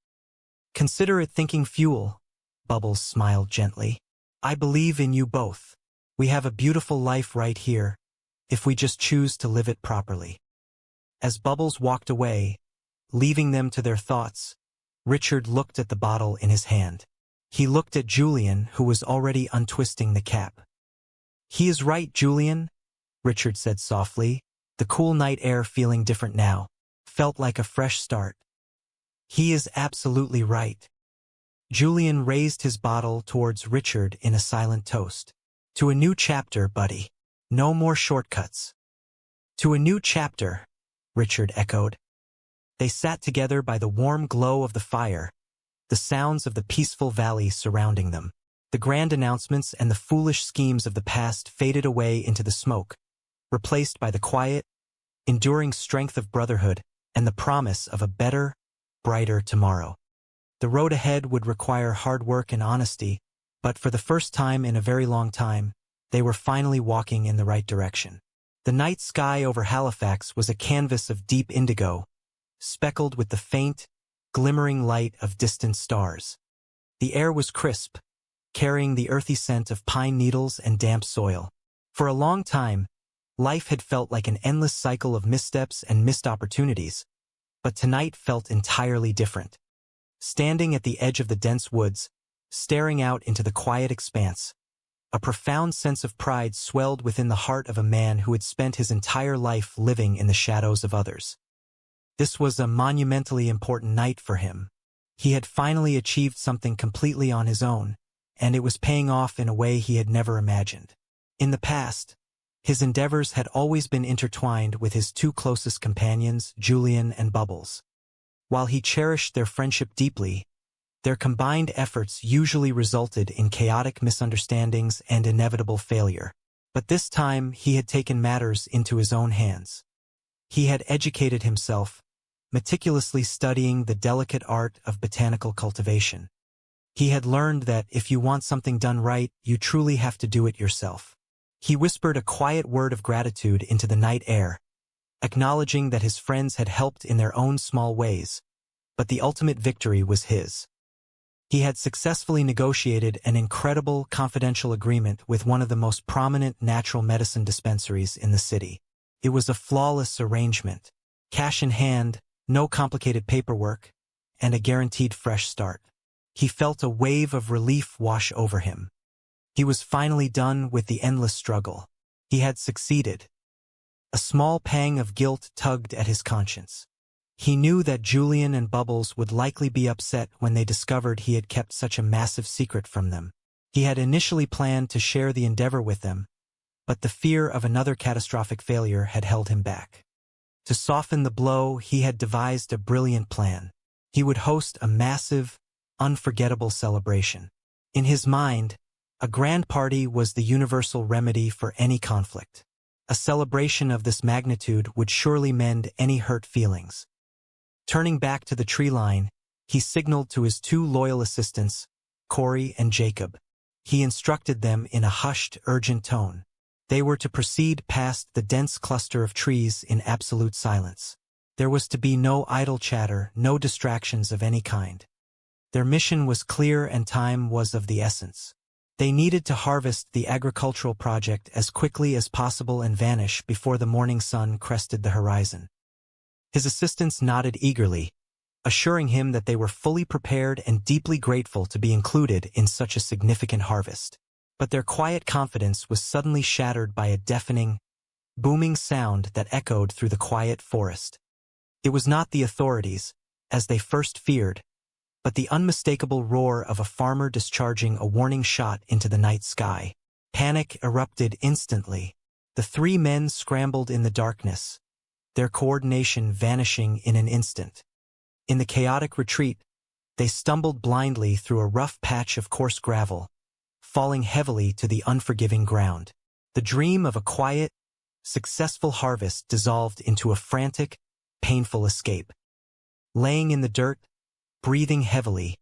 S: Consider it thinking fuel, Bubbles smiled gently. I believe in you both. We have a beautiful life right here, if we just choose to live it properly. As Bubbles walked away, leaving them to their thoughts, Richard looked at the bottle in his hand. He looked at Julian, who was already untwisting the cap. He is right, Julian, Richard said softly, the cool night air feeling different now, felt like a fresh start. He is absolutely right. Julian raised his bottle towards Richard in a silent toast. To a new chapter, buddy. No more shortcuts. To a new chapter, Richard echoed. They sat together by the warm glow of the fire, the sounds of the peaceful valley surrounding them. The grand announcements and the foolish schemes of the past faded away into the smoke, replaced by the quiet, enduring strength of brotherhood and the promise of a better, brighter tomorrow. The road ahead would require hard work and honesty, but for the first time in a very long time, they were finally walking in the right direction. The night sky over Halifax was a canvas of deep indigo, speckled with the faint, glimmering light of distant stars. The air was crisp, carrying the earthy scent of pine needles and damp soil. For a long time, life had felt like an endless cycle of missteps and missed opportunities, but tonight felt entirely different. Standing at the edge of the dense woods, staring out into the quiet expanse, a profound sense of pride swelled within the heart of a man who had spent his entire life living in the shadows of others. This was a monumentally important night for him. He had finally achieved something completely on his own, and it was paying off in a way he had never imagined. In the past, his endeavors had always been intertwined with his two closest companions, Julian and Bubbles. While he cherished their friendship deeply, their combined efforts usually resulted in chaotic misunderstandings and inevitable failure. But this time, he had taken matters into his own hands. He had educated himself, meticulously studying the delicate art of botanical cultivation. He had learned that if you want something done right, you truly have to do it yourself. He whispered a quiet word of gratitude into the night air, acknowledging that his friends had helped in their own small ways, but the ultimate victory was his. He had successfully negotiated an incredible confidential agreement with one of the most prominent natural medicine dispensaries in the city. It was a flawless arrangement, cash in hand, no complicated paperwork, and a guaranteed fresh start. He felt a wave of relief wash over him. He was finally done with the endless struggle. He had succeeded. A small pang of guilt tugged at his conscience. He knew that Julian and Bubbles would likely be upset when they discovered he had kept such a massive secret from them. He had initially planned to share the endeavor with them, but the fear of another catastrophic failure had held him back. To soften the blow, he had devised a brilliant plan. He would host a massive, unforgettable celebration. In his mind, a grand party was the universal remedy for any conflict. A celebration of this magnitude would surely mend any hurt feelings. Turning back to the tree line, he signaled to his two loyal assistants, Corey and Jacob. He instructed them in a hushed, urgent tone. They were to proceed past the dense cluster of trees in absolute silence. There was to be no idle chatter, no distractions of any kind. Their mission was clear and time was of the essence. They needed to harvest the agricultural project as quickly as possible and vanish before the morning sun crested the horizon. His assistants nodded eagerly, assuring him that they were fully prepared and deeply grateful to be included in such a significant harvest. But their quiet confidence was suddenly shattered by a deafening, booming sound that echoed through the quiet forest. It was not the authorities, as they first feared, but the unmistakable roar of a farmer discharging a warning shot into the night sky. Panic erupted instantly. The three men scrambled in the darkness, their coordination vanishing in an instant. In the chaotic retreat, they stumbled blindly through a rough patch of coarse gravel, falling heavily to the unforgiving ground. The dream of a quiet, successful harvest dissolved into a frantic, painful escape. Laying in the dirt, breathing heavily,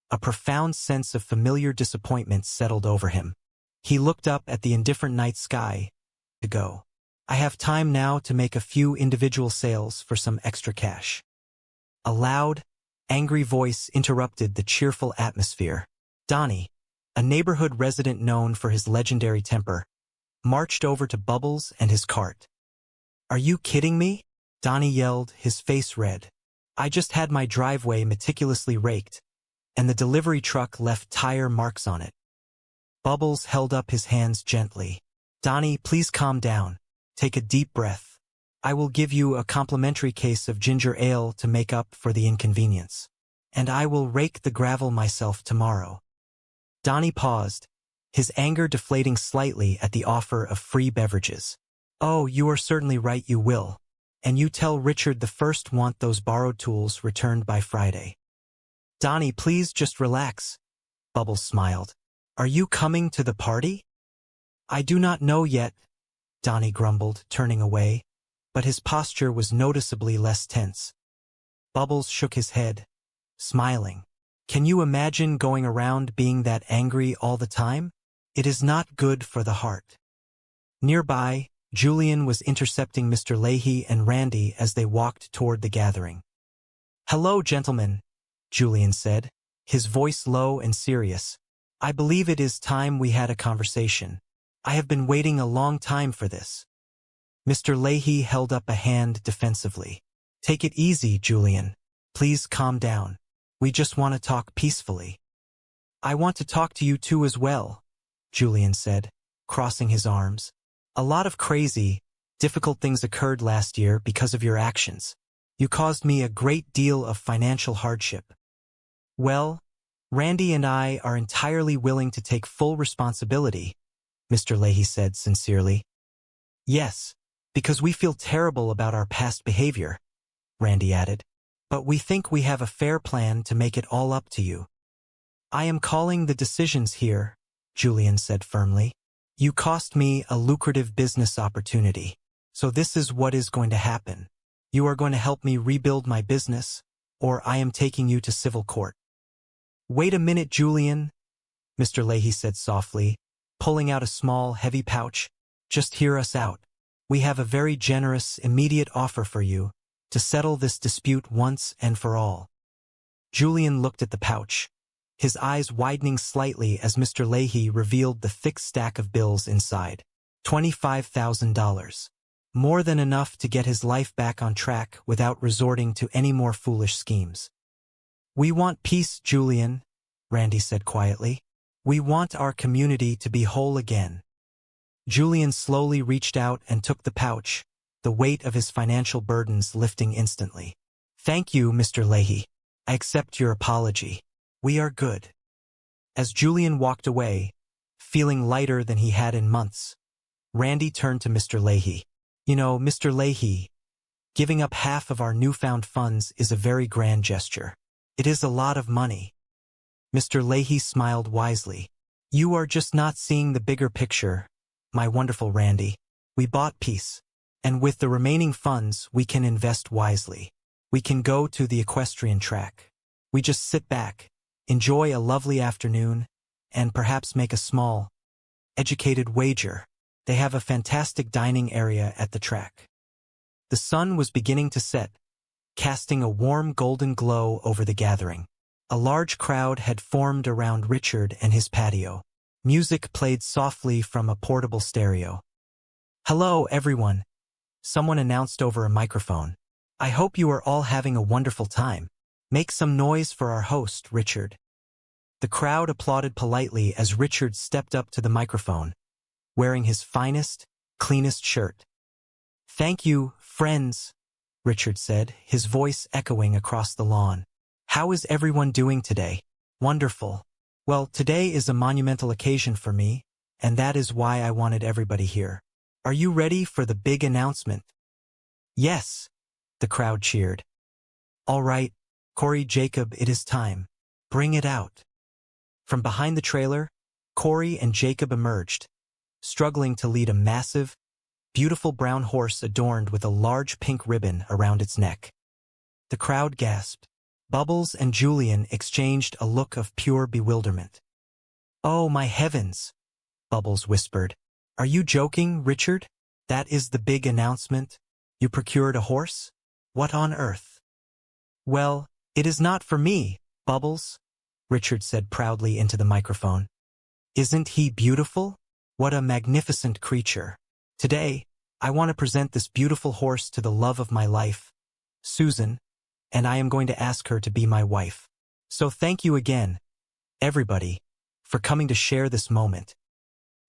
S: a profound sense of familiar disappointment settled over him. He looked up at the indifferent night sky. To go. I have time now to make a few individual sales for some extra cash. A loud, angry voice interrupted the cheerful atmosphere. Donnie, a neighborhood resident known for his legendary temper, marched over to Bubbles and his cart. Are you kidding me? Donnie yelled, his face red. I just had my driveway meticulously raked, and the delivery truck left tire marks on it. Bubbles held up his hands gently. Donnie, please calm down. Take a deep breath. I will give you a complimentary case of ginger ale to make up for the inconvenience. And I will rake the gravel myself tomorrow. Donnie paused, his anger deflating slightly at the offer of free beverages. Oh, you are certainly right, you will. And you tell Richard the first want those borrowed tools returned by Friday. Donnie, please just relax. Bubbles smiled. Are you coming to the party? I do not know yet, Donnie grumbled, turning away, but his posture was noticeably less tense. Bubbles shook his head, smiling. Can you imagine going around being that angry all the time? It is not good for the heart. Nearby, Julian was intercepting Mr. Leahy and Randy as they walked toward the gathering. Hello, gentlemen, Julian said, his voice low and serious. I believe it is time we had a conversation. I have been waiting a long time for this. Mr. Leahy held up a hand defensively. Take it easy, Julian. Please calm down. We just want to talk peacefully. I want to talk to you too as well, Julian said, crossing his arms. A lot of crazy, difficult things occurred last year because of your actions. You caused me a great deal of financial hardship. Well, Randy and I are entirely willing to take full responsibility, Mr. Leahy said sincerely. Yes, because we feel terrible about our past behavior, Randy added. But we think we have a fair plan to make it all up to you. I am calling the decisions here, Julian said firmly. You cost me a lucrative business opportunity, so this is what is going to happen. You are going to help me rebuild my business, or I am taking you to civil court. Wait a minute, Julian, Mr. Leahy said softly, pulling out a small, heavy pouch. Just hear us out. We have a very generous, immediate offer for you to settle this dispute once and for all. Julian looked at the pouch, his eyes widening slightly as Mr. Leahy revealed the thick stack of bills inside. $25,000. More than enough to get his life back on track without resorting to any more foolish schemes. We want peace, Julian, Randy said quietly. We want our community to be whole again. Julian slowly reached out and took the pouch, the weight of his financial burdens lifting instantly. Thank you, Mr. Leahy. I accept your apology. We are good. As Julian walked away, feeling lighter than he had in months, Randy turned to Mr. Leahy. You know, Mr. Leahy, giving up half of our newfound funds is a very grand gesture. It is a lot of money. Mr. Leahy smiled wisely. You are just not seeing the bigger picture, my wonderful Randy. We bought peace, and with the remaining funds we can invest wisely. We can go to the equestrian track. We just sit back, enjoy a lovely afternoon, and perhaps make a small, educated wager. They have a fantastic dining area at the track. The sun was beginning to set, casting a warm golden glow over the gathering. A large crowd had formed around Richard and his patio. Music played softly from a portable stereo. Hello, everyone, someone announced over a microphone. I hope you are all having a wonderful time. Make some noise for our host, Richard. The crowd applauded politely as Richard stepped up to the microphone, wearing his finest, cleanest shirt. Thank you, friends, Richard said, his voice echoing across the lawn. How is everyone doing today? Wonderful. Well, today is a monumental occasion for me, and that is why I wanted everybody here. Are you ready for the big announcement? Yes, the crowd cheered. All right, Corey, Jacob, it is time. Bring it out. From behind the trailer, Corey and Jacob emerged, struggling to lead a massive, beautiful brown horse adorned with a large pink ribbon around its neck. The crowd gasped. Bubbles and Julian exchanged a look of pure bewilderment. Oh, my heavens, Bubbles whispered. Are you joking, Richard? That is the big announcement? You procured a horse? What on earth? Well, it is not for me, Bubbles, Richard said proudly into the microphone. Isn't he beautiful? What a magnificent creature. Today, I want to present this beautiful horse to the love of my life, Susan, and I am going to ask her to be my wife. So thank you again, everybody, for coming to share this moment.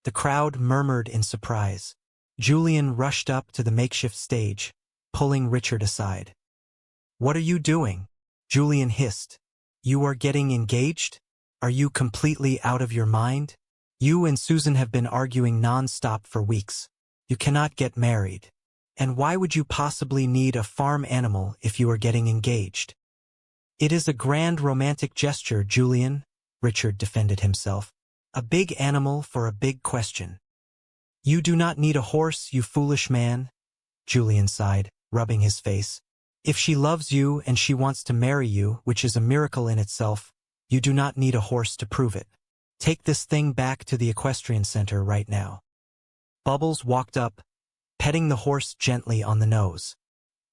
S: The crowd murmured in surprise. Julian rushed up to the makeshift stage, pulling Richard aside. What are you doing? Julian hissed. You are getting engaged? Are you completely out of your mind? You and Susan have been arguing non-stop for weeks. You cannot get married. And why would you possibly need a farm animal if you are getting engaged? It is a grand romantic gesture, Julian, Richard defended himself. A big animal for a big question. You do not need a horse, you foolish man, Julian sighed, rubbing his face. If she loves you and she wants to marry you, which is a miracle in itself, you do not need a horse to prove it. Take this thing back to the equestrian center right now. Bubbles walked up, petting the horse gently on the nose.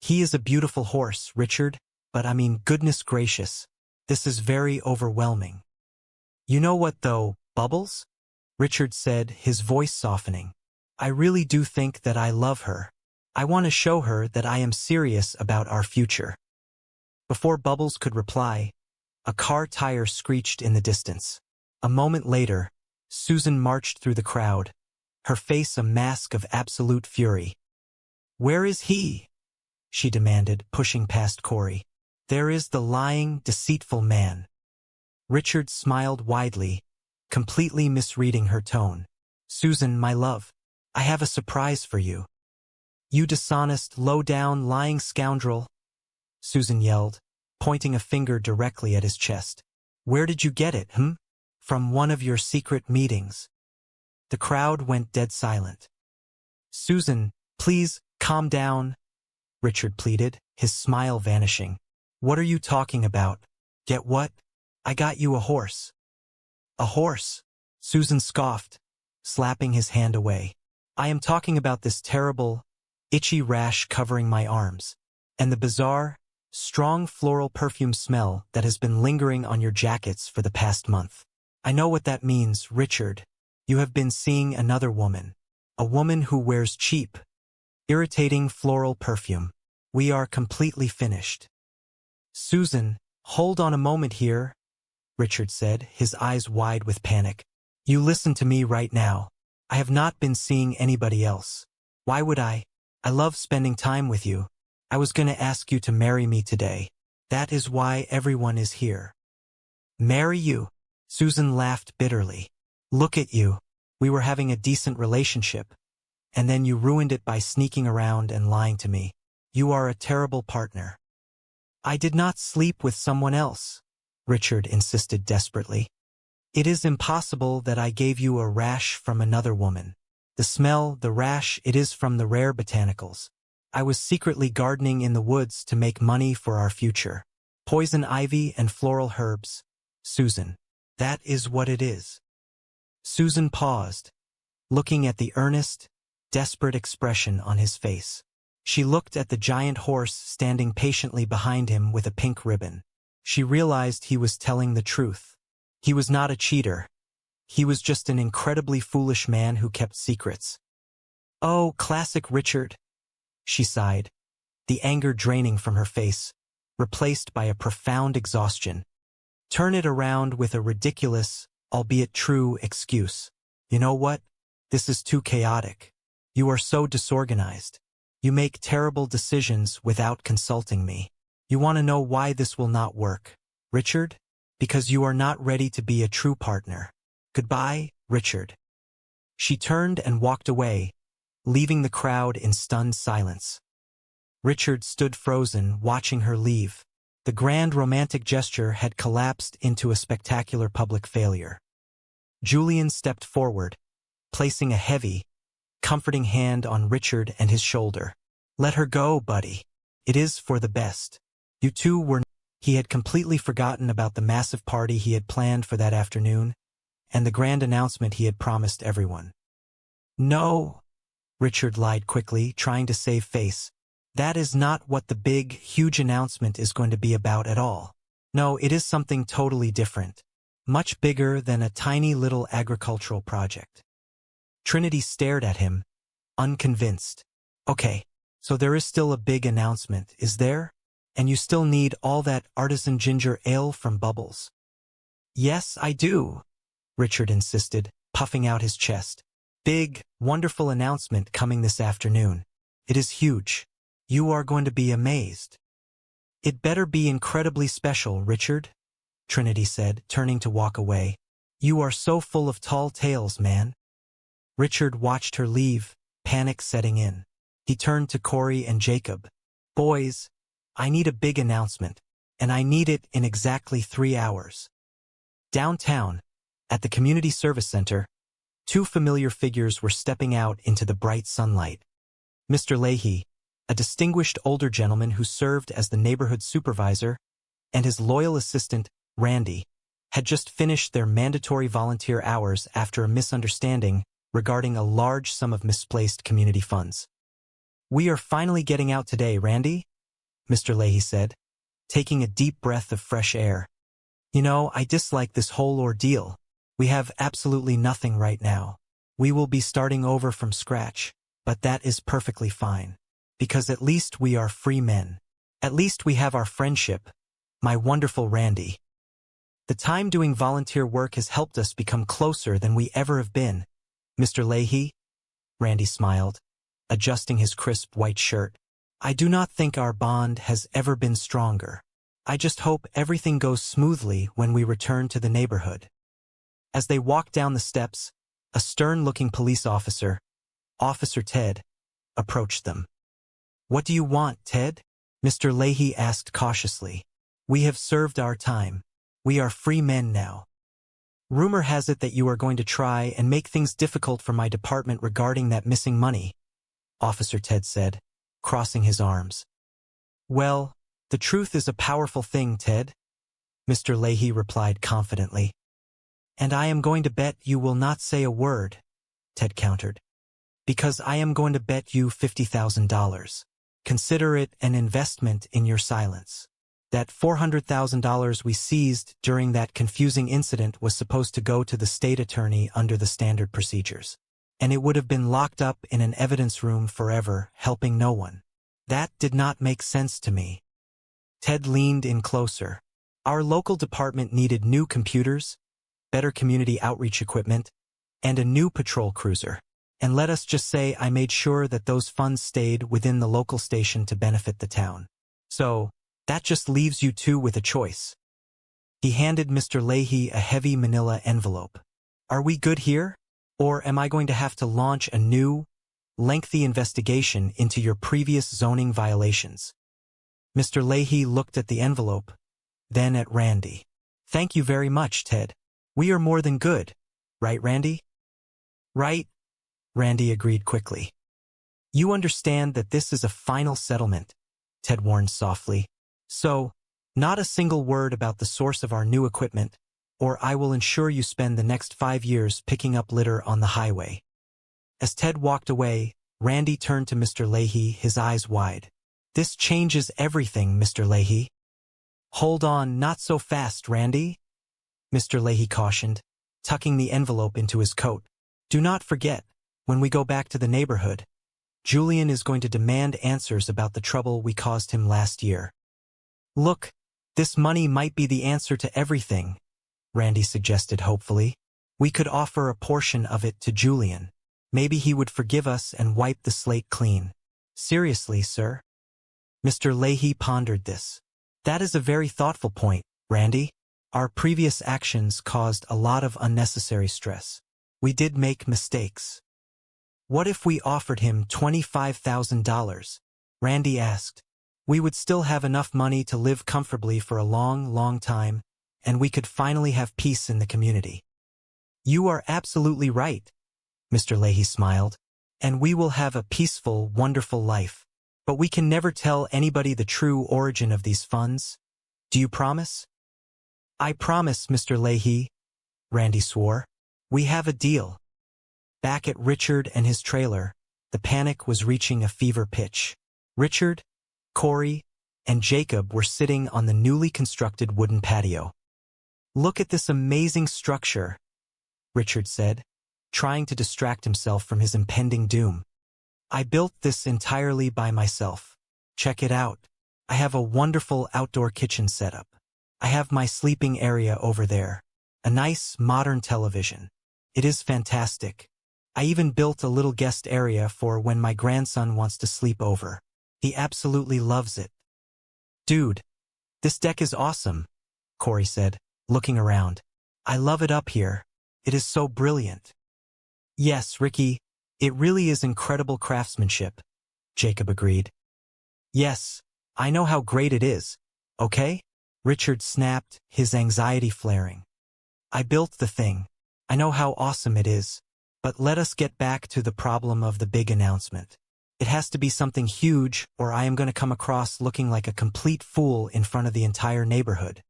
S: He is a beautiful horse, Richard, but I mean, goodness gracious, this is very overwhelming. You know what though, Bubbles? Richard said, his voice softening. I really do think that I love her. I want to show her that I am serious about our future. Before Bubbles could reply, a car tire screeched in the distance. A moment later, Susan marched through the crowd, her face a mask of absolute fury. Where is he? she demanded, pushing past Corey. There is the lying, deceitful man. Richard smiled widely, completely misreading her tone. Susan, my love, I have a surprise for you. You dishonest, low-down, lying scoundrel, Susan yelled, pointing a finger directly at his chest. Where did you get it, From one of your secret meetings. The crowd went dead silent. Susan, please, calm down, Richard pleaded, his smile vanishing. What are you talking about? Get what? I got you a horse. A horse? Susan scoffed, slapping his hand away. I am talking about this terrible, itchy rash covering my arms, and the bizarre, strong floral perfume smell that has been lingering on your jackets for the past month. I know what that means, Richard. You have been seeing another woman. A woman who wears cheap, irritating floral perfume. We are completely finished. Susan, hold on a moment here, Richard said, his eyes wide with panic. You listen to me right now. I have not been seeing anybody else. Why would I? I love spending time with you. I was going to ask you to marry me today. That is why everyone is here. Marry you? Susan laughed bitterly. Look at you. We were having a decent relationship, and then you ruined it by sneaking around and lying to me. You are a terrible partner. I did not sleep with someone else, Richard insisted desperately. It is impossible that I gave you a rash from another woman. The smell, the rash, it is from the rare botanicals. I was secretly gardening in the woods to make money for our future. Poison ivy and floral herbs. Susan. That is what it is. Susan paused, looking at the earnest, desperate expression on his face. She looked at the giant horse standing patiently behind him with a pink ribbon. She realized he was telling the truth. He was not a cheater. He was just an incredibly foolish man who kept secrets. Oh, classic Richard, she sighed, the anger draining from her face, replaced by a profound exhaustion. Turn it around with a ridiculous, albeit true, excuse. You know what? This is too chaotic. You are so disorganized. You make terrible decisions without consulting me. You want to know why this will not work, Richard? Because you are not ready to be a true partner. Goodbye, Richard. She turned and walked away, leaving the crowd in stunned silence. Richard stood frozen, watching her leave. The grand romantic gesture had collapsed into a spectacular public failure. Julian stepped forward, placing a heavy, comforting hand on Richard and his shoulder. Let her go, buddy. It is for the best. You two were... He had completely forgotten about the massive party he had planned for that afternoon, and the grand announcement he had promised everyone. No, Richard lied quickly, trying to save face. That is not what the big, huge announcement is going to be about at all. No, it is something totally different. Much bigger than a tiny little agricultural project. Trinity stared at him, unconvinced. Okay, so there is still a big announcement, is there? And you still need all that artisan ginger ale from Bubbles? Yes, I do, Richard insisted, puffing out his chest. Big, wonderful announcement coming this afternoon. It is huge. You are going to be amazed. It better be incredibly special, Richard, Trinity said, turning to walk away. You are so full of tall tales, man. Richard watched her leave, panic setting in. He turned to Corey and Jacob. Boys, I need a big announcement, and I need it in exactly 3 hours. Downtown, at the Community Service Center, 2 familiar figures were stepping out into the bright sunlight. Mr. Leahy, a distinguished older gentleman who served as the neighborhood supervisor, and his loyal assistant, Randy, had just finished their mandatory volunteer hours after a misunderstanding regarding a large sum of misplaced community funds. We are finally getting out today, Randy, Mr. Leahy said, taking a deep breath of fresh air. You know, I dislike this whole ordeal. We have absolutely nothing right now. We will be starting over from scratch, but that is perfectly fine. Because at least we are free men. At least we have our friendship, my wonderful Randy. The time doing volunteer work has helped us become closer than we ever have been. Mr. Leahy? Randy smiled, adjusting his crisp white shirt. I do not think our bond has ever been stronger. I just hope everything goes smoothly when we return to the neighborhood. As they walked down the steps, a stern-looking police officer, Officer Ted, approached them. "What do you want, Ted?" Mr. Leahy asked cautiously. "We have served our time. We are free men now. Rumor has it that you are going to try and make things difficult for my department regarding that missing money," Officer Ted said, crossing his arms. "Well, the truth is a powerful thing, Ted," Mr. Leahy replied confidently. "And I am going to bet you will not say a word," Ted countered. "Because I am going to bet you $50,000. Consider it an investment in your silence. That $400,000 we seized during that confusing incident was supposed to go to the state attorney under the standard procedures. And it would have been locked up in an evidence room forever, helping no one. That did not make sense to me." Ted leaned in closer. "Our local department needed new computers, better community outreach equipment, and a new patrol cruiser. And let us just say I made sure that those funds stayed within the local station to benefit the town. So, that just leaves you two with a choice." He handed Mr. Leahy a heavy manila envelope. "Are we good here? Or am I going to have to launch a new, lengthy investigation into your previous zoning violations?" Mr. Leahy looked at the envelope, then at Randy. "Thank you very much, Ted. We are more than good. Right, Randy?" "Right," Randy agreed quickly. "You understand that this is a final settlement," Ted warned softly. "So, not a single word about the source of our new equipment, or I will ensure you spend the next 5 years picking up litter on the highway." As Ted walked away, Randy turned to Mr. Leahy, his eyes wide. "This changes everything, Mr. Leahy." "Hold on, not so fast, Randy," Mr. Leahy cautioned, tucking the envelope into his coat. "Do not forget, when we go back to the neighborhood, Julian is going to demand answers about the trouble we caused him last year." "Look, this money might be the answer to everything," Randy suggested hopefully. "We could offer a portion of it to Julian. Maybe he would forgive us and wipe the slate clean." "Seriously, sir?" Mr. Leahy pondered this. "That is a very thoughtful point, Randy. Our previous actions caused a lot of unnecessary stress. We did make mistakes." "What if we offered him $25,000? Randy asked. "We would still have enough money to live comfortably for a long, long time, and we could finally have peace in the community." "You are absolutely right," Mr. Leahy smiled. "And we will have a peaceful, wonderful life. But we can never tell anybody the true origin of these funds. Do you promise?" "I promise, Mr. Leahy," Randy swore. "We have a deal." Back at Richard and his trailer, the panic was reaching a fever pitch. Richard, Corey, and Jacob were sitting on the newly constructed wooden patio. "Look at this amazing structure," Richard said, trying to distract himself from his impending doom. "I built this entirely by myself. Check it out. I have a wonderful outdoor kitchen setup. I have my sleeping area over there. A nice, modern television. It is fantastic. I even built a little guest area for when my grandson wants to sleep over. He absolutely loves it." "Dude, this deck is awesome," Corey said, looking around. "I love it up here. It is so brilliant." "Yes, Ricky, it really is incredible craftsmanship," Jacob agreed. "Yes, I know how great it is, okay?" Richard snapped, his anxiety flaring. "I built the thing. I know how awesome it is. But let us get back to the problem of the big announcement. It has to be something huge, or I am going to come across looking like a complete fool in front of the entire neighborhood."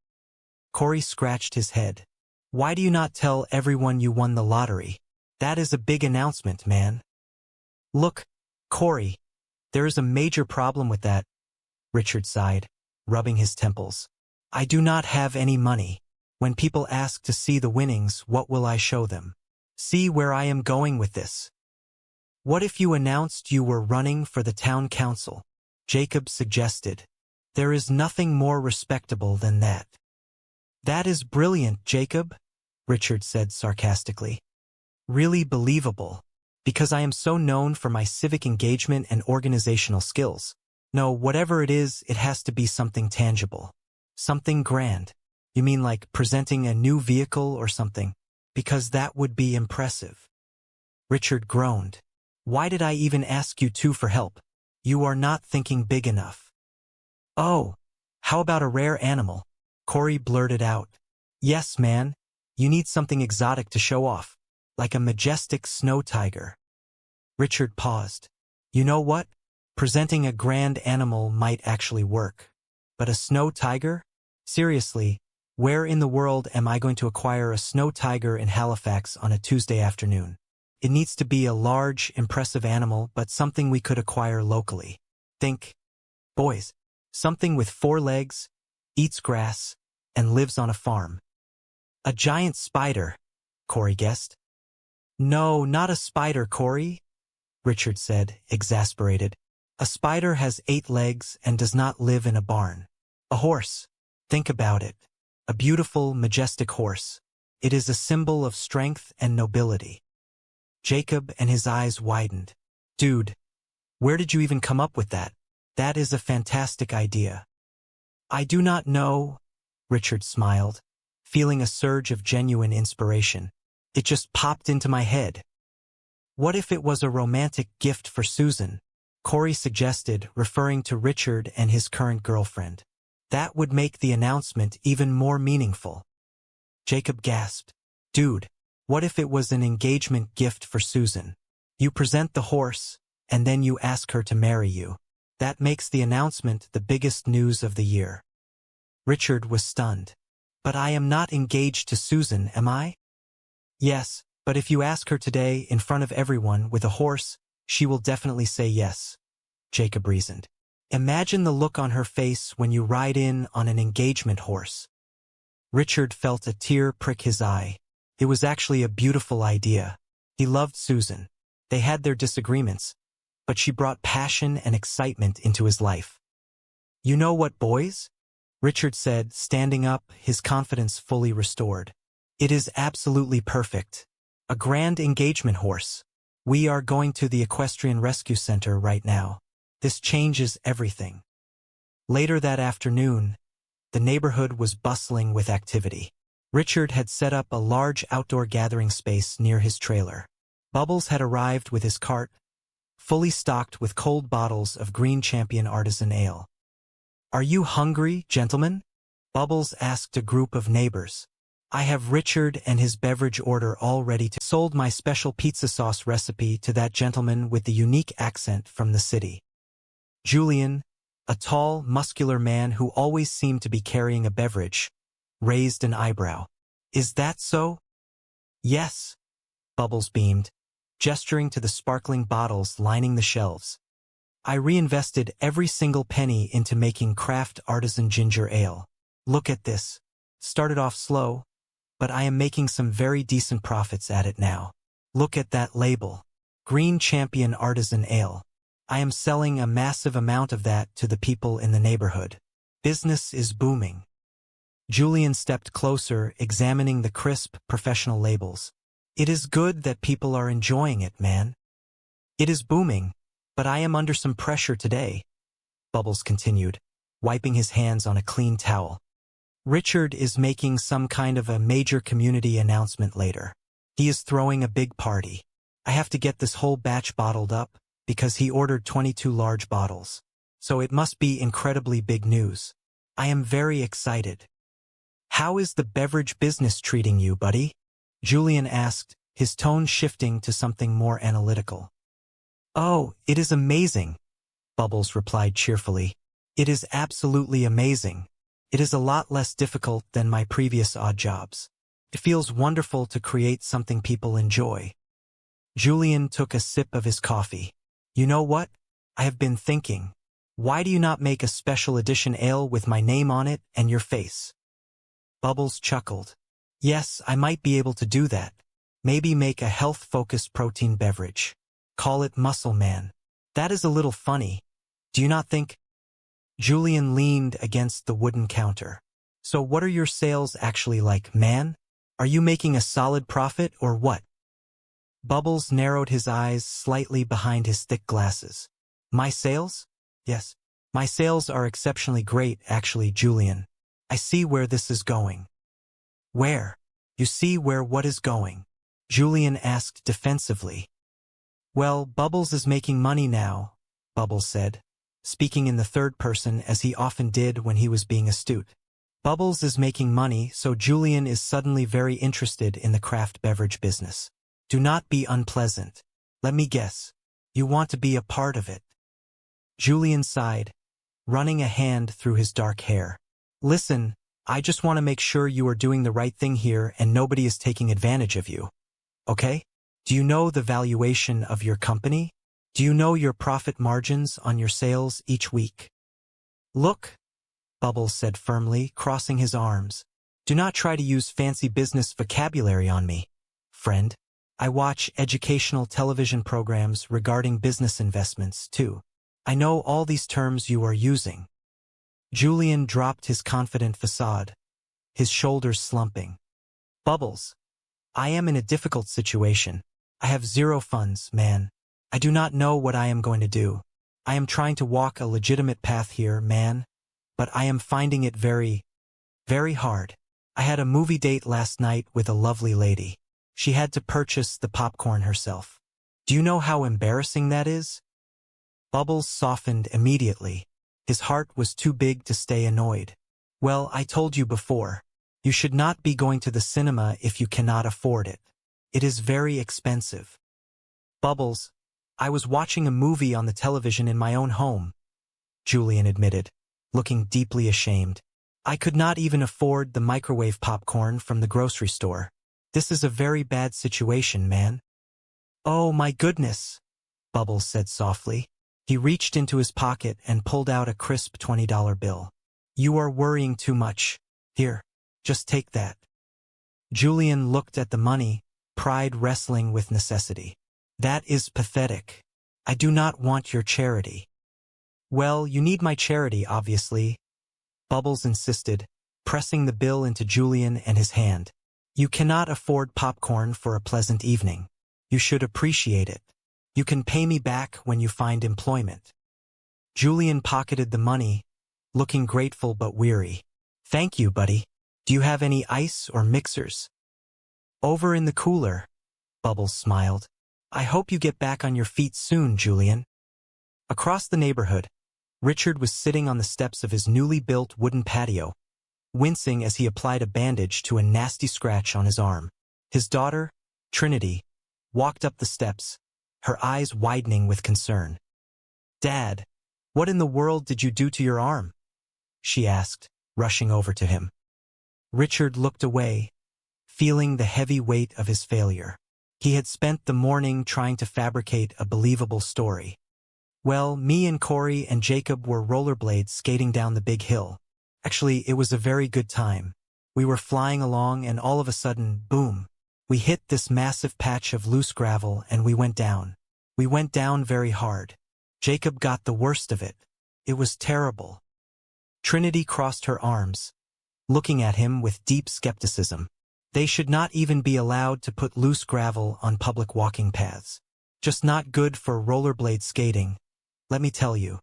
S: Corey scratched his head. "Why do you not tell everyone you won the lottery? That is a big announcement, man." "Look, Corey, there is a major problem with that," Richard sighed, rubbing his temples. "I do not have any money. When people ask to see the winnings, what will I show them? See where I am going with this. What if you announced you were running for the town council?" Jacob suggested. "There is nothing more respectable than that." "That is brilliant, Jacob," Richard said sarcastically. "Really believable, because I am so known for my civic engagement and organizational skills. No, whatever it is, it has to be something tangible. Something grand. You mean like presenting a new vehicle or something? Because that would be impressive. Richard groaned. Why did I even ask you two for help? You are not thinking big enough. Oh, how about a rare animal? Corey blurted out. Yes, man. You need something exotic to show off. Like a majestic snow tiger. Richard paused. You know what? Presenting a grand animal might actually work. But a snow tiger? Seriously, where in the world am I going to acquire a snow tiger in Halifax on a Tuesday afternoon? It needs to be a large, impressive animal, but something we could acquire locally. Think, boys, something with 4 legs, eats grass, and lives on a farm. A giant spider, Corey guessed. No, not a spider, Corey, Richard said, exasperated. A spider has 8 legs and does not live in a barn. A horse. Think about it. A beautiful, majestic horse. It is a symbol of strength and nobility. Jacob and his eyes widened. Dude, where did you even come up with that? That is a fantastic idea. I do not know, Richard smiled, feeling a surge of genuine inspiration. It just popped into my head. What if it was a romantic gift for Susan? Corey suggested, referring to Richard and his current girlfriend. That would make the announcement even more meaningful. Jacob gasped. Dude, what if it was an engagement gift for Susan? You present the horse, and then you ask her to marry you. That makes the announcement the biggest news of the year. Richard was stunned. But I am not engaged to Susan, am I? Yes, but if you ask her today in front of everyone with a horse, she will definitely say yes, Jacob reasoned. Imagine the look on her face when you ride in on an engagement horse. Richard felt a tear prick his eye. It was actually a beautiful idea. He loved Susan. They had their disagreements, but she brought passion and excitement into his life. You know what, boys? Richard said, standing up, his confidence fully restored. It is absolutely perfect. A grand engagement horse. We are going to the Equestrian Rescue Center right now. This changes everything. Later that afternoon, the neighborhood was bustling with activity. Richard had set up a large outdoor gathering space near his trailer. Bubbles had arrived with his cart, fully stocked with cold bottles of Green Champion Artisan Ale. Are you hungry, gentlemen? Bubbles asked a group of neighbors. I have Richard and his beverage order all ready to sold my special pizza sauce recipe to that gentleman with the unique accent from the city. Julian, a tall, muscular man who always seemed to be carrying a beverage, raised an eyebrow. Is that so? Yes, Bubbles beamed, gesturing to the sparkling bottles lining the shelves. I reinvested every single penny into making craft artisan ginger ale. Look at this. Started off slow, but I am making some very decent profits at it now. Look at that label. Green Champion Artisan Ale. I am selling a massive amount of that to the people in the neighborhood. Business is booming. Julian stepped closer, examining the crisp, professional labels. It is good that people are enjoying it, man. It is booming, but I am under some pressure today, Bubbles continued, wiping his hands on a clean towel. Richard is making some kind of a major community announcement later. He is throwing a big party. I have to get this whole batch bottled up, because he ordered 22 large bottles. So it must be incredibly big news. I am very excited. How is the beverage business treating you, buddy? Julian asked, his tone shifting to something more analytical. Oh, it is amazing, Bubbles replied cheerfully. It is absolutely amazing. It is a lot less difficult than my previous odd jobs. It feels wonderful to create something people enjoy. Julian took a sip of his coffee. You know what? I have been thinking. Why do you not make a special edition ale with my name on it and your face? Bubbles chuckled. Yes, I might be able to do that. Maybe make a health-focused protein beverage. Call it Muscle Man. That is a little funny. Do you not think? Julian leaned against the wooden counter. So what are your sales actually like, man? Are you making a solid profit or what? Bubbles narrowed his eyes slightly behind his thick glasses. My sales? Yes. My sales are exceptionally great, actually, Julian. I see where this is going. Where? You see where what is going? Julian asked defensively. Well, Bubbles is making money now, Bubbles said, speaking in the third person as he often did when he was being astute. Bubbles is making money, so Julian is suddenly very interested in the craft beverage business. Do not be unpleasant. Let me guess. You want to be a part of it. Julian sighed, running a hand through his dark hair. Listen, I just want to make sure you are doing the right thing here and nobody is taking advantage of you. Okay? Do you know the valuation of your company? Do you know your profit margins on your sales each week? Look, Bubbles said firmly, crossing his arms. Do not try to use fancy business vocabulary on me, friend. I watch educational television programs regarding business investments, too. I know all these terms you are using. Julian dropped his confident facade, his shoulders slumping. Bubbles, I am in a difficult situation. I have zero funds, man. I do not know what I am going to do. I am trying to walk a legitimate path here, man, but I am finding it very, very hard. I had a movie date last night with a lovely lady. She had to purchase the popcorn herself. Do you know how embarrassing that is? Bubbles softened immediately. His heart was too big to stay annoyed. Well, I told you before. You should not be going to the cinema if you cannot afford it. It is very expensive. Bubbles, I was watching a movie on the television in my own home, Julian admitted, looking deeply ashamed. I could not even afford the microwave popcorn from the grocery store. This is a very bad situation, man. Oh my goodness, Bubbles said softly. He reached into his pocket and pulled out a crisp $20 bill. You are worrying too much. Here, just take that. Julian looked at the money, pride wrestling with necessity. That is pathetic. I do not want your charity. Well, you need my charity, obviously, Bubbles insisted, pressing the bill into Julian and his hand. You cannot afford popcorn for a pleasant evening. You should appreciate it. You can pay me back when you find employment. Julian pocketed the money, looking grateful but weary. Thank you, buddy. Do you have any ice or mixers? Over in the cooler, Bubbles smiled. I hope you get back on your feet soon, Julian. Across the neighborhood, Richard was sitting on the steps of his newly built wooden patio, wincing as he applied a bandage to a nasty scratch on his arm. His daughter, Trinity, walked up the steps, her eyes widening with concern. Dad, what in the world did you do to your arm? She asked, rushing over to him. Richard looked away, feeling the heavy weight of his failure. He had spent the morning trying to fabricate a believable story. Well, me and Corey and Jacob were rollerblades skating down the big hill. Actually, it was a very good time. We were flying along and all of a sudden, boom. We hit this massive patch of loose gravel and we went down. We went down very hard. Jacob got the worst of it. It was terrible. Trinity crossed her arms, looking at him with deep skepticism. They should not even be allowed to put loose gravel on public walking paths. Just not good for rollerblade skating, let me tell you.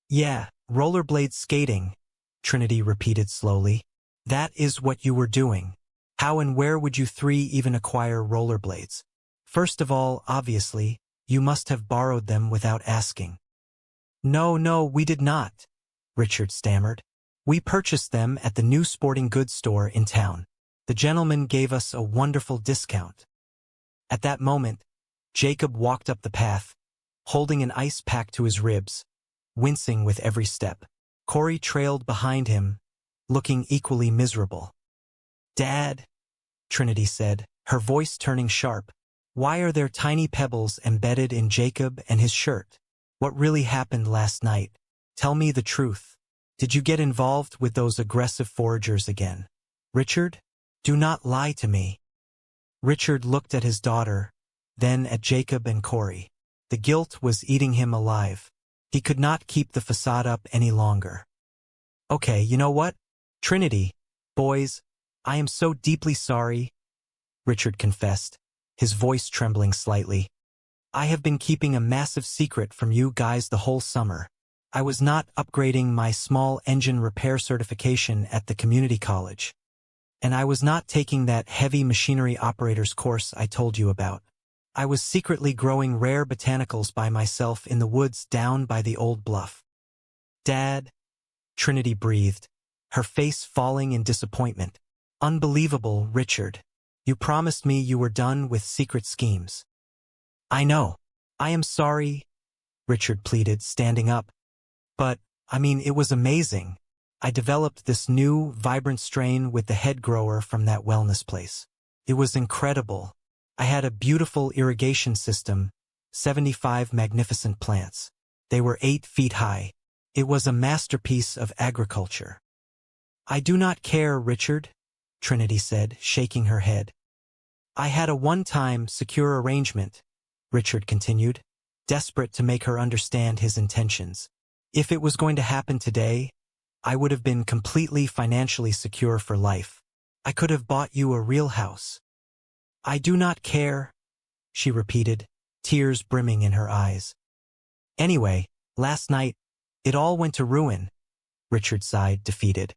S: Yeah, rollerblade skating, Trinity repeated slowly. That is what you were doing. How and where would you three even acquire rollerblades? First of all, obviously, you must have borrowed them without asking. No, we did not, Richard stammered. We purchased them at the new sporting goods store in town. The gentleman gave us a wonderful discount. At that moment, Jacob walked up the path, holding an ice pack to his ribs, wincing with every step. Corey trailed behind him, looking equally miserable. Dad, Trinity said, her voice turning sharp, why are there tiny pebbles embedded in Jacob and his shirt? What really happened last night? Tell me the truth. Did you get involved with those aggressive foragers again? Richard, do not lie to me. Richard looked at his daughter, then at Jacob and Corey. The guilt was eating him alive. He could not keep the facade up any longer. Okay, you know what? Trinity, boys, I am so deeply sorry, Richard confessed, his voice trembling slightly. I have been keeping a massive secret from you guys the whole summer. I was not upgrading my small engine repair certification at the community college. And I was not taking that heavy machinery operator's course I told you about. I was secretly growing rare botanicals by myself in the woods down by the old bluff. Dad, Trinity breathed, her face falling in disappointment. Unbelievable, Richard. You promised me you were done with secret schemes. I know. I am sorry, Richard pleaded, standing up. But, it was amazing. I developed this new, vibrant strain with the head grower from that wellness place. It was incredible. I had a beautiful irrigation system, 75 magnificent plants. They were 8 feet high. It was a masterpiece of agriculture. I do not care, Richard, Trinity said, shaking her head. I had a one-time, secure arrangement, Richard continued, desperate to make her understand his intentions. If it was going to happen today, I would have been completely financially secure for life. I could have bought you a real house. I do not care, she repeated, tears brimming in her eyes. Anyway, last night, it all went to ruin, Richard sighed, defeated.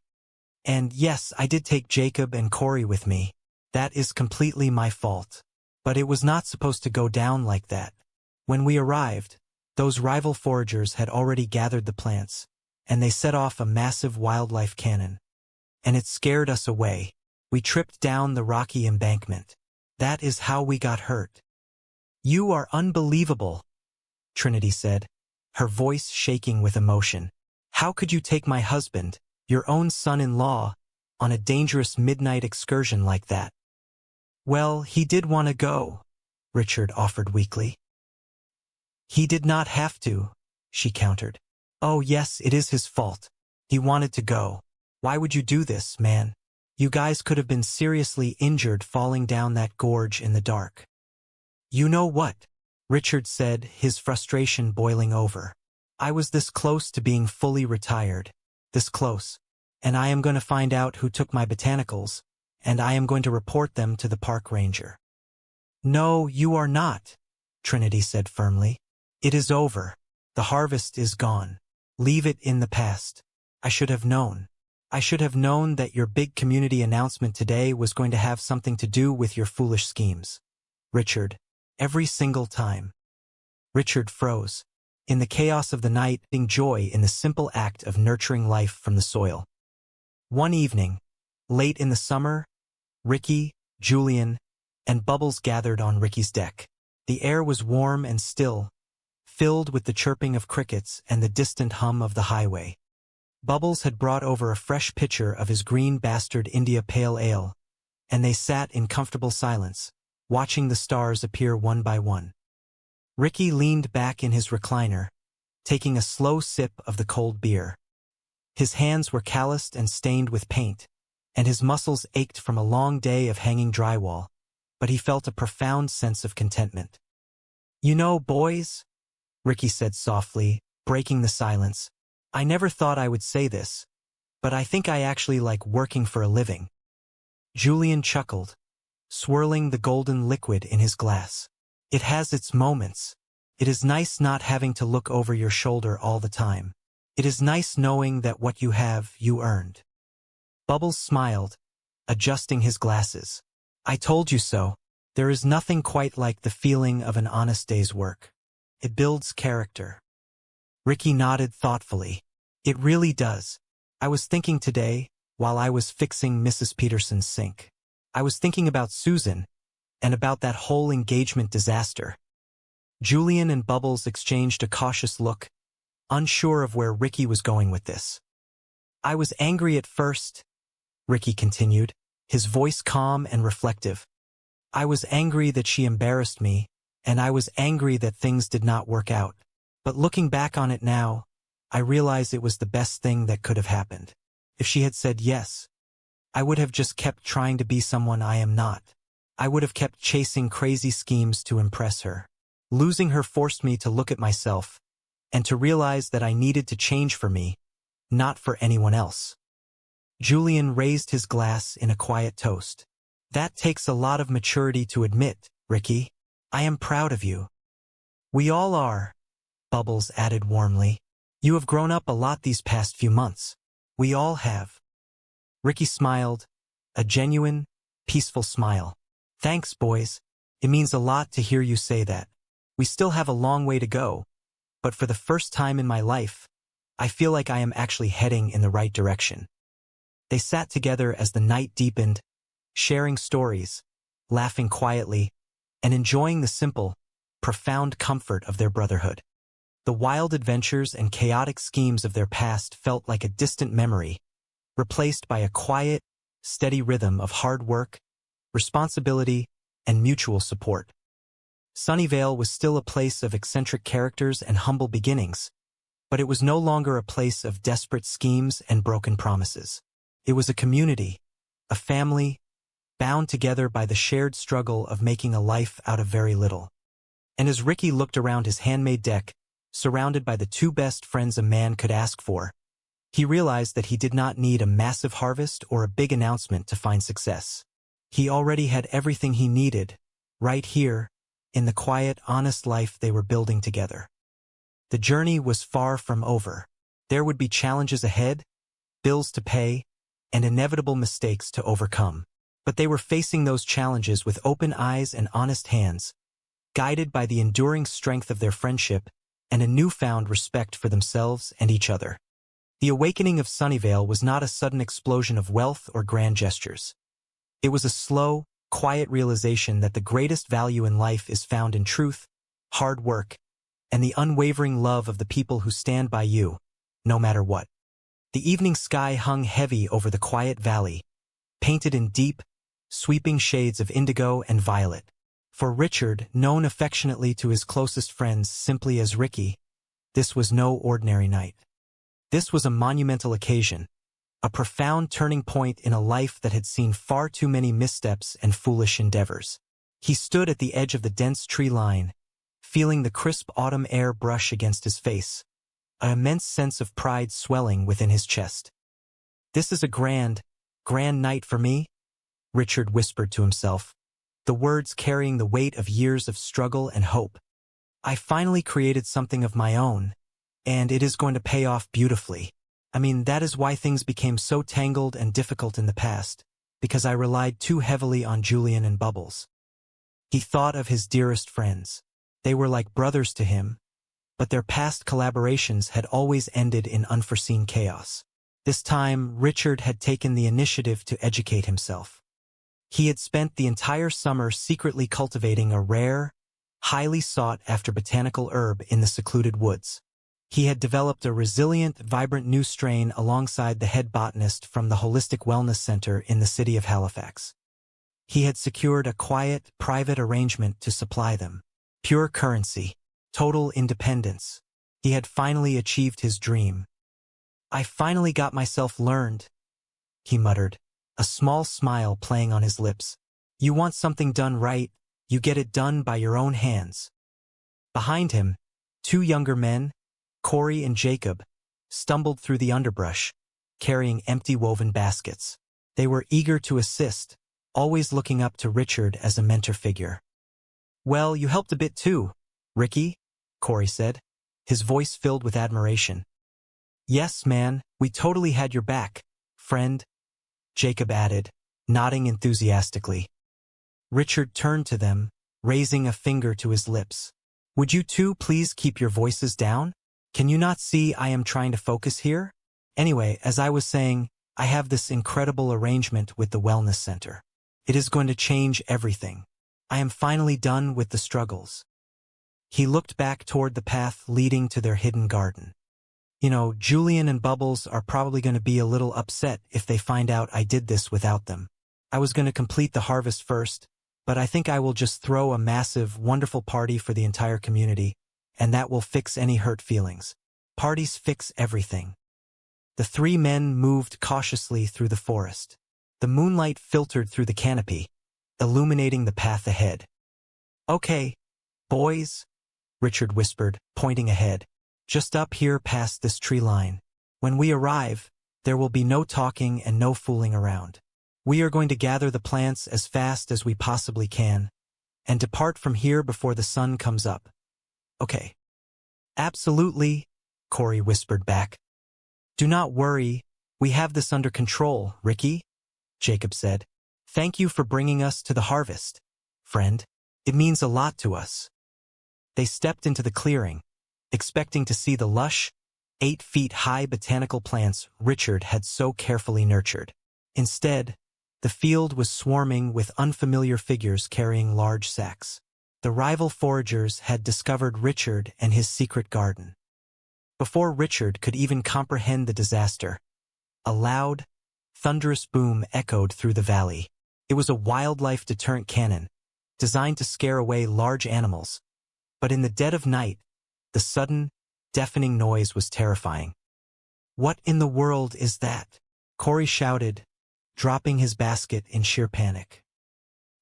S: And yes, I did take Jacob and Corey with me. That is completely my fault. But it was not supposed to go down like that. When we arrived, those rival foragers had already gathered the plants, and they set off a massive wildlife cannon. And it scared us away. We tripped down the rocky embankment. That is how we got hurt. You are unbelievable, Trinity said, her voice shaking with emotion. How could you take my husband, your own son-in-law, on a dangerous midnight excursion like that? Well, he did want to go, Richard offered weakly. He did not have to, she countered. Oh yes, it is his fault. He wanted to go. Why would you do this, man? You guys could have been seriously injured falling down that gorge in the dark. You know what? Richard said, his frustration boiling over. I was this close to being fully retired. This close. And I am going to find out who took my botanicals, and I am going to report them to the park ranger. No, you are not, Trinity said firmly. It is over. The harvest is gone. Leave it in the past. I should have known. I should have known that your big community announcement today was going to have something to do with your foolish schemes. Richard, every single time. Richard froze. In the chaos of the night, finding joy in the simple act of nurturing life from the soil. One evening, late in the summer, Ricky, Julian, and Bubbles gathered on Ricky's deck. The air was warm and still, filled with the chirping of crickets and the distant hum of the highway. Bubbles had brought over a fresh pitcher of his Green Bastard India Pale Ale, and they sat in comfortable silence, watching the stars appear one by one. Ricky leaned back in his recliner, taking a slow sip of the cold beer. His hands were calloused and stained with paint, and his muscles ached from a long day of hanging drywall, but he felt a profound sense of contentment. You know, boys, Ricky said softly, breaking the silence, I never thought I would say this, but I think I actually like working for a living. Julian chuckled, swirling the golden liquid in his glass. It has its moments. It is nice not having to look over your shoulder all the time. It is nice knowing that what you have, you earned. Bubbles smiled, adjusting his glasses. I told you so. There is nothing quite like the feeling of an honest day's work. It builds character. Ricky nodded thoughtfully. It really does. I was thinking today, while I was fixing Mrs. Peterson's sink. I was thinking about Susan, and about that whole engagement disaster. Julian and Bubbles exchanged a cautious look, unsure of where Ricky was going with this. I was angry at first, Ricky continued, his voice calm and reflective. I was angry that she embarrassed me, and I was angry that things did not work out. But looking back on it now, I realize it was the best thing that could have happened. If she had said yes, I would have just kept trying to be someone I am not. I would have kept chasing crazy schemes to impress her. Losing her forced me to look at myself, and to realize that I needed to change for me, not for anyone else. Julian raised his glass in a quiet toast. That takes a lot of maturity to admit, Ricky. I am proud of you. We all are, Bubbles added warmly. You have grown up a lot these past few months. We all have. Ricky smiled, a genuine, peaceful smile. Thanks, boys. It means a lot to hear you say that. We still have a long way to go, but for the first time in my life, I feel like I am actually heading in the right direction. They sat together as the night deepened, sharing stories, laughing quietly, and enjoying the simple, profound comfort of their brotherhood. The wild adventures and chaotic schemes of their past felt like a distant memory, replaced by a quiet, steady rhythm of hard work, responsibility, and mutual support. Sunnyvale was still a place of eccentric characters and humble beginnings, but it was no longer a place of desperate schemes and broken promises. It was a community, a family, bound together by the shared struggle of making a life out of very little. And as Ricky looked around his handmade deck, surrounded by the two best friends a man could ask for, he realized that he did not need a massive harvest or a big announcement to find success. He already had everything he needed, right here, in the quiet, honest life they were building together. The journey was far from over. There would be challenges ahead, bills to pay, and inevitable mistakes to overcome. But they were facing those challenges with open eyes and honest hands, guided by the enduring strength of their friendship and a newfound respect for themselves and each other. The awakening of Sunnyvale was not a sudden explosion of wealth or grand gestures. It was a slow, quiet realization that the greatest value in life is found in truth, hard work, and the unwavering love of the people who stand by you, no matter what. The evening sky hung heavy over the quiet valley, painted in deep, sweeping shades of indigo and violet. For Richard, known affectionately to his closest friends simply as Ricky, this was no ordinary night. This was a monumental occasion, a profound turning point in a life that had seen far too many missteps and foolish endeavors. He stood at the edge of the dense tree line, feeling the crisp autumn air brush against his face, an immense sense of pride swelling within his chest. "This is a grand night for me," Richard whispered to himself, the words carrying the weight of years of struggle and hope. "I finally created something of my own, and it is going to pay off beautifully. I mean, that is why things became so tangled and difficult in the past, because I relied too heavily on Julian and Bubbles." He thought of his dearest friends. They were like brothers to him, but their past collaborations had always ended in unforeseen chaos. This time, Richard had taken the initiative to educate himself. He had spent the entire summer secretly cultivating a rare, highly sought-after botanical herb in the secluded woods. He had developed a resilient, vibrant new strain alongside the head botanist from the Holistic Wellness Center in the city of Halifax. He had secured a quiet, private arrangement to supply them. Pure currency, total independence. He had finally achieved his dream. "I finally got myself learned," he muttered, a small smile playing on his lips. "You want something done right, you get it done by your own hands." Behind him, two younger men, Corey and Jacob, stumbled through the underbrush, carrying empty woven baskets. They were eager to assist, always looking up to Richard as a mentor figure. "Well, you helped a bit too, Ricky," Corey said, his voice filled with admiration. "Yes, man, we totally had your back, friend," Jacob added, nodding enthusiastically. Richard turned to them, raising a finger to his lips. "Would you two please keep your voices down? Can you not see I am trying to focus here? Anyway, as I was saying, I have this incredible arrangement with the Wellness Center. It is going to change everything. I am finally done with the struggles." He looked back toward the path leading to their hidden garden. "You know, Julian and Bubbles are probably going to be a little upset if they find out I did this without them. I was going to complete the harvest first, but I think I will just throw a massive, wonderful party for the entire community, and that will fix any hurt feelings. Parties fix everything." The three men moved cautiously through the forest. The moonlight filtered through the canopy, illuminating the path ahead. "Okay, boys," Richard whispered, pointing ahead. "Just up here past this tree line. When we arrive, there will be no talking and no fooling around. We are going to gather the plants as fast as we possibly can, and depart from here before the sun comes up. Okay." "Absolutely," Corey whispered back. Do not worry, we have this under control, Ricky, Jacob said. Thank you for bringing us to the harvest, friend. It means a lot to us. They stepped into the clearing, expecting to see the lush, 8-feet-high botanical plants Richard had so carefully nurtured. Instead, the field was swarming with unfamiliar figures carrying large sacks. The rival foragers had discovered Richard and his secret garden. Before Richard could even comprehend the disaster, a loud, thunderous boom echoed through the valley. It was a wildlife deterrent cannon, designed to scare away large animals. But in the dead of night, the sudden, deafening noise was terrifying. What in the world is that? Corey shouted, dropping his basket in sheer panic.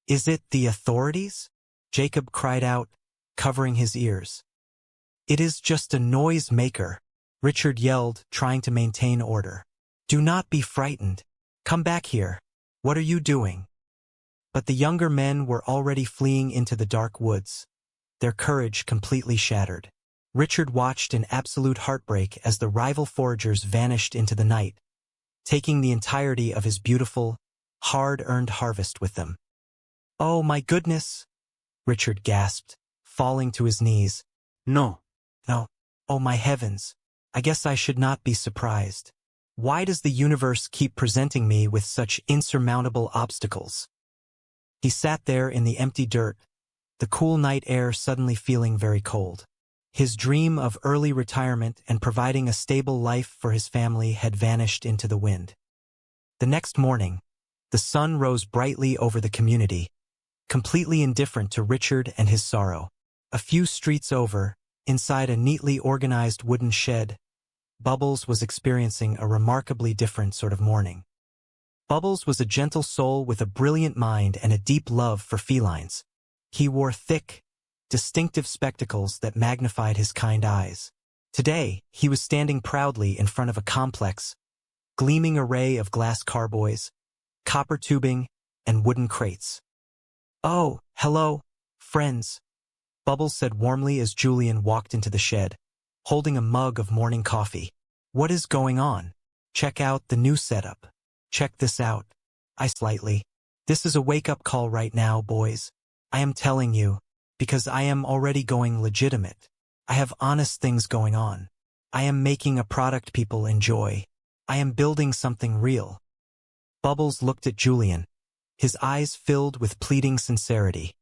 S: Is it the authorities? Jacob cried out, covering his ears. It is just a noise maker, Richard yelled, trying to maintain order. Do not be frightened. Come back here. What are you doing? But the younger men were already fleeing into the dark woods, their courage completely shattered. Richard watched in absolute heartbreak as the rival foragers vanished into the night, taking the entirety of his beautiful, hard-earned harvest with them. Oh my goodness, Richard gasped, falling to his knees. No. Oh my heavens. I guess I should not be surprised. Why does the universe keep presenting me with such insurmountable obstacles? He sat there in the empty dirt, the cool night air suddenly feeling very cold. His dream of early retirement and providing a stable life for his family had vanished into the wind. The next morning, the sun rose brightly over the community, completely indifferent to Richard and his sorrow. A few streets over, inside a neatly organized wooden shed, Bubbles was experiencing a remarkably different sort of morning. Bubbles was a gentle soul with a brilliant mind and a deep love for felines. He wore thick, distinctive spectacles that magnified his kind eyes. Today, he was standing proudly in front of a complex, gleaming array of glass carboys, copper tubing, and wooden crates. Oh, hello, friends, Bubbles said warmly as Julian walked into the shed, holding a mug of morning coffee. What is going on? Check out the new setup. Check this out. I slightly. This is a wake-up call right now, boys. I am telling you, because I am already going legitimate. I have honest things going on. I am making a product people enjoy. I am building something real. Bubbles looked at Julian, his eyes filled with pleading sincerity.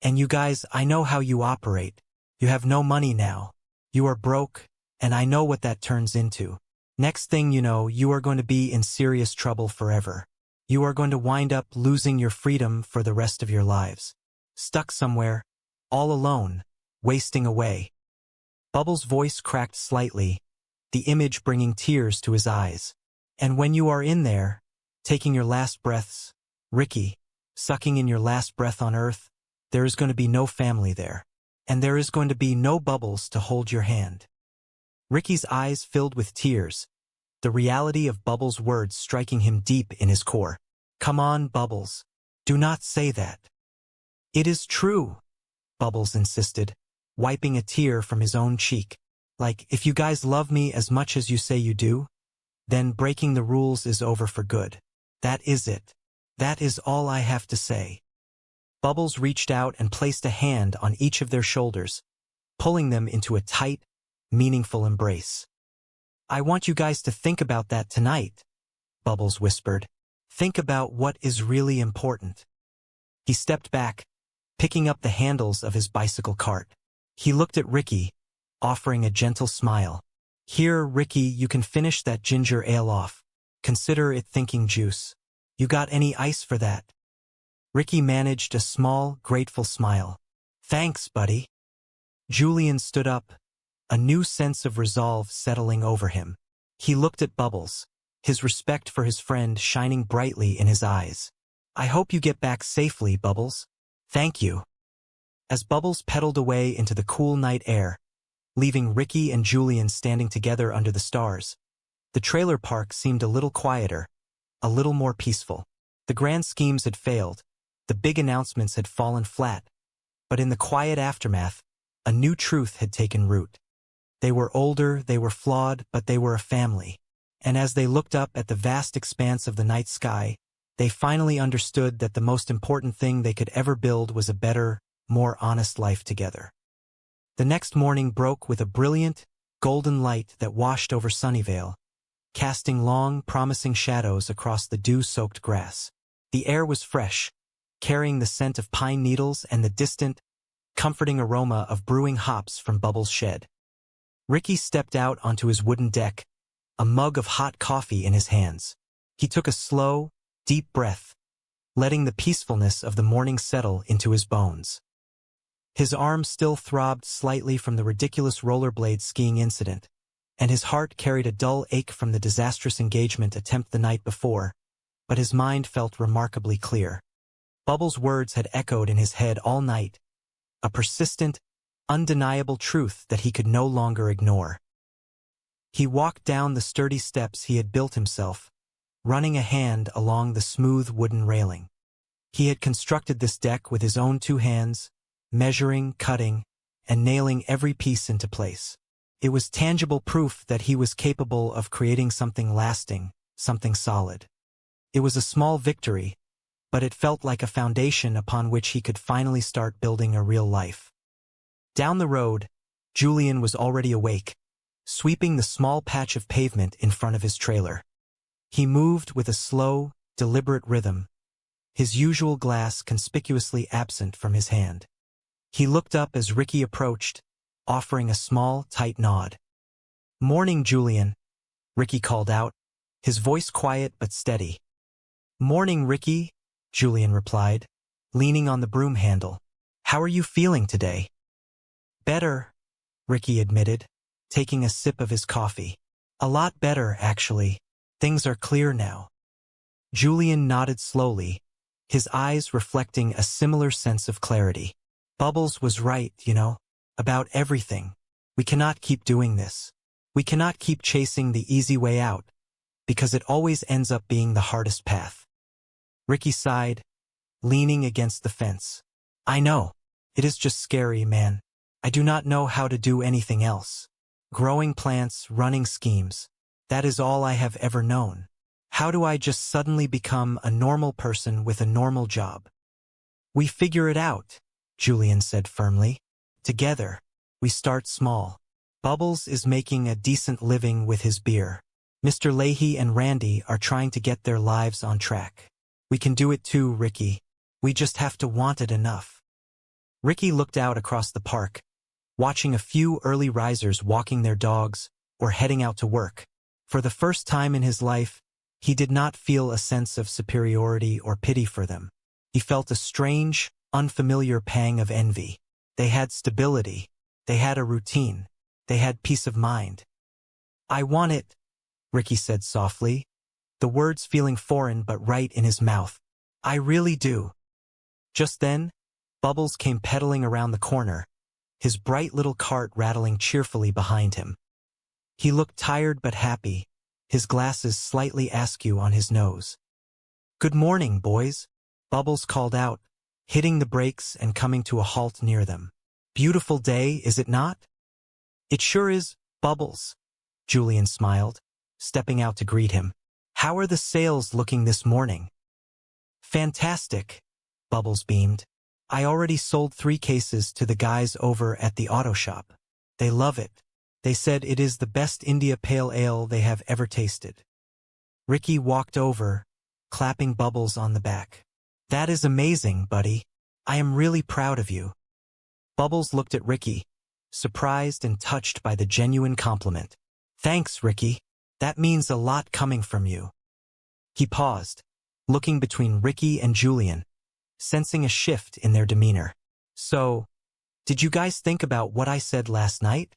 S: And you guys, I know how you operate. You have no money now. You are broke, and I know what that turns into. Next thing you know, you are going to be in serious trouble forever. You are going to wind up losing your freedom for the rest of your lives. Stuck somewhere, all alone, wasting away. Bubbles' voice cracked slightly, the image bringing tears to his eyes. And when you are in there, taking your last breaths, Ricky, sucking in your last breath on Earth, there is going to be no family there. And there is going to be no Bubbles to hold your hand. Ricky's eyes filled with tears, the reality of Bubbles' words striking him deep in his core. Come on, Bubbles. Do not say that. It is true, Bubbles insisted, wiping a tear from his own cheek. Like, if you guys love me as much as you say you do, then breaking the rules is over for good. That is it. That is all I have to say. Bubbles reached out and placed a hand on each of their shoulders, pulling them into a tight, meaningful embrace. I want you guys to think about that tonight, Bubbles whispered. Think about what is really important. He stepped back, picking up the handles of his bicycle cart. He looked at Ricky, offering a gentle smile. Here, Ricky, you can finish that ginger ale off. Consider it thinking juice. You got any ice for that? Ricky managed a small, grateful smile. Thanks, buddy. Julian stood up, a new sense of resolve settling over him. He looked at Bubbles, his respect for his friend shining brightly in his eyes. I hope you get back safely, Bubbles. Thank you. As Bubbles pedaled away into the cool night air, leaving Ricky and Julian standing together under the stars, the trailer park seemed a little quieter, a little more peaceful. The grand schemes had failed. The big announcements had fallen flat, but in the quiet aftermath, a new truth had taken root. They were older, they were flawed, but they were a family. And as they looked up at the vast expanse of the night sky, they finally understood that the most important thing they could ever build was a better, more honest life together. The next morning broke with a brilliant, golden light that washed over Sunnyvale, casting long, promising shadows across the dew-soaked grass. The air was fresh, carrying the scent of pine needles and the distant, comforting aroma of brewing hops from Bubbles' shed. Ricky stepped out onto his wooden deck, a mug of hot coffee in his hands. He took a slow, deep breath, letting the peacefulness of the morning settle into his bones. His arm still throbbed slightly from the ridiculous rollerblade skiing incident, and his heart carried a dull ache from the disastrous engagement attempt the night before, but his mind felt remarkably clear. Bubbles' words had echoed in his head all night, a persistent, undeniable truth that he could no longer ignore. He walked down the sturdy steps he had built himself, running a hand along the smooth wooden railing. He had constructed this deck with his own 2 hands, measuring, cutting, and nailing every piece into place. It was tangible proof that he was capable of creating something lasting, something solid. It was a small victory, but it felt like a foundation upon which he could finally start building a real life. Down the road, Julian was already awake, sweeping the small patch of pavement in front of his trailer. He moved with a slow, deliberate rhythm, his usual glass conspicuously absent from his hand. He looked up as Ricky approached, offering a small, tight nod. "Morning, Julian," Ricky called out, his voice quiet but steady. "Morning, Ricky," Julian replied, leaning on the broom handle. "How are you feeling today?" "Better," Ricky admitted, taking a sip of his coffee. "A lot better, actually. Things are clear now." Julian nodded slowly, his eyes reflecting a similar sense of clarity. "Bubbles was right, about everything. We cannot keep doing this. We cannot keep chasing the easy way out, because it always ends up being the hardest path." Ricky sighed, leaning against the fence. "I know. It is just scary, man. I do not know how to do anything else. Growing plants, running schemes. That is all I have ever known. How do I just suddenly become a normal person with a normal job?" "We figure it out," Julian said firmly. "Together, we start small. Bubbles is making a decent living with his beer. Mr. Leahy and Randy are trying to get their lives on track. We can do it too, Ricky. We just have to want it enough." Ricky looked out across the park, watching a few early risers walking their dogs or heading out to work. For the first time in his life, he did not feel a sense of superiority or pity for them. He felt a strange, unfamiliar pang of envy. They had stability. They had a routine. They had peace of mind. "I want it," Ricky said softly, the words feeling foreign but right in his mouth. "I really do." Just then, Bubbles came pedaling around the corner, his bright little cart rattling cheerfully behind him. He looked tired but happy, his glasses slightly askew on his nose. "Good morning, boys," Bubbles called out, hitting the brakes and coming to a halt near them. "Beautiful day, is it not?" "It sure is, Bubbles," Julian smiled, stepping out to greet him. "How are the sales looking this morning?" "Fantastic," Bubbles beamed. "I already sold 3 cases to the guys over at the auto shop. They love it. They said it is the best India Pale Ale they have ever tasted." Ricky walked over, clapping Bubbles on the back. "That is amazing, buddy. I am really proud of you." Bubbles looked at Ricky, surprised and touched by the genuine compliment. "Thanks, Ricky. That means a lot coming from you." He paused, looking between Ricky and Julian, sensing a shift in their demeanor. "So, did you guys think about what I said last night?"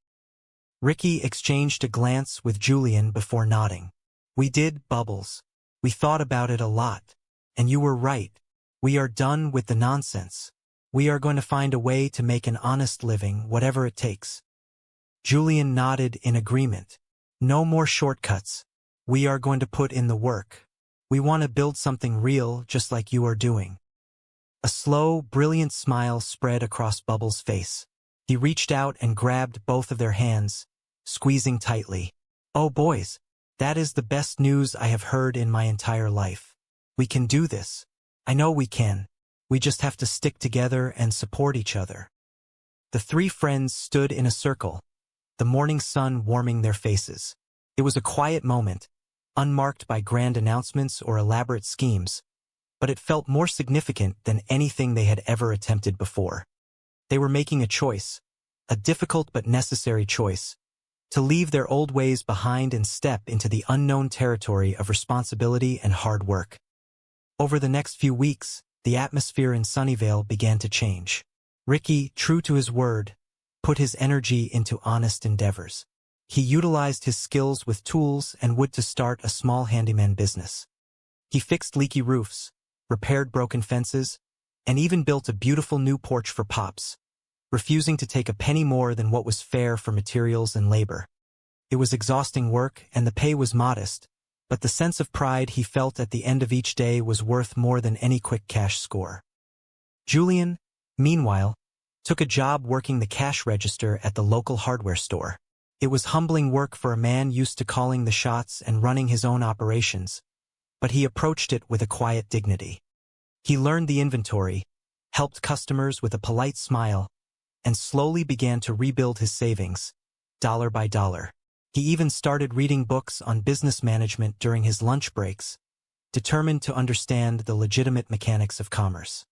S: Ricky exchanged a glance with Julian before nodding. "We did, Bubbles. We thought about it a lot. And you were right. We are done with the nonsense. We are going to find a way to make an honest living, whatever it takes." Julian nodded in agreement. "No more shortcuts. We are going to put in the work. We want to build something real, just like you are doing." A slow, brilliant smile spread across Bubbles' face. He reached out and grabbed both of their hands, squeezing tightly. "Oh boys, that is the best news I have heard in my entire life. We can do this. I know we can. We just have to stick together and support each other." The three friends stood in a circle, the morning sun warming their faces. It was a quiet moment, unmarked by grand announcements or elaborate schemes, but it felt more significant than anything they had ever attempted before. They were making a choice, a difficult but necessary choice, to leave their old ways behind and step into the unknown territory of responsibility and hard work. Over the next few weeks, the atmosphere in Sunnyvale began to change. Ricky, true to his word, put his energy into honest endeavors. He utilized his skills with tools and wood to start a small handyman business. He fixed leaky roofs, repaired broken fences, and even built a beautiful new porch for Pops, refusing to take a penny more than what was fair for materials and labor. It was exhausting work and the pay was modest, but the sense of pride he felt at the end of each day was worth more than any quick cash score. Julian, meanwhile, took a job working the cash register at the local hardware store. It was humbling work for a man used to calling the shots and running his own operations, but he approached it with a quiet dignity. He learned the inventory, helped customers with a polite smile, and slowly began to rebuild his savings, dollar by dollar. He even started reading books on business management during his lunch breaks, determined to understand the legitimate mechanics of commerce.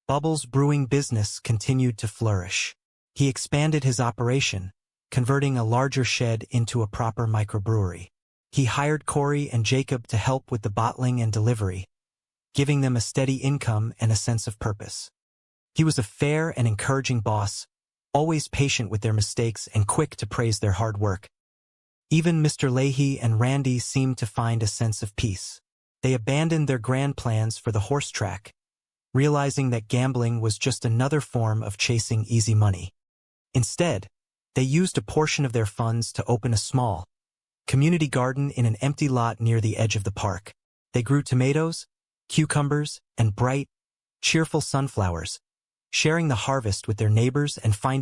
S: Bubbles' brewing business continued to flourish. He expanded his operation, converting a larger shed into a proper microbrewery. He hired Corey and Jacob to help with the bottling and delivery, giving them a steady income and a sense of purpose. He was a fair and encouraging boss, always patient with their mistakes and quick to praise their hard work. Even Mr. Leahy and Randy seemed to find a sense of peace. They abandoned their grand plans for the horse track, realizing that gambling was just another form of chasing easy money. Instead, they used a portion of their funds to open a small community garden in an empty lot near the edge of the park. They grew tomatoes, cucumbers, and bright, cheerful sunflowers, sharing the harvest with their neighbors and finding